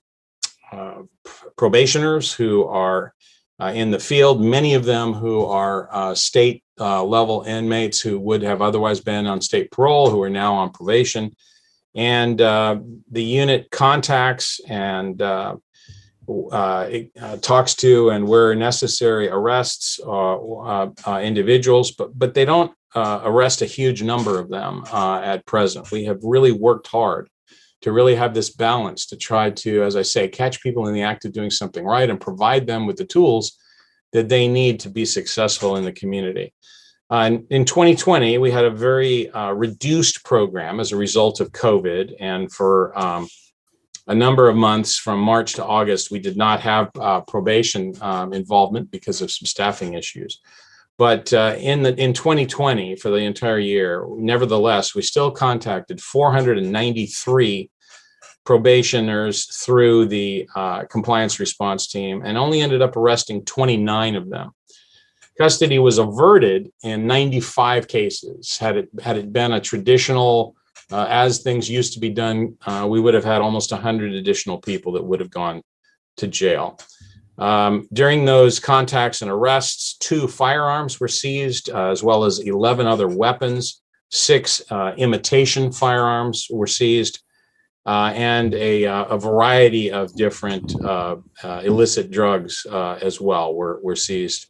probationers who are in the field, many of them who are state level inmates who would have otherwise been on state parole, who are now on probation. And the unit contacts and talks to, and where necessary, arrests individuals, but they don't arrest a huge number of them at present. We have really worked hard to really have this balance to try to, as I say, catch people in the act of doing something right and provide them with the tools that they need to be successful in the community. In 2020, we had a very reduced program as a result of COVID, and for a number of months from March to August, we did not have probation involvement because of some staffing issues. But in 2020, for the entire year, nevertheless, we still contacted 493 probationers through the compliance response team, and only ended up arresting 29 of them. Custody was averted in 95 cases. Had it been a traditional, as things used to be done, we would have had almost 100 additional people that would have gone to jail. During those contacts and arrests, 2 firearms were seized, as well as 11 other weapons. 6 imitation firearms were seized, and a variety of different illicit drugs as well were seized.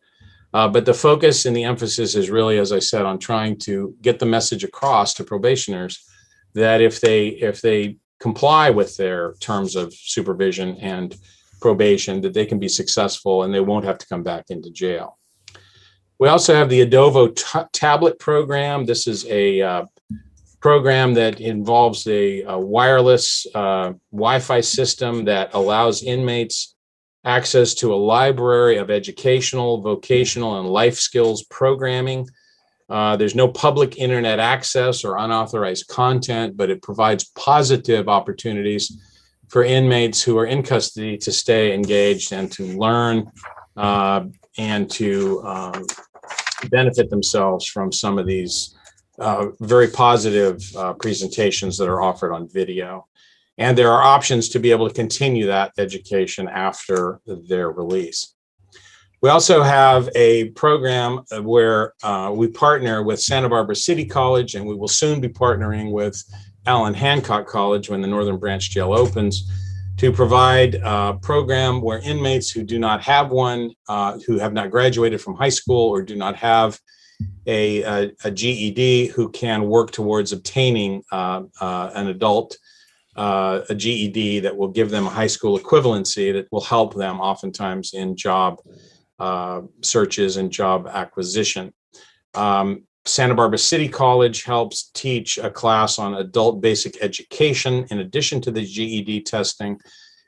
But the focus and the emphasis is really, as I said, on trying to get the message across to probationers that if they comply with their terms of supervision and probation, that they can be successful and they won't have to come back into jail. We also have the Adovo tablet program. This is a program that involves a wireless Wi-Fi system that allows inmates access to a library of educational, vocational, and life skills programming. There's no public internet access or unauthorized content, but it provides positive opportunities for inmates who are in custody to stay engaged and to learn and to benefit themselves from some of these very positive presentations that are offered on video. And there are options to be able to continue that education after their release. We also have a program where we partner with Santa Barbara City College, and we will soon be partnering with Allen Hancock College when the Northern Branch Jail opens, to provide a program where inmates who do not have one, who have not graduated from high school or do not have a GED, who can work towards obtaining an adult a GED that will give them a high school equivalency that will help them oftentimes in job searches and job acquisition. Santa Barbara City College helps teach a class on adult basic education in addition to the GED testing,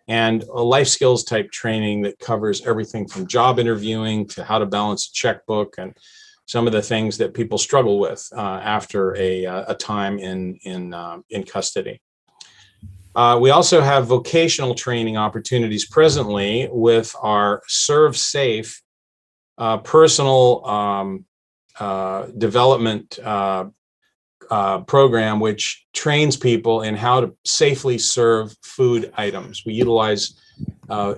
and a life skills type training that covers everything from job interviewing to how to balance a checkbook and some of the things that people struggle with after a time in custody. We also have vocational training opportunities presently with our Serve Safe personal development program, which trains people in how to safely serve food items. We utilize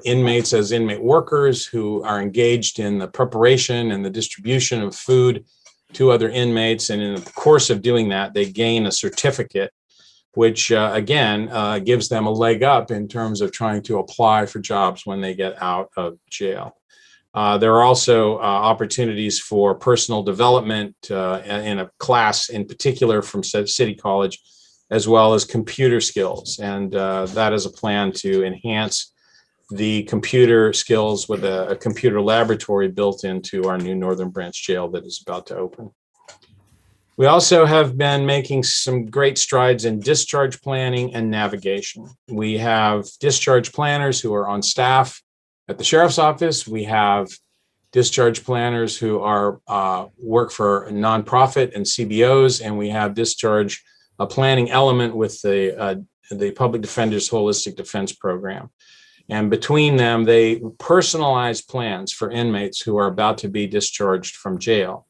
inmates as inmate workers who are engaged in the preparation and the distribution of food to other inmates. And in the course of doing that, they gain a certificate, which again gives them a leg up in terms of trying to apply for jobs when they get out of jail. There are also opportunities for personal development in a class in particular from City College, as well as computer skills. And that is a plan to enhance the computer skills with a computer laboratory built into our new Northern Branch jail that is about to open. We also have been making some great strides in discharge planning and navigation. We have discharge planners who are on staff at the sheriff's office. We have discharge planners who are work for a nonprofit and CBOs, and we have discharge planning element with the Public Defender's Holistic Defense Program. And between them, they personalize plans for inmates who are about to be discharged from jail.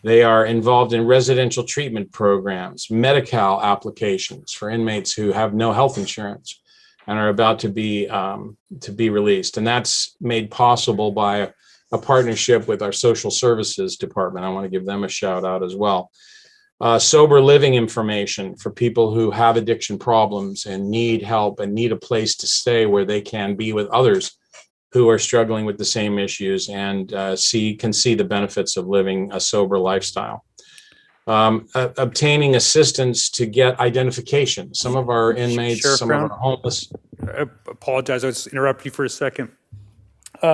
They are involved in residential treatment programs, Medi-Cal applications for inmates who have no health insurance and are about to be released. And that's made possible by a partnership with our social services department. I want to give them a shout out as well. Sober living information for people who have addiction problems and need help and need a place to stay where they can be with others who are struggling with the same issues and can see the benefits of living a sober lifestyle. Obtaining assistance to get identification. Some of our inmates, Sheriff some Brown? of our homeless. I apologize, I just interrupted you for a second. We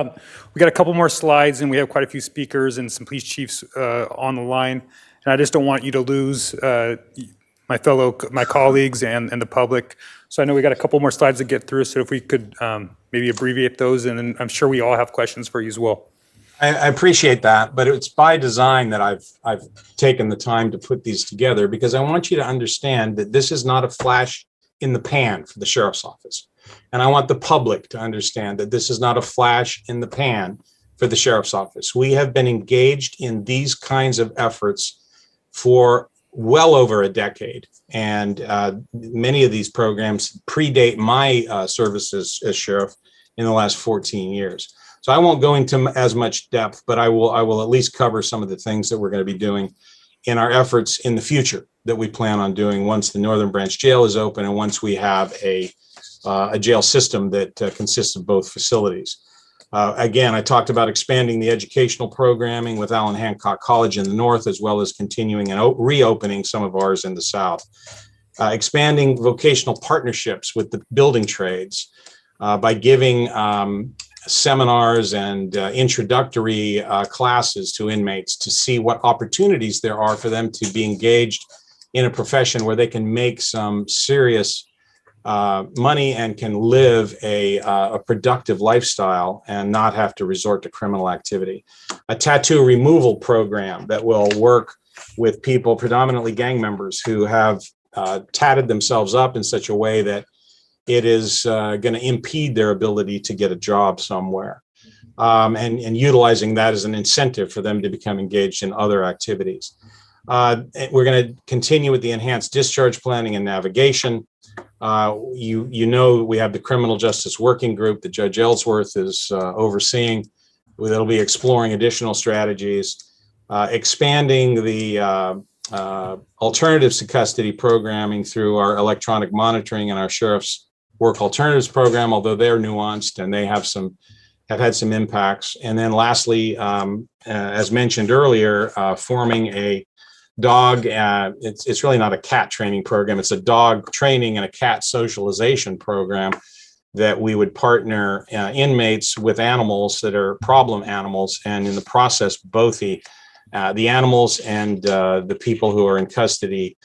got a couple more slides and we have quite a few speakers and some police chiefs on the line. And I just don't want you to lose my colleagues and the public. So I know we got a couple more slides to get through. So if we could maybe abbreviate those, and then I'm sure we all have questions for you as well. I appreciate that, but it's by design that I've taken the time to put these together, because I want you to understand that this is not a flash in the pan for the sheriff's office. And I want the public to understand that this is not a flash in the pan for the sheriff's office. We have been engaged in these kinds of efforts for well over a decade. And many of these programs predate my services as sheriff in the last 14 years. So I won't go into as much depth, but I will at least cover some of the things that we're going to be doing in our efforts in the future that we plan on doing once the Northern Branch Jail is open and once we have a jail system that consists of both facilities. Again, I talked about expanding the educational programming with Allen Hancock College in the north, as well as continuing and reopening some of ours in the south. Expanding vocational partnerships with the building trades by giving seminars and introductory classes to inmates to see what opportunities there are for them to be engaged in a profession where they can make some serious money and can live a productive lifestyle and not have to resort to criminal activity. A tattoo removal program that will work with people, predominantly gang members, who have tatted themselves up in such a way that it is going to impede their ability to get a job somewhere, and utilizing that as an incentive for them to become engaged in other activities. We're going to continue with the enhanced discharge planning and navigation. You know, we have the Criminal Justice Working Group that Judge Ellsworth is overseeing. That'll be exploring additional strategies, expanding the alternatives to custody programming through our electronic monitoring and our sheriff's work alternatives program, although they're nuanced and they have had some impacts. And then lastly, as mentioned earlier, forming a dog, it's really not a cat training program, it's a dog training and a cat socialization program that we would partner inmates with animals that are problem animals, and in the process, both the animals and the people who are in custody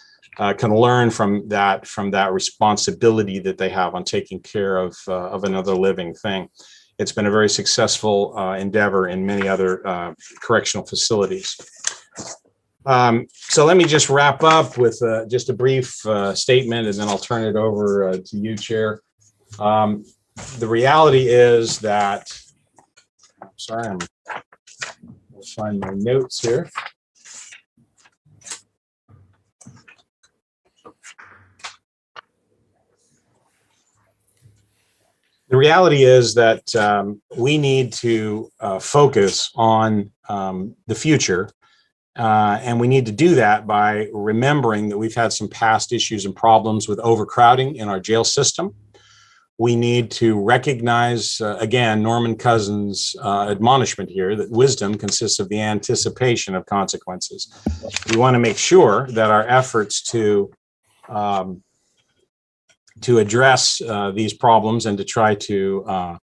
can learn from that responsibility that they have on taking care of another living thing. It's been a very successful endeavor in many other correctional facilities. So let me just wrap up with just a brief statement, and then I'll turn it over to you, Chair. The reality is that, sorry, I'll find my notes here. The reality is that we need to focus on the future, and we need to do that by remembering that we've had some past issues and problems with overcrowding in our jail system. We need to recognize, again, Norman Cousins' admonishment here, that wisdom consists of the anticipation of consequences. We want to make sure that our efforts to address these problems and to try to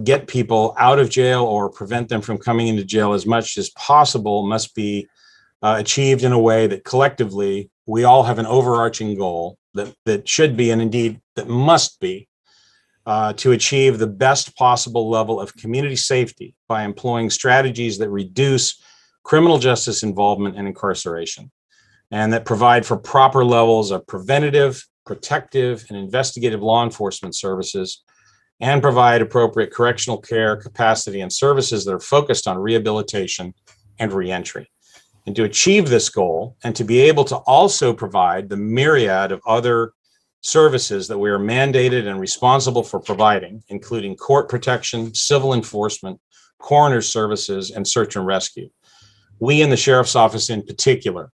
get people out of jail or prevent them from coming into jail as much as possible must be achieved in a way that collectively we all have an overarching goal that should be, and indeed that must be, to achieve the best possible level of community safety by employing strategies that reduce criminal justice involvement and incarceration, and that provide for proper levels of preventative, protective, and investigative law enforcement services, and provide appropriate correctional care, capacity, and services that are focused on rehabilitation and reentry. And to achieve this goal, and to be able to also provide the myriad of other services that we are mandated and responsible for providing, including court protection, civil enforcement, coroner's services, and search and rescue. We in the Sheriff's Office in particular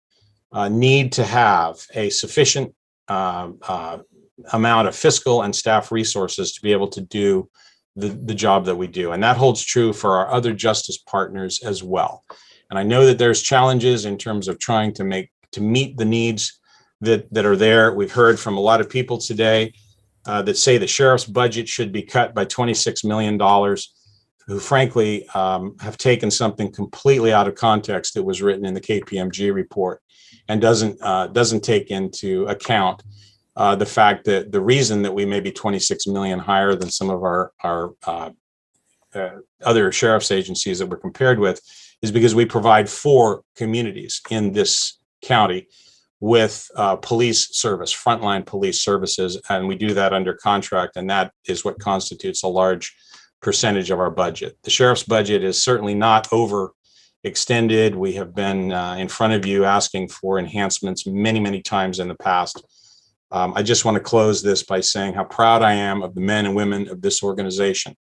need to have a sufficient amount of fiscal and staff resources to be able to do the job that we do. And that holds true for our other justice partners as well. And I know that there's challenges in terms of trying to meet the needs that are there. We've heard from a lot of people today that say the sheriff's budget should be cut by $26 million, who frankly have taken something completely out of context that was written in the KPMG report and doesn't take into account the fact that the reason that we may be 26 million higher than some of our other sheriff's agencies that we're compared with is because we provide 4 communities in this county with police service, frontline police services, and we do that under contract, and that is what constitutes a large percentage of our budget. The sheriff's budget is certainly not overextended. We have been in front of you asking for enhancements many, many times in the past. I just want to close this by saying how proud I am of the men and women of this organization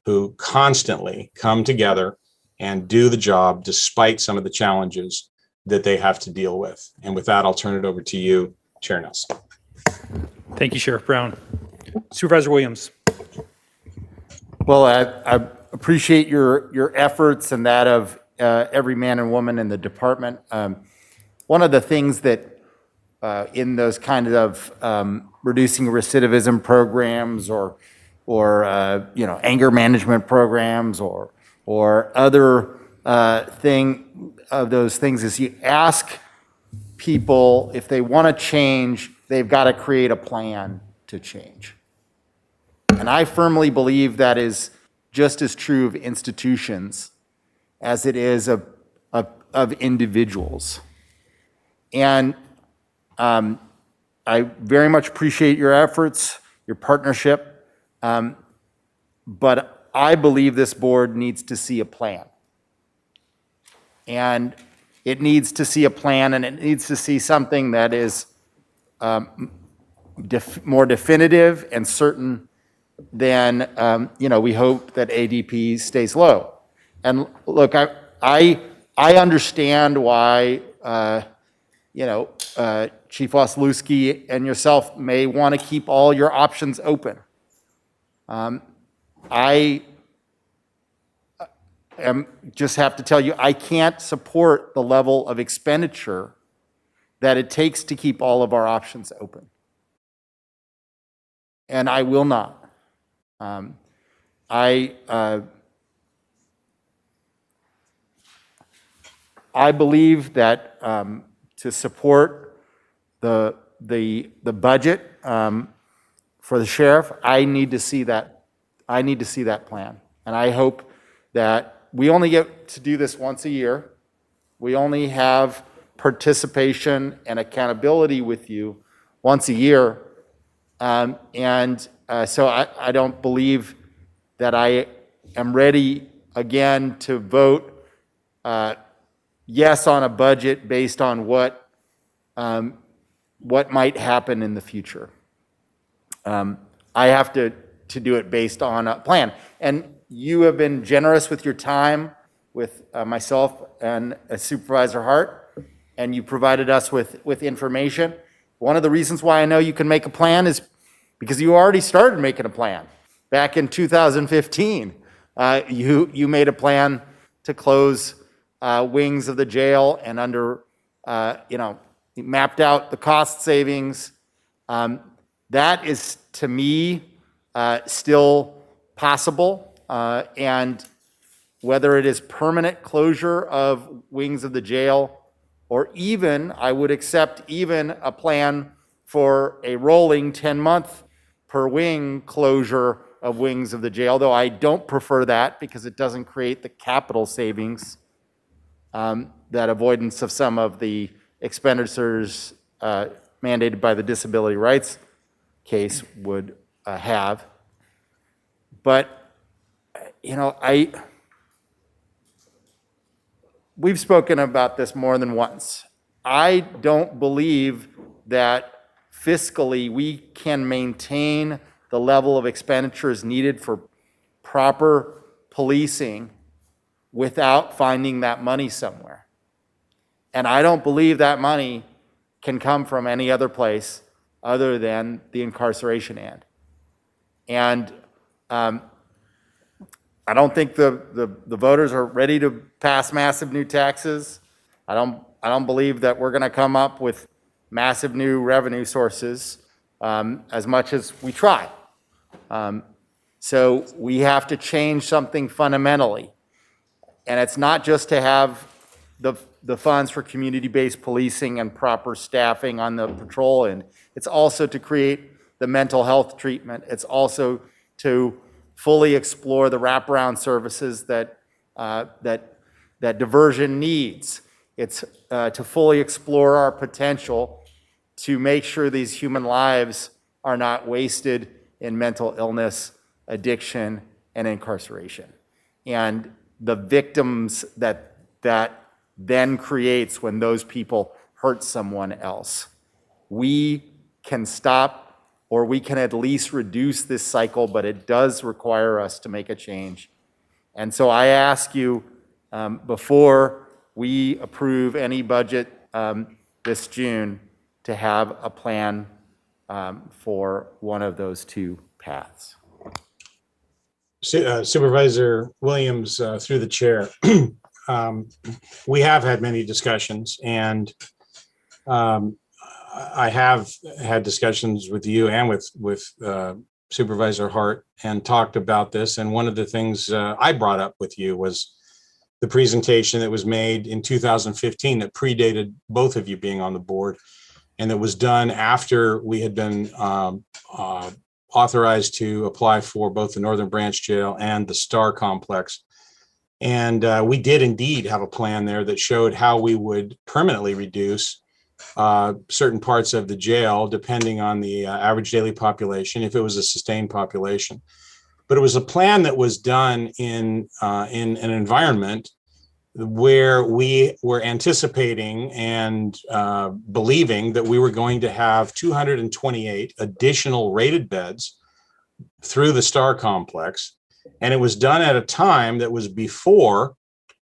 who constantly come together and do the job despite some of the challenges that they have to deal with. And with that, I'll turn it over to you, Chair Nelson. Thank you, Sheriff Brown. Supervisor Williams. Well, I appreciate your efforts and that of every man and woman in the department. One of the things that in those kind of reducing recidivism programs or anger management programs or other those things is you ask people if they want to change, they've got to create a plan to change. And I firmly believe that is just as true of institutions as it is of individuals. And I very much appreciate your efforts, your partnership, but I believe this board needs to see a plan. And it needs to see a plan, and it needs to see something that is more definitive and certain than, we hope that ADP stays low. And look, I understand why, Chief Oslowski and yourself may want to keep all your options open. I just have to tell you, I can't support the level of expenditure that it takes to keep all of our options open. And I will not. I believe that to support the budget for the sheriff, I need to see that. I need to see that plan, and I hope that we only get to do this once a year. We only have participation and accountability with you once a year, so I don't believe that I am ready again to vote yes on a budget based on what might happen in the future. I have to do it based on a plan. And you have been generous with your time with myself and Supervisor Hart, and you provided us with information. One of the reasons why I know you can make a plan is because you already started making a plan. Back in 2015, you made a plan to close wings of the jail and mapped out the cost savings. That is, to me, still possible. And whether it is permanent closure of wings of the jail, or even, I would accept even a plan for a rolling 10-month per wing closure of wings of the jail, though I don't prefer that because it doesn't create the capital savings that avoidance of some of the expenditures mandated by the disability rights case would have. But, we've spoken about this more than once. I don't believe that fiscally we can maintain the level of expenditures needed for proper policing without finding that money somewhere. And I don't believe that money can come from any other place other than the incarceration end. And I don't think the voters are ready to pass massive new taxes. I don't believe that we're going to come up with massive new revenue sources as much as we try. So we have to change something fundamentally. And it's not just to have the funds for community-based policing and proper staffing on the patrol end. It's also to create the mental health treatment. It's also to fully explore the wraparound services that diversion needs. It's to fully explore our potential to make sure these human lives are not wasted in mental illness, addiction, and incarceration. And the victims that then creates when those people hurt someone else. We can stop, or we can at least reduce this cycle, but it does require us to make a change. And so I ask you, before we approve any budget this June, to have a plan for one of those two paths. Supervisor Williams, through the chair, we have had many discussions, and I have had discussions with you and with Supervisor Hart and talked about this. And one of the things I brought up with you was the presentation that was made in 2015 that predated both of you being on the board, and that was done after we had been authorized to apply for both the Northern Branch Jail and the Star Complex. And we did indeed have a plan there that showed how we would permanently reduce certain parts of the jail, depending on the average daily population, if it was a sustained population. But it was a plan that was done in an environment where we were anticipating and believing that we were going to have 228 additional rated beds through the Star Complex. And it was done at a time that was before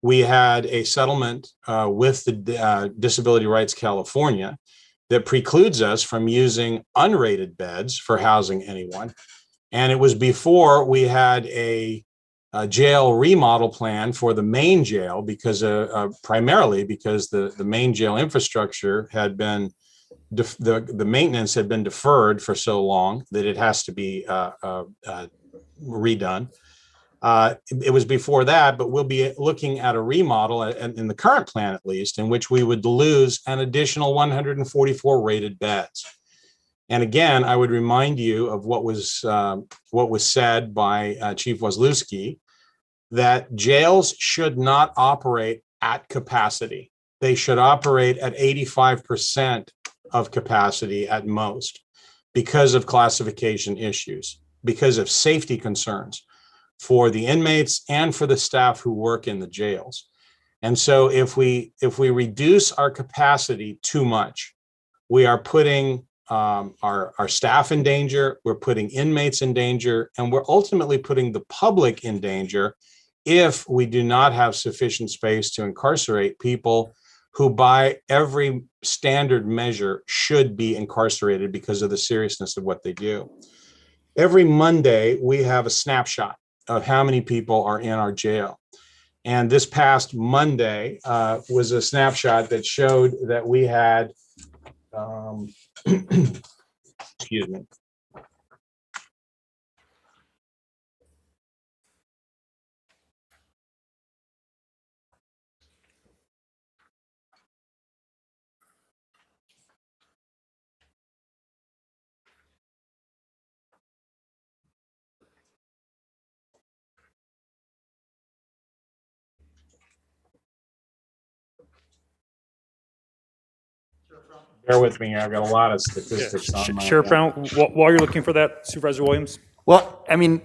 we had a settlement with the Disability Rights California that precludes us from using unrated beds for housing anyone. And it was before we had a jail remodel plan for the main jail, because primarily because the main jail infrastructure had been, the maintenance had been deferred for so long that it has to be redone. It was before that, but we'll be looking at a remodel in the current plan, at least, in which we would lose an additional 144 rated beds. And again, I would remind you of what was said by Chief Wazlewski, that jails should not operate at capacity. They should operate at 85% of capacity at most, because of classification issues, because of safety concerns for the inmates and for the staff who work in the jails. And so if we reduce our capacity too much, we are putting our staff in danger, we're putting inmates in danger, and we're ultimately putting the public in danger if we do not have sufficient space to incarcerate people who, by every standard measure, should be incarcerated because of the seriousness of what they do. Every Monday, we have a snapshot of how many people are in our jail. And this past Monday was a snapshot that showed that we had, excuse me. Bear with me, I've got a lot of statistics on my. Sheriff Brown, while you're looking for that, Supervisor Williams? Well, I mean,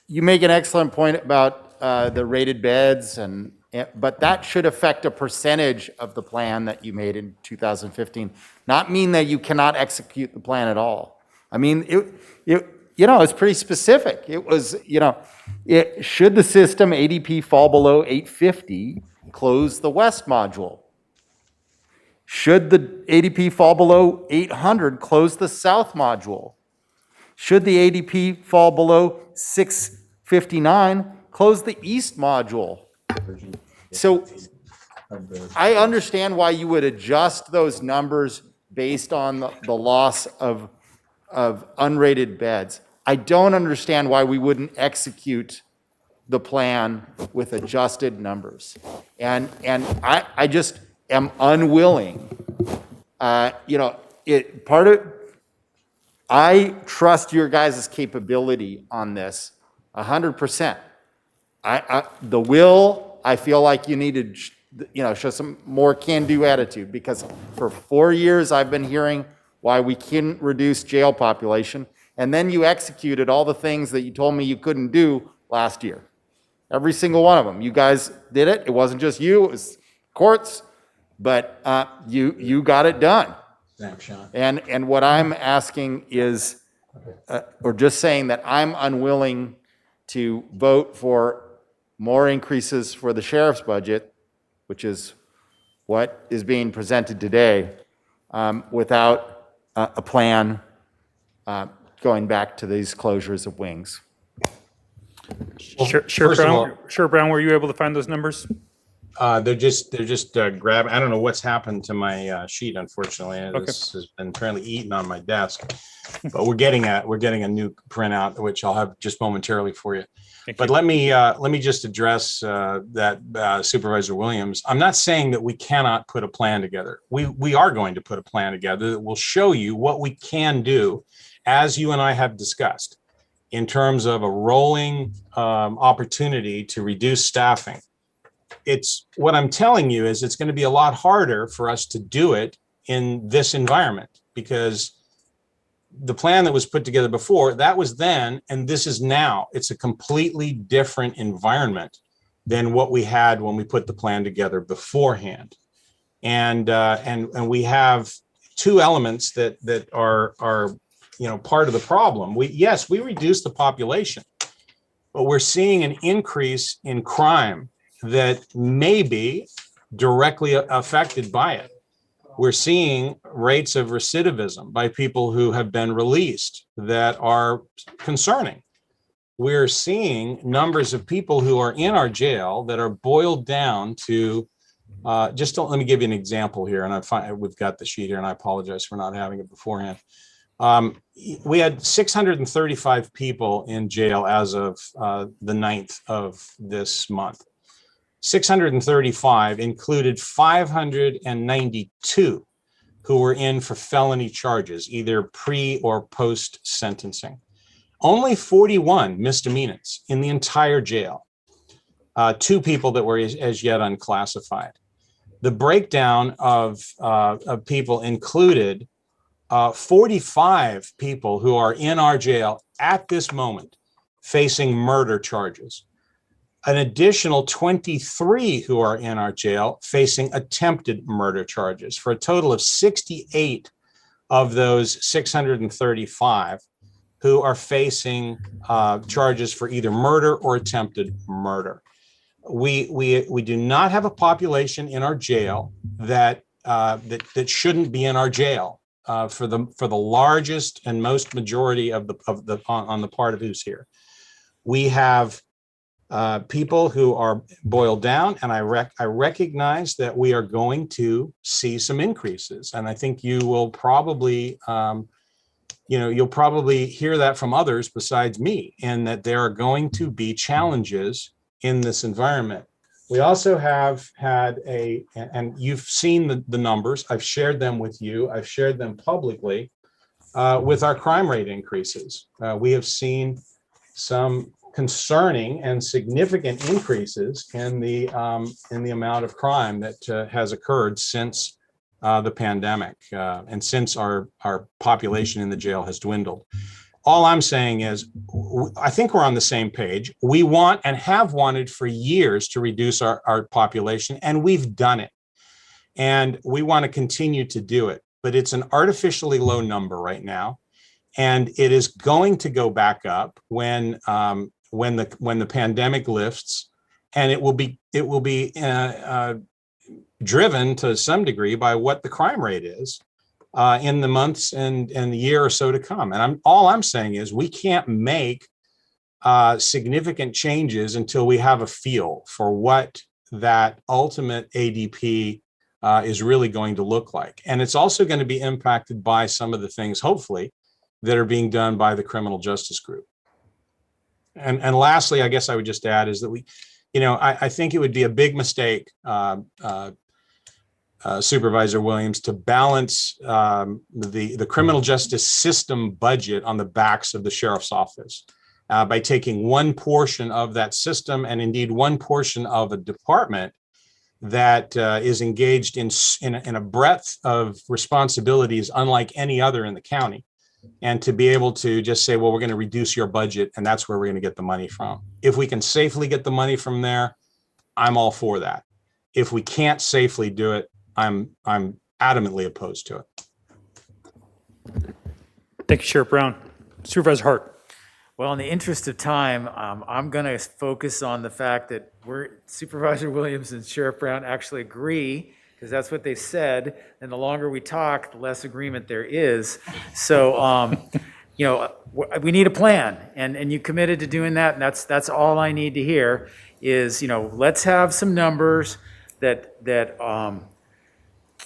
you make an excellent point about the rated beds, but that should affect a percentage of the plan that you made in 2015, not mean that you cannot execute the plan at all. I mean, it's pretty specific. It was, should the system ADP fall below 850, close the west module. Should the ADP fall below 800, close the south module. Should the ADP fall below 659, close the east module. So I understand why you would adjust those numbers based on the loss of unrated beds. I don't understand why we wouldn't execute the plan with adjusted numbers. And I just am unwilling. I trust your guys' capability on this 100%. The will, I feel like you need to show some more can-do attitude, because for 4 years I've been hearing why we couldn't reduce jail population, and then you executed all the things that you told me you couldn't do last year. Every single one of them. You guys did it. It wasn't just you, it was courts, but you got it done. Snapshot. And what I'm asking is, or just saying that I'm unwilling to vote for more increases for the sheriff's budget, which is what is being presented today, without a plan going back to these closures of wings. Sheriff Brown, were you able to find those numbers? They're just grabbing. I don't know what's happened to my sheet. Unfortunately, this has been apparently eaten on my desk. But we're getting a new printout, which I'll have just momentarily for you. But let me just address that, Supervisor Williams. I'm not saying that we cannot put a plan together. We are going to put a plan together that will show you what we can do, as you and I have discussed, in terms of a rolling opportunity to reduce staffing. It's what I'm telling you is it's going to be a lot harder for us to do it in this environment, because the plan that was put together before, that was then, and this is now. It's a completely different environment than what we had when we put the plan together beforehand. And we have two elements that are part of the problem. We reduced the population, but we're seeing an increase in crime that may be directly affected by it. We're seeing rates of recidivism by people who have been released that are concerning. We're seeing numbers of people who are in our jail that are boiled down to, let me give you an example here, and we've got the sheet here, and I apologize for not having it beforehand. We had 635 people in jail as of the 9th of this month. 635 included 592 who were in for felony charges, either pre or post sentencing. Only 41 misdemeanors in the entire jail. 2 people that were as yet unclassified. The breakdown of people included 45 people who are in our jail at this moment facing murder charges. An additional 23 who are in our jail facing attempted murder charges, for a total of 68 of those 635 who are facing charges for either murder or attempted murder. We do not have a population in our jail that shouldn't be in our jail for the largest and most majority on the part of who's here. We have people who are boiled down, and I recognize that we are going to see some increases, and I think you will probably you'll probably hear that from others besides me, and that there are going to be challenges in this environment. We also have had and you've seen the numbers, I've shared them with you, I've shared them publicly, with our crime rate increases. We have seen some concerning and significant increases in the amount of crime that has occurred since the pandemic and since our population in the jail has dwindled. All I'm saying is, I think we're on the same page. We want and have wanted for years to reduce our population, and we've done it. And we want to continue to do it, but it's an artificially low number right now. And it is going to go back up when the pandemic lifts, and it will be driven to some degree by what the crime rate is in the months and the year or so to come. And all I'm saying is we can't make significant changes until we have a feel for what that ultimate ADP is really going to look like. And it's also going to be impacted by some of the things, hopefully, that are being done by the criminal justice group. And lastly, I guess I would just add is that I think it would be a big mistake, Supervisor Williams, to balance the criminal justice system budget on the backs of the sheriff's office by taking one portion of that system, and indeed one portion of a department that is engaged in a breadth of responsibilities unlike any other in the county, and to be able to just say, well, we're going to reduce your budget, and that's where we're going to get the money from. If we can safely get the money from there, I'm all for that. If we can't safely do it, I'm adamantly opposed to it. Thank you, Sheriff Brown. Supervisor Hart. Well, in the interest of time, I'm going to focus on the fact that Supervisor Williams and Sheriff Brown actually agree, because that's what they said. And the longer we talk, the less agreement there is. So, we need a plan, and you committed to doing that. And that's all I need to hear is, let's have some numbers that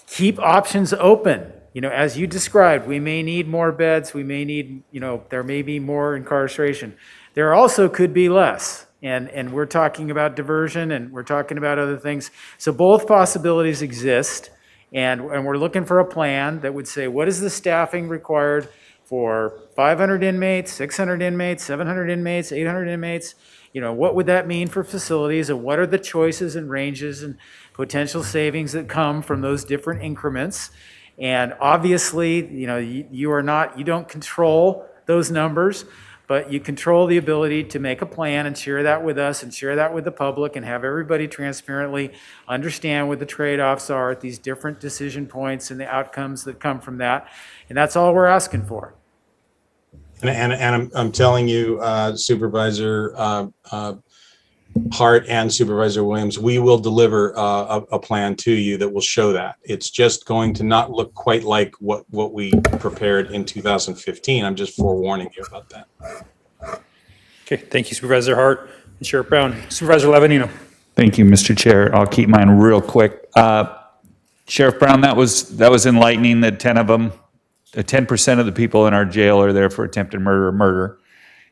keep options open. As you described, we may need more beds. We may need, there may be more incarceration. There also could be less. And we're talking about diversion, and we're talking about other things. So both possibilities exist. And we're looking for a plan that would say, what is the staffing required for 500 inmates, 600 inmates, 700 inmates, 800 inmates? What would that mean for facilities, and what are the choices and ranges and potential savings that come from those different increments? And obviously, you don't control those numbers, but you control the ability to make a plan and share that with us and share that with the public and have everybody transparently understand what the trade-offs are at these different decision points and the outcomes that come from that. And that's all we're asking for. And I'm telling you, Supervisor Hart and Supervisor Williams, we will deliver a plan to you that will show that. It's just going to not look quite like what we prepared in 2015. I'm just forewarning you about that. Okay, thank you, Supervisor Hart and Sheriff Brown. Supervisor Lavanino. Thank you, Mr. Chair. I'll keep mine real quick. Sheriff Brown, that was enlightening that 10% of the people in our jail are there for attempted murder or murder.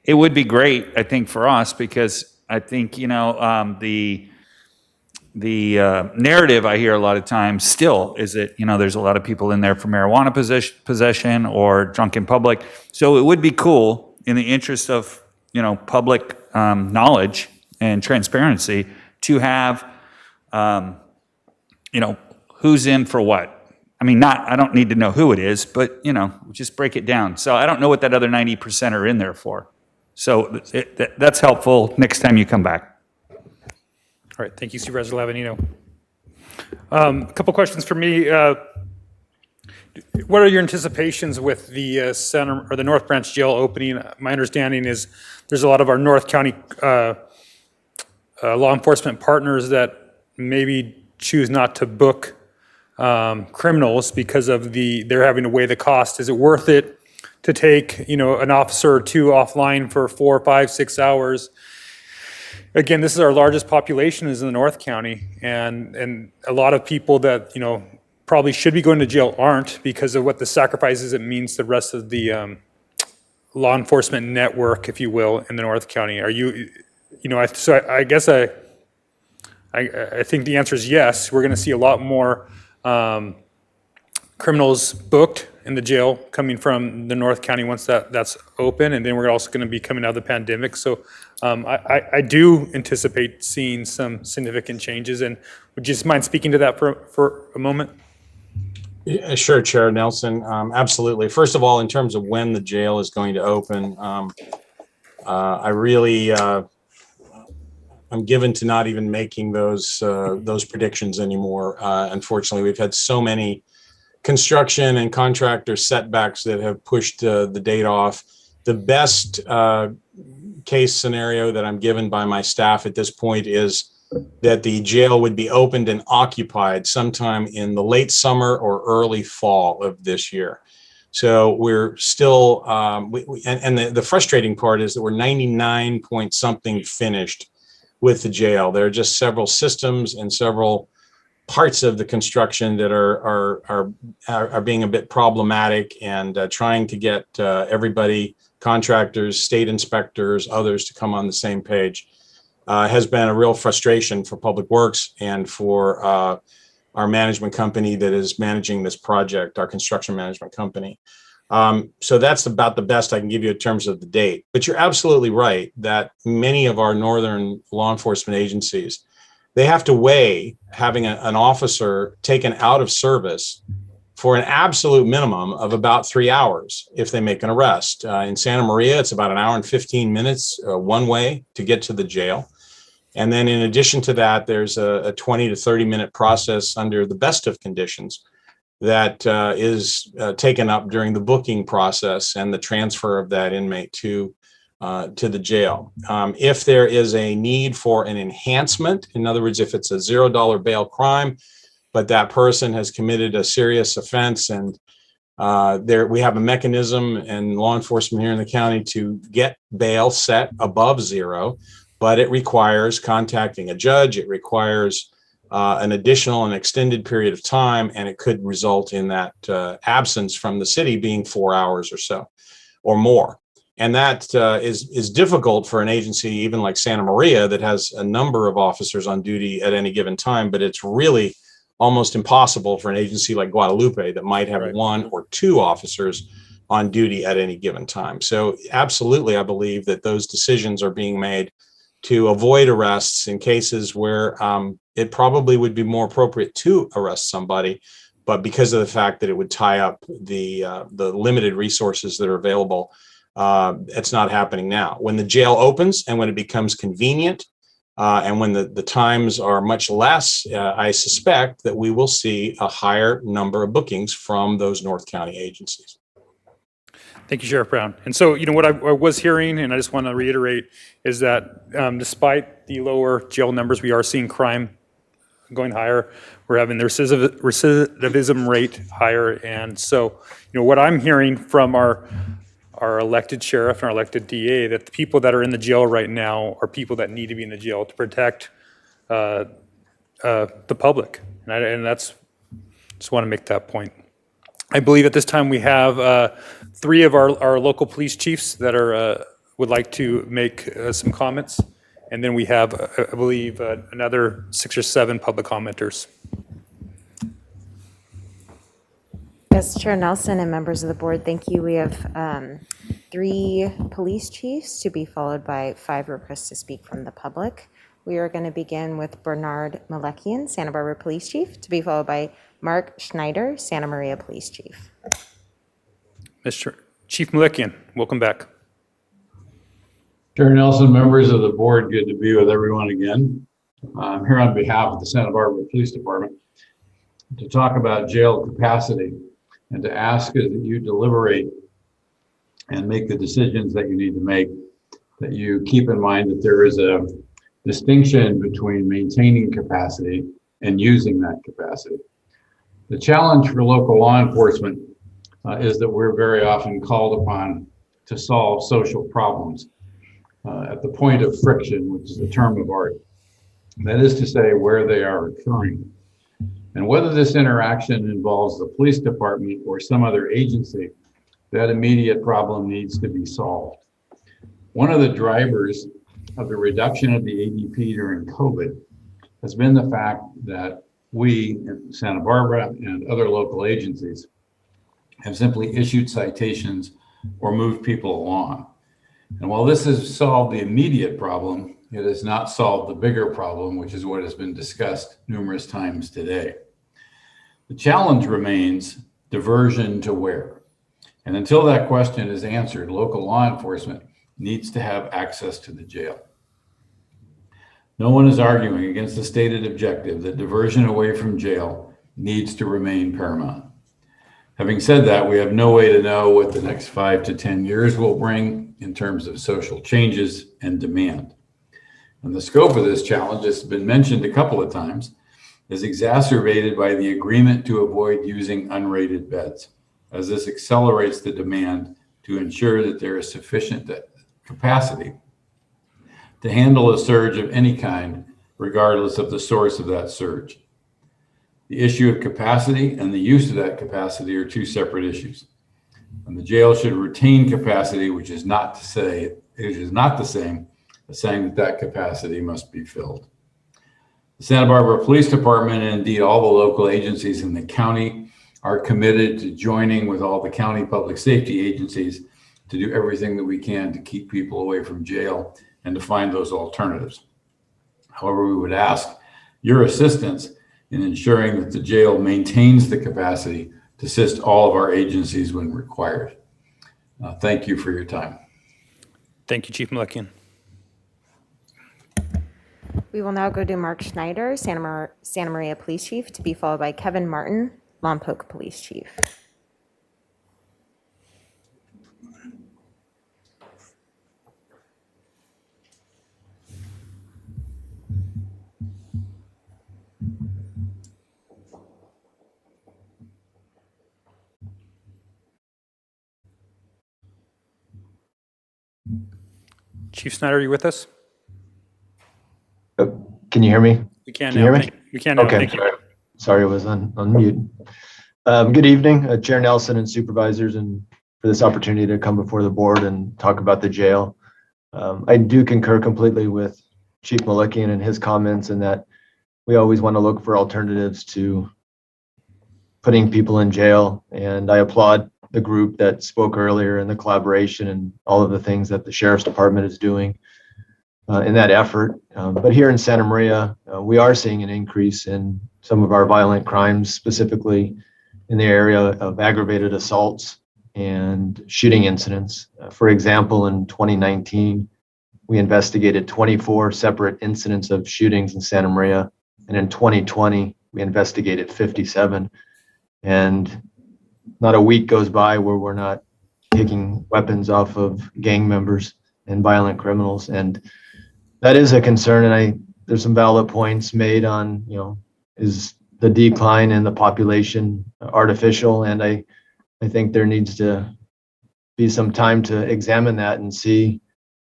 It would be great, I think, for us, because I think, the narrative I hear a lot of times still is that, there's a lot of people in there for marijuana possession or drunk in public. So it would be cool, in the interest of, public knowledge and transparency, to have, who's in for what. I mean, I don't need to know who it is, but, just break it down. So I don't know what that other 90% are in there for. So that's helpful next time you come back. All right, thank you, Supervisor Lavanino. A couple questions for me. What are your anticipations with the center or the North Branch Jail opening? My understanding is there's a lot of our North County law enforcement partners that maybe choose not to book criminals because of they're having to weigh the cost. Is it worth it to take, an officer or two offline for 4, 5, 6 hours? Again, this is our largest population is in the North County, and a lot of people that, probably should be going to jail aren't because of what the sacrifices it means to the rest of the law enforcement network, if you will, in the North County. Are you, I guess I think the answer is yes. We're going to see a lot more criminals booked in the jail coming from the North County once that's open, and then we're also going to be coming out of the pandemic. So I do anticipate seeing some significant changes. And would you just mind speaking to that for a moment? Yeah, sure, Chair Nelson. Absolutely. First of all, in terms of when the jail is going to open, I really I'm given to not even making those predictions anymore. Unfortunately, we've had so many construction and contractor setbacks that have pushed the date off. The best case scenario that I'm given by my staff at this point is that the jail would be opened and occupied sometime in the late summer or early fall of this year. So we're still, the frustrating part is that we're 99 point something finished with the jail. There are just several systems and several parts of the construction that are being a bit problematic, and trying to get everybody, contractors, state inspectors, others to come on the same page has been a real frustration for Public Works and for our management company that is managing this project, our construction management company. So that's about the best I can give you in terms of the date. But you're absolutely right that many of our northern law enforcement agencies, they have to weigh having an officer taken out of service for an absolute minimum of about 3 hours if they make an arrest. In Santa Maria, it's about 1 hour and 15 minutes one way to get to the jail. And then in addition to that, there's a 20 to 30 minute process under the best of conditions that is taken up during the booking process and the transfer of that inmate to the jail. If there is a need for an enhancement, in other words, if it's a $0 bail crime, but that person has committed a serious offense, and we have a mechanism in law enforcement here in the county to get bail set above zero, but it requires contacting a judge. It requires an additional and extended period of time, and it could result in that absence from the city being 4 hours or so or more. And that is difficult for an agency even like Santa Maria that has a number of officers on duty at any given time, but it's really almost impossible for an agency like Guadalupe that might have 1 or 2 officers on duty at any given time. So absolutely, I believe that those decisions are being made to avoid arrests in cases where it probably would be more appropriate to arrest somebody, but because of the fact that it would tie up the limited resources that are available, it's not happening now. When the jail opens and when it becomes convenient, and when the times are much less, I suspect that we will see a higher number of bookings from those North County agencies. Thank you, Sheriff Brown. And so, what I was hearing, and I just want to reiterate, is that despite the lower jail numbers, we are seeing crime going higher. We're having the recidivism rate higher. And so, what I'm hearing from our elected sheriff and our elected DA, that the people that are in the jail right now are people that need to be in the jail to protect the public. And that's, just want to make that point. I believe at this time we have 3 of our local police chiefs that are would like to make some comments. And then we have, I believe, another 6 or 7 public commenters. Yes, Chair Nelson and members of the board, thank you. We have 3 police chiefs to be followed by 5 requests to speak from the public. We are going to begin with Bernard Malekian, Santa Barbara Police Chief, to be followed by Mark Schneider, Santa Maria Police Chief. Mr. Chief Malekian, welcome back. Chair Nelson, members of the board, good to be with everyone again. I'm here on behalf of the Santa Barbara Police Department to talk about jail capacity and to ask that you deliberate and make the decisions that you need to make, that you keep in mind that there is a distinction between maintaining capacity and using that capacity. The challenge for local law enforcement is that we're very often called upon to solve social problems at the point of friction, which is a term of art. That is to say, where they are occurring. And whether this interaction involves the police department or some other agency, that immediate problem needs to be solved. One of the drivers of the reduction of the ADP during COVID has been the fact that we in Santa Barbara and other local agencies have simply issued citations or moved people along. And while this has solved the immediate problem, it has not solved the bigger problem, which is what has been discussed numerous times today. The challenge remains diversion to where? And until that question is answered, local law enforcement needs to have access to the jail. No one is arguing against the stated objective that diversion away from jail needs to remain paramount. Having said that, we have no way to know what the next 5 to 10 years will bring in terms of social changes and demand. And the scope of this challenge, has been mentioned a couple of times, is exacerbated by the agreement to avoid using unrated beds, as this accelerates the demand to ensure that there is sufficient capacity to handle a surge of any kind, regardless of the source of that surge. The issue of capacity and the use of that capacity are 2 separate issues. And the jail should retain capacity, which is not to say, it is not the same as saying that capacity must be filled. The Santa Barbara Police Department, and indeed all the local agencies in the county, are committed to joining with all the county public safety agencies to do everything that we can to keep people away from jail and to find those alternatives. However, we would ask your assistance in ensuring that the jail maintains the capacity to assist all of our agencies when required. Thank you for your time. Thank you, Chief Malekian. We will now go to Mark Schneider, Santa Maria Police Chief, to be followed by Kevin Martin, Lompoc Police Chief. Chief Snyder, are you with us? Can you hear me? We can Can you now. hear me? We can now. Okay, Thank you. sorry, I was on mute. Good evening, Chair Nelson and supervisors, and for this opportunity to come before the board and talk about the jail. I do concur completely with Chief Malekian and his comments in that we always want to look for alternatives to putting people in jail. And I applaud the group that spoke earlier and the collaboration and all of the things that the Sheriff's Department is doing in that effort. But here in Santa Maria, we are seeing an increase in some of our violent crimes, specifically in the area of aggravated assaults and shooting incidents. For example, in 2019, we investigated 24 separate incidents of shootings in Santa Maria. And in 2020, we investigated 57. And not a week goes by where we're not taking weapons off of gang members and violent criminals. And that is a concern. And there's some valid points made on, is the decline in the population artificial? And I think there needs to be some time to examine that and see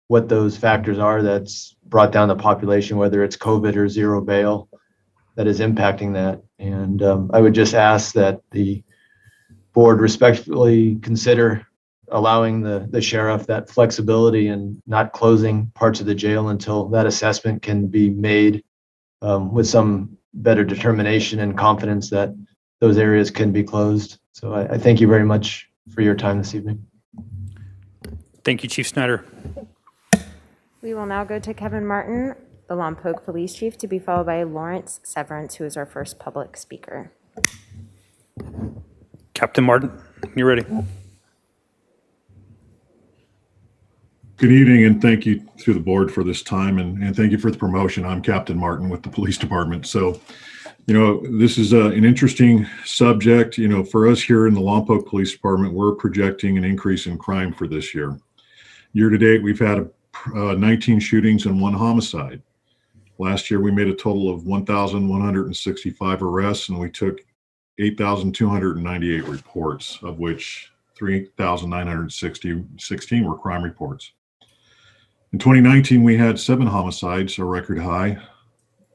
what those factors are that's brought down the population, whether it's COVID or zero bail that is impacting that. And I would just ask that the board respectfully consider allowing the sheriff that flexibility and not closing parts of the jail until that assessment can be made with some better determination and confidence that those areas can be closed. So I thank you very much for your time this evening. Thank you, Chief Snyder. We will now go to Kevin Martin, the Lompoc Police Chief, to be followed by Lawrence Severance, who is our first public speaker. Captain Martin, you ready? Good evening, and thank you to the board for this time, and thank you for the promotion. I'm Captain Martin with the police department. So, this is an interesting subject. For us here in the Lompoc Police Department, we're projecting an increase in crime for this year. Year to date, we've had 19 shootings and 1 homicide. Last year, we made a total of 1,165 arrests, and we took 8,298 reports, of which 3,916 were crime reports. In 2019, we had 7 homicides, a record high.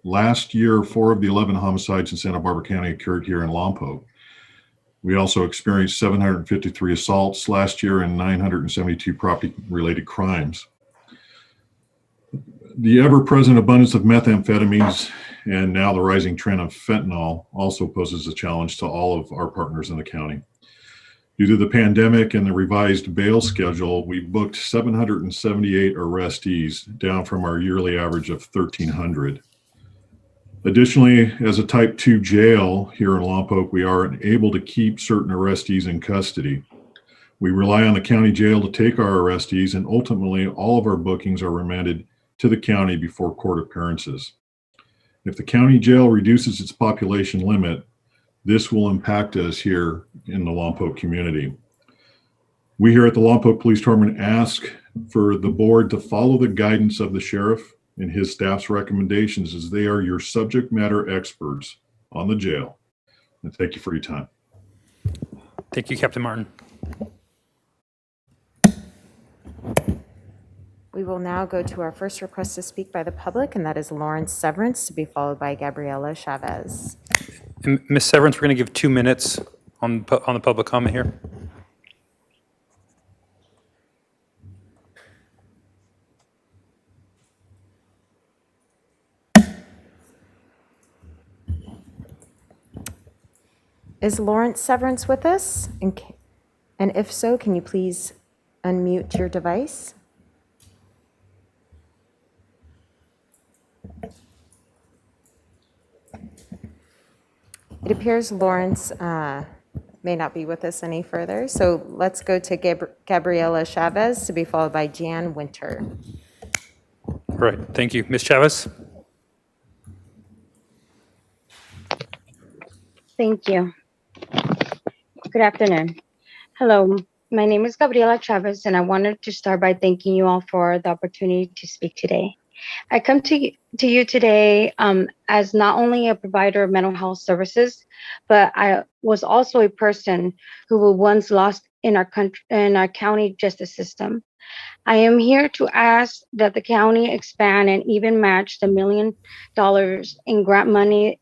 Last year, 4 of the 11 homicides in Santa Barbara County occurred here in Lompoc. We also experienced 753 assaults last year and 972 property-related crimes. The ever-present abundance of methamphetamines and now the rising trend of fentanyl also poses a challenge to all of our partners in the county. Due to the pandemic and the revised bail schedule, we booked 778 arrestees, down from our yearly average of 1,300. Additionally, as a Type 2 jail here in Lompoc, we are able to keep certain arrestees in custody. We rely on the county jail to take our arrestees, and ultimately all of our bookings are remanded to the county before court appearances. If the county jail reduces its population limit, this will impact us here in the Lompoc community. We here at the Lompoc Police Department ask for the board to follow the guidance of the sheriff and his staff's recommendations, as they are your subject matter experts on the jail. And thank you for your time. Thank you, Captain Martin. We will now go to our first request to speak by the public, and that is Lawrence Severance, to be followed by Gabriela Chavez. And Ms. Severance, we're going to give 2 minutes on the public comment here. Is Lawrence Severance with us? And if so, can you please unmute your device? It appears Lawrence may not be with us any further, so let's go to Gabriela Chavez, to be followed by Jan Winter. All right, thank you. Ms. Chavez? Thank you. Good afternoon. Hello, my name is Gabriela Chavez, and I wanted to start by thanking you all for the opportunity to speak today. I come to you today as not only a provider of mental health services, but I was also a person who was once lost in our county justice system. I am here to ask that the county expand and even match the $1 million in grant money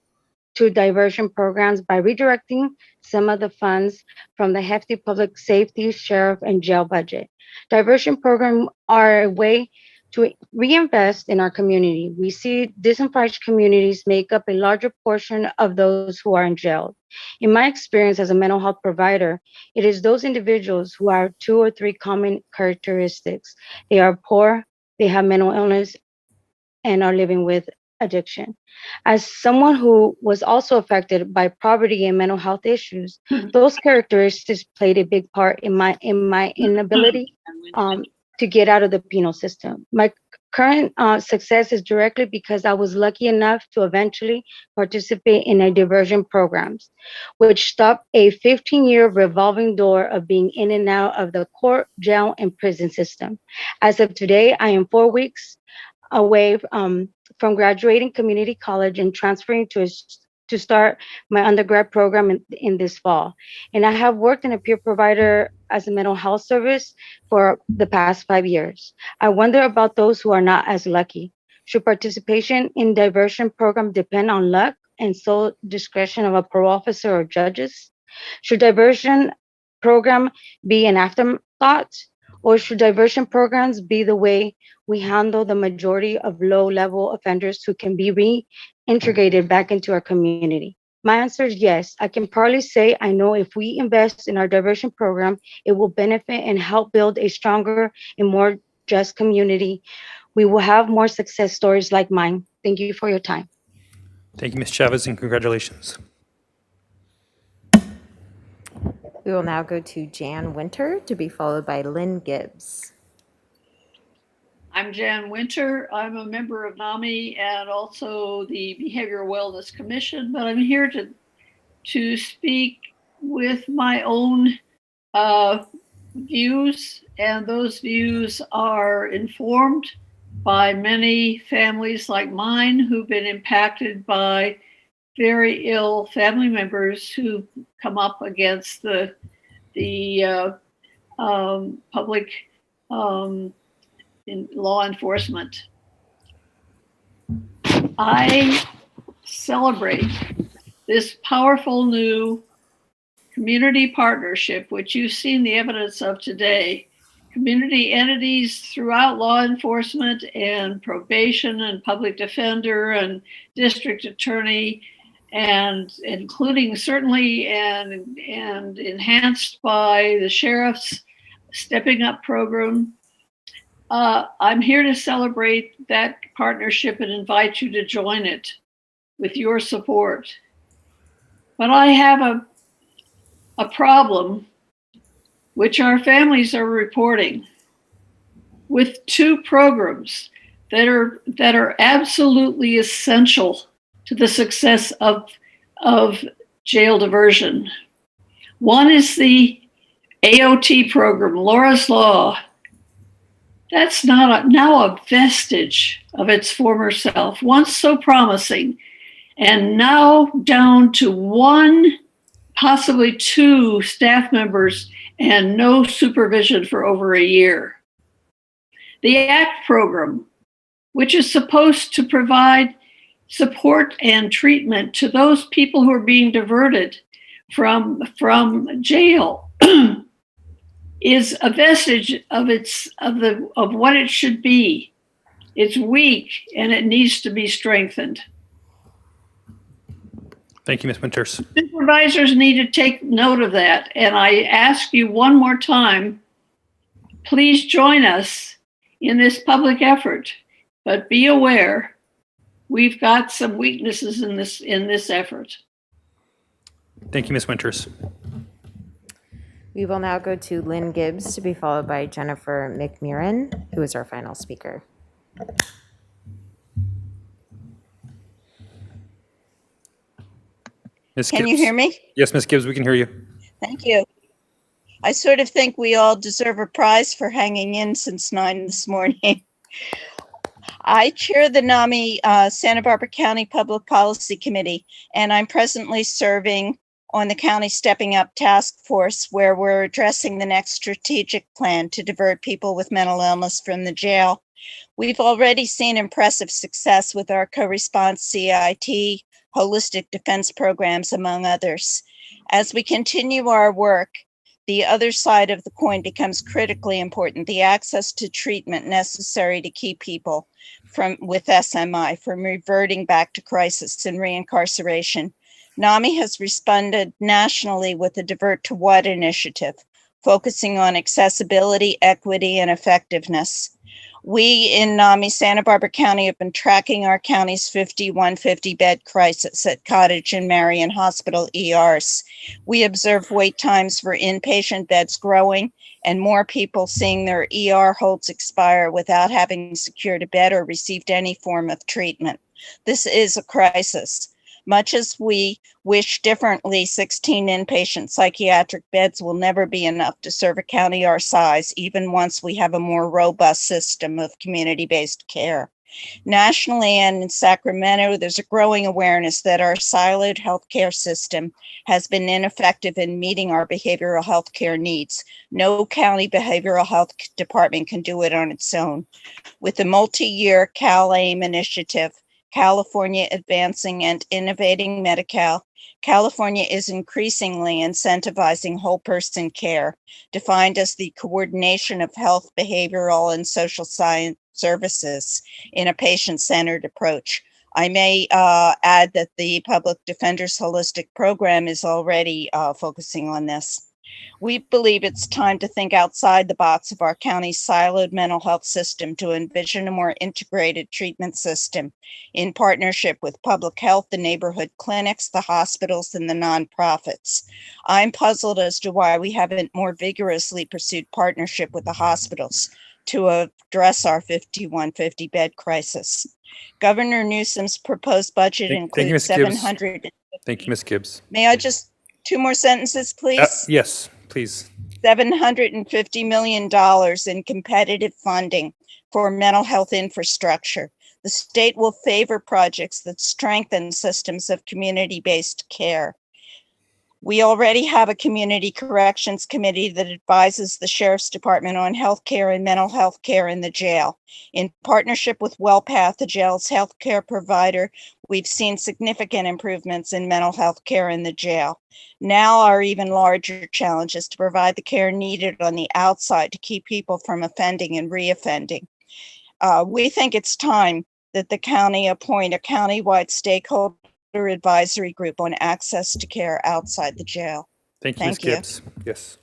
to diversion programs by redirecting some of the funds from the hefty public safety, sheriff, and jail budget. Diversion programs are a way to reinvest in our community. We see disenfranchised communities make up a larger portion of those who are in jail. In my experience as a mental health provider, it is those individuals who have 2 or 3 common characteristics. They are poor, they have mental illness, and are living with addiction. As someone who was also affected by poverty and mental health issues, those characteristics played a big part in my inability to get out of the penal system. My current success is directly because I was lucky enough to eventually participate in a diversion programs, which stopped a 15-year revolving door of being in and out of the court, jail, and prison system. As of today, I am 4 weeks away from graduating community college and transferring to start my undergrad program in this fall. And I have worked in a peer provider as a mental health service for the past 5 years. I wonder about those who are not as lucky. Should participation in diversion program depend on luck and sole discretion of a parole officer or judges? Should diversion program be an afterthought? Or should diversion programs be the way we handle the majority of low-level offenders who can be reintegrated back into our community? My answer is yes. I can probably say I know if we invest in our diversion program, it will benefit and help build a stronger and more just community. We will have more success stories like mine. Thank you for your time. Thank you, Ms. Chavez, and congratulations. We will now go to Jan Winter to be followed by Lynn Gibbs. I'm Jan Winter. I'm a member of NAMI and also the Behavioral Wellness Commission, but I'm here to speak with my own views, and those views are informed by many families like mine who've been impacted by very ill family members who come up against the public in law enforcement. I celebrate this powerful new community partnership, which you've seen the evidence of today. Community entities throughout law enforcement and probation and public defender and district attorney, and including certainly and enhanced by the sheriff's Stepping Up program. I'm here to celebrate that partnership and invite you to join it with your support. But I have a problem, which our families are reporting, with two programs that are absolutely essential to the success of jail diversion. One is the AOT program, Laura's Law. That's now a vestige of its former self, once so promising, and now down to one, possibly two staff members and no supervision for over a year. The ACT program, which is supposed to provide support and treatment to those people who are being diverted from jail, is a vestige of what it should be. It's weak and it needs to be strengthened. Thank you, Ms. Winters. Supervisors need to take note of that. And I ask you one more time, please join us in this public effort, but be aware we've got some weaknesses in this effort. Thank you, Ms. Winters. We will now go to Lynn Gibbs to be followed by Jennifer McMurrin, who is our final speaker. Ms. Can Gibbs. you hear me? Yes, Ms. Gibbs, we can hear you. Thank you. I sort of think we all deserve a prize for hanging in since 9 this morning. I chair the NAMI Santa Barbara County Public Policy Committee, and I'm presently serving on the County Stepping Up Task Force, where we're addressing the next strategic plan to divert people with mental illness from the jail. We've already seen impressive success with our co-response CIT, holistic defense programs, among others. As we continue our work, the other side of the coin becomes critically important, the access to treatment necessary to keep people with SMI from reverting back to crisis and reincarceration. NAMI has responded nationally with the Divert to What initiative, focusing on accessibility, equity, and effectiveness. We in Santa Barbara County have been tracking our county's 5150 bed crisis at Cottage and Marion Hospital ERs. We observe wait times for inpatient beds growing and more people seeing their ER holds expire without having secured a bed or received any form of treatment. This is a crisis. Much as we wish differently, 16 inpatient psychiatric beds will never be enough to serve a county our size, even once we have a more robust system of community-based care. Nationally and in Sacramento, there's a growing awareness that our siloed healthcare system has been ineffective in meeting our behavioral health care needs. No county behavioral health department can do it on its own. With the multi-year CalAIM initiative, California Advancing and Innovating Medi-Cal, California is increasingly incentivizing whole person care, defined as the coordination of health, behavioral, and social science services in a patient-centered approach. I may add that the Public Defender's Holistic Program is already focusing on this. We believe it's time to think outside the box of our county's siloed mental health system to envision a more integrated treatment system in partnership with public health, the neighborhood clinics, the hospitals, and the nonprofits. I'm puzzled as to why we haven't more vigorously pursued partnership with the hospitals to address our 5150 bed crisis. Governor Newsom's proposed budget includes 700. Thank you, Ms. Gibbs. May I just 2 more sentences, please? Yes, please. $750 million in competitive funding for mental health infrastructure. The state will favor projects that strengthen systems of community-based care. We already have a community corrections committee that advises the Sheriff's Department on health care and mental health care in the jail. In partnership with WellPath, the jail's health care provider, we've seen significant improvements in mental health care in the jail. Now our even larger challenge is to provide the care needed on the outside to keep people from offending and reoffending. We think it's time that the county appoint a countywide stakeholder advisory group on access to care outside the jail. Thank you, Ms. Gibbs. Yes.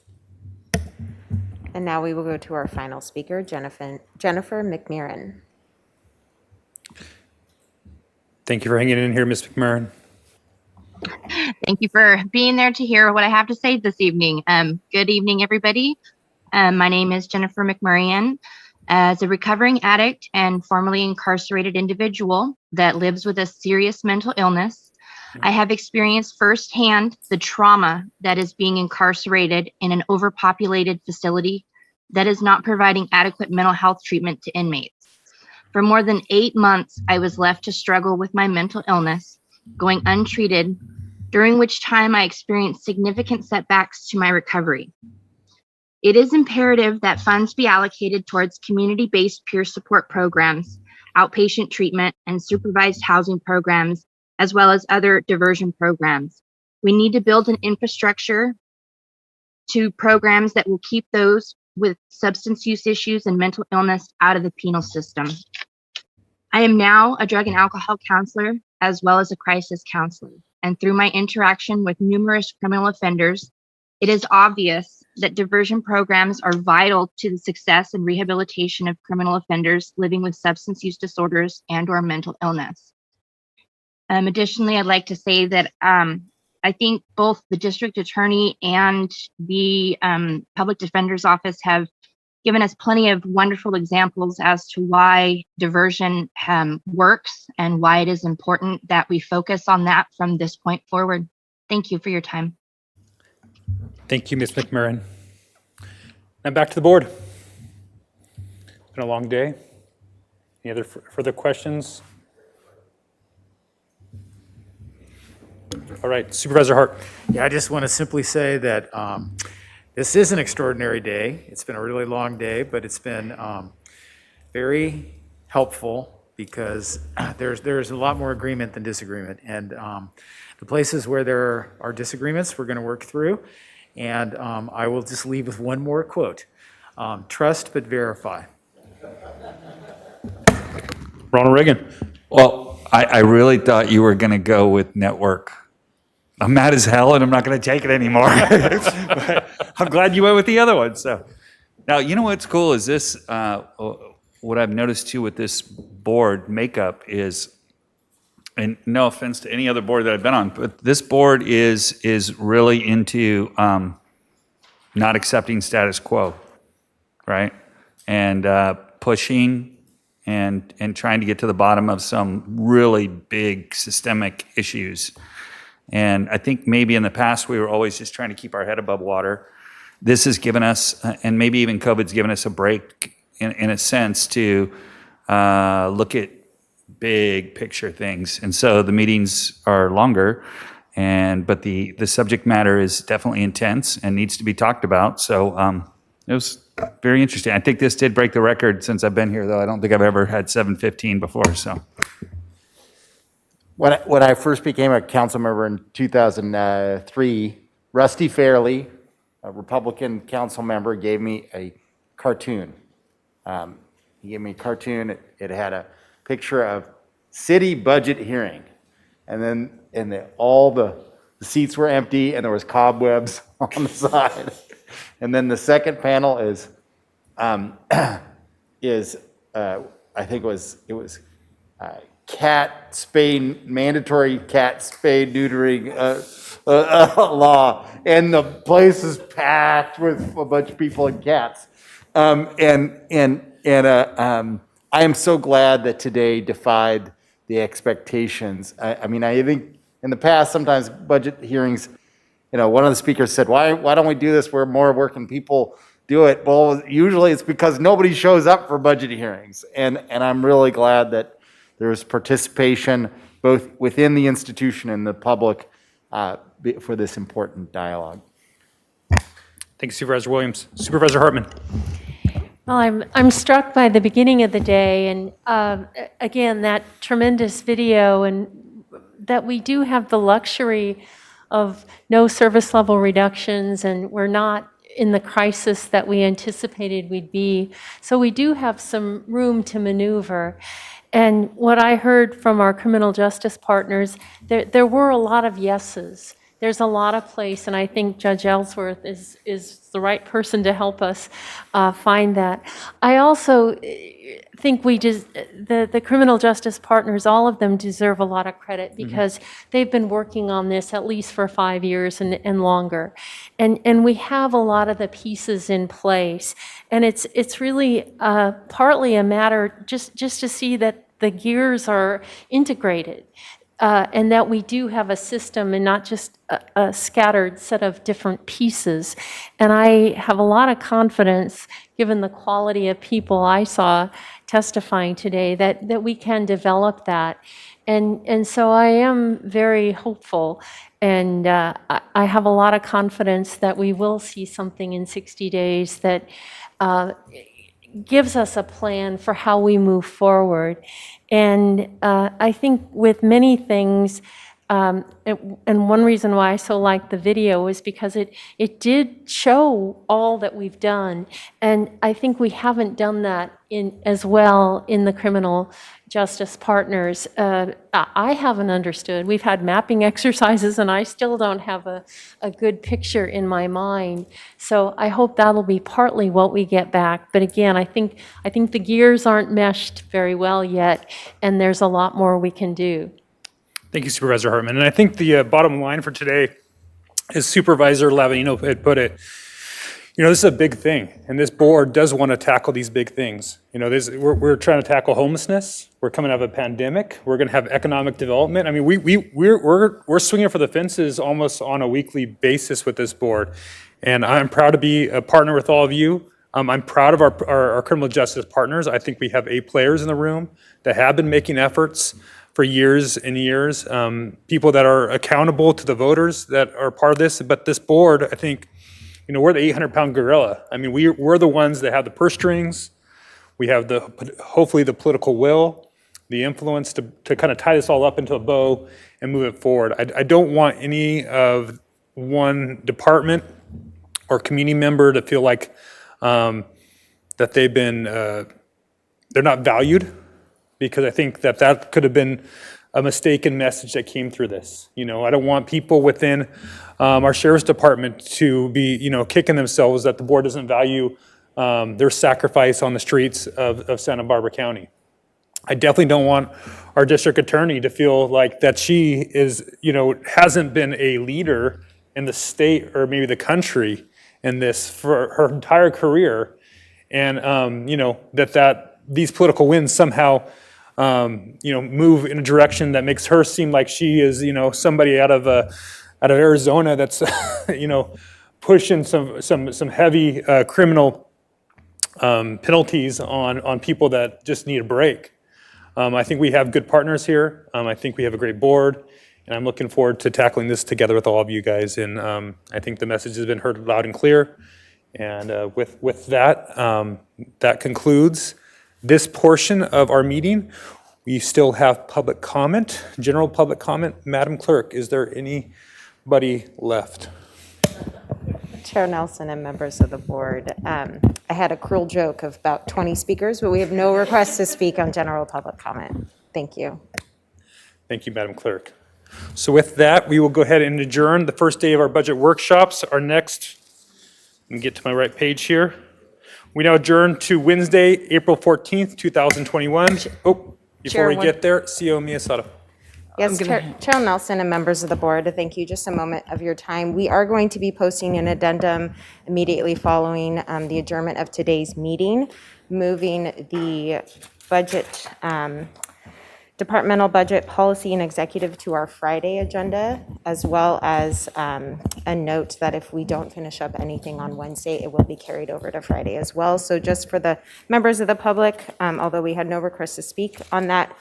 And now we will go to our final speaker, Jennifer McMeeran. Thank you for hanging in here, Ms. McMurran. Thank you for being there to hear what I have to say this evening. Good evening, everybody. My name is Jennifer McMurran. As a recovering addict and formerly incarcerated individual that lives with a serious mental illness, I have experienced firsthand the trauma that is being incarcerated in an overpopulated facility that is not providing adequate mental health treatment to inmates. For more than 8 months, I was left to struggle with my mental illness, going untreated, during which time I experienced significant setbacks to my recovery. It is imperative that funds be allocated towards community-based peer support programs, outpatient treatment, and supervised housing programs, as well as other diversion programs. We need to build an infrastructure to programs that will keep those with substance use issues and mental illness out of the penal system. I am now a drug and alcohol counselor, as well as a crisis counselor. And through my interaction with numerous criminal offenders, it is obvious that diversion programs are vital to the success and rehabilitation of criminal offenders living with substance use disorders and/or mental illness. Additionally, I'd like to say that I think both the district attorney and the public defender's office have given us plenty of wonderful examples as to why diversion works and why it is important that we focus on that from this point forward. Thank you for your time. Thank you, Ms. McMurran. Now back to the board. It's been a long day. Any other further questions? All right, Supervisor Hart. Yeah, I just want to simply say that this is an extraordinary day. It's been a really long day, but it's been very helpful because there's a lot more agreement than disagreement. And the places where there are disagreements, we're going to work through. And I will just leave with one more quote. Trust but verify. Ronald Reagan. Well, I really thought you were going to go with network. I'm mad as hell and I'm not going to take it anymore. But I'm glad you went with the other one. So now, you know what's cool is this, what I've noticed too with this board makeup is, and no offense to any other board that I've been on, but this board is really into not accepting status quo, right? And pushing and trying to get to the bottom of some really big systemic issues. And I think maybe in the past we were always just trying to keep our head above water. This has given us, and maybe even COVID's given us a break in a sense to look at big picture things. And so the meetings are longer, but the subject matter is definitely intense and needs to be talked about. So it was very interesting. I think this did break the record since I've been here, though. I don't think I've ever had 7:15 before, so. When I first became a council member in 2003, Rusty Fairley, a Republican council member, gave me a cartoon. He gave me a cartoon. It had a picture of city budget hearing, and then all the seats were empty, and there was cobwebs on the side. And then the second panel is I think it was cat spay, mandatory cat spay neutering law, and the place is packed with a bunch of people and cats. I am so glad that today defied the expectations. I mean, I think in the past, sometimes budget hearings, one of the speakers said, why don't we do this where more working people do it? Well, usually it's because nobody shows up for budget hearings. And I'm really glad that there's participation both within the institution and the public for this important dialogue. Thank you, Supervisor Williams. Supervisor Hartman. Well, I'm struck by the beginning of the day, and again, that tremendous video, and that we do have the luxury of no service level reductions, and we're not in the crisis that we anticipated we'd be. So we do have some room to maneuver. And what I heard from our criminal justice partners, there were a lot of yeses. There's a lot of place, and I think Judge Ellsworth is the right person to help us find that. I also think the criminal justice partners, all of them deserve a lot of credit because they've been working on this at least for 5 years and longer. And we have a lot of the pieces in place. And it's really partly a matter just to see that the gears are integrated. And that we do have a system and not just a scattered set of different pieces. And I have a lot of confidence, given the quality of people I saw testifying today, that we can develop that. And so I am very hopeful, and I have a lot of confidence that we will see something in 60 days that gives us a plan for how we move forward. And I think with many things, and one reason why I so like the video is because it did show all that we've done. And I think we haven't done that as well in the criminal justice partners. I haven't understood. We've had mapping exercises, and I still don't have a good picture in my mind. So I hope that'll be partly what we get back. But again, I think the gears aren't meshed very well yet, and there's a lot more we can do. Thank you, Supervisor Hartman. And I think the bottom line for today is Supervisor Lavanino had put it, this is a big thing, and this board does want to tackle these big things. We're trying to tackle homelessness. We're coming out of a pandemic. We're going to have economic development. I mean, we're swinging for the fences almost on a weekly basis with this board, and I'm proud to be a partner with all of you. I'm proud of our criminal justice partners. I think we have A players in the room that have been making efforts for years and years, people that are accountable to the voters that are part of this. But this board, I think, we're the 800-pound gorilla. I mean, we're the ones that have the purse strings. We have hopefully the political will, the influence to kind of tie this all up into a bow and move it forward. I don't want any of one department or community member to feel like that they're not valued, because I think that could have been a mistaken message that came through this. I don't want people within our sheriff's department to be, kicking themselves that the board doesn't value their sacrifice on the streets of Santa Barbara County. I definitely don't want our district attorney to feel like that she is, hasn't been a leader in the state or maybe the country in this for her entire career. And, that these political wins somehow, move in a direction that makes her seem like she is, somebody out of Arizona that's, pushing some heavy criminal penalties on people that just need a break. I think we have good partners here. I think we have a great board, and I'm looking forward to tackling this together with all of you guys. And I think the message has been heard loud and clear. And with that, that concludes this portion of our meeting. We still have public comment, general public comment. Madam Clerk, is there anybody left? Chair Nelson and members of the board, I had a cruel joke of about 20 speakers, but we have no requests to speak on general public comment. Thank you. Thank you, Madam Clerk. So with that, we will go ahead and adjourn the first day of our budget workshops. Our next, let me get to my right page here. We now adjourn to Wednesday, April 14th, 2021. Oh, before we get there, CO Miyasada. Yes, Chair Nelson and members of the board, thank you. Just a moment of your time. We are going to be posting an addendum immediately following the adjournment of today's meeting, moving the budget, departmental budget policy and executive to our Friday agenda, as well as a note that if we don't finish up anything on Wednesday, it will be carried over to Friday as well. So just for the members of the public, although we had no request to speak on that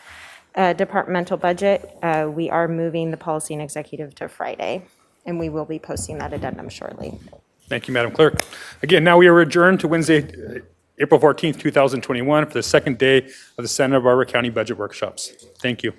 departmental budget, we are moving the policy and executive to Friday, and we will be posting that addendum shortly. Thank you, Madam Clerk. Again, now we are adjourned to Wednesday, April 14th, 2021 for the second day of the Santa Barbara County Budget Workshops. Thank you.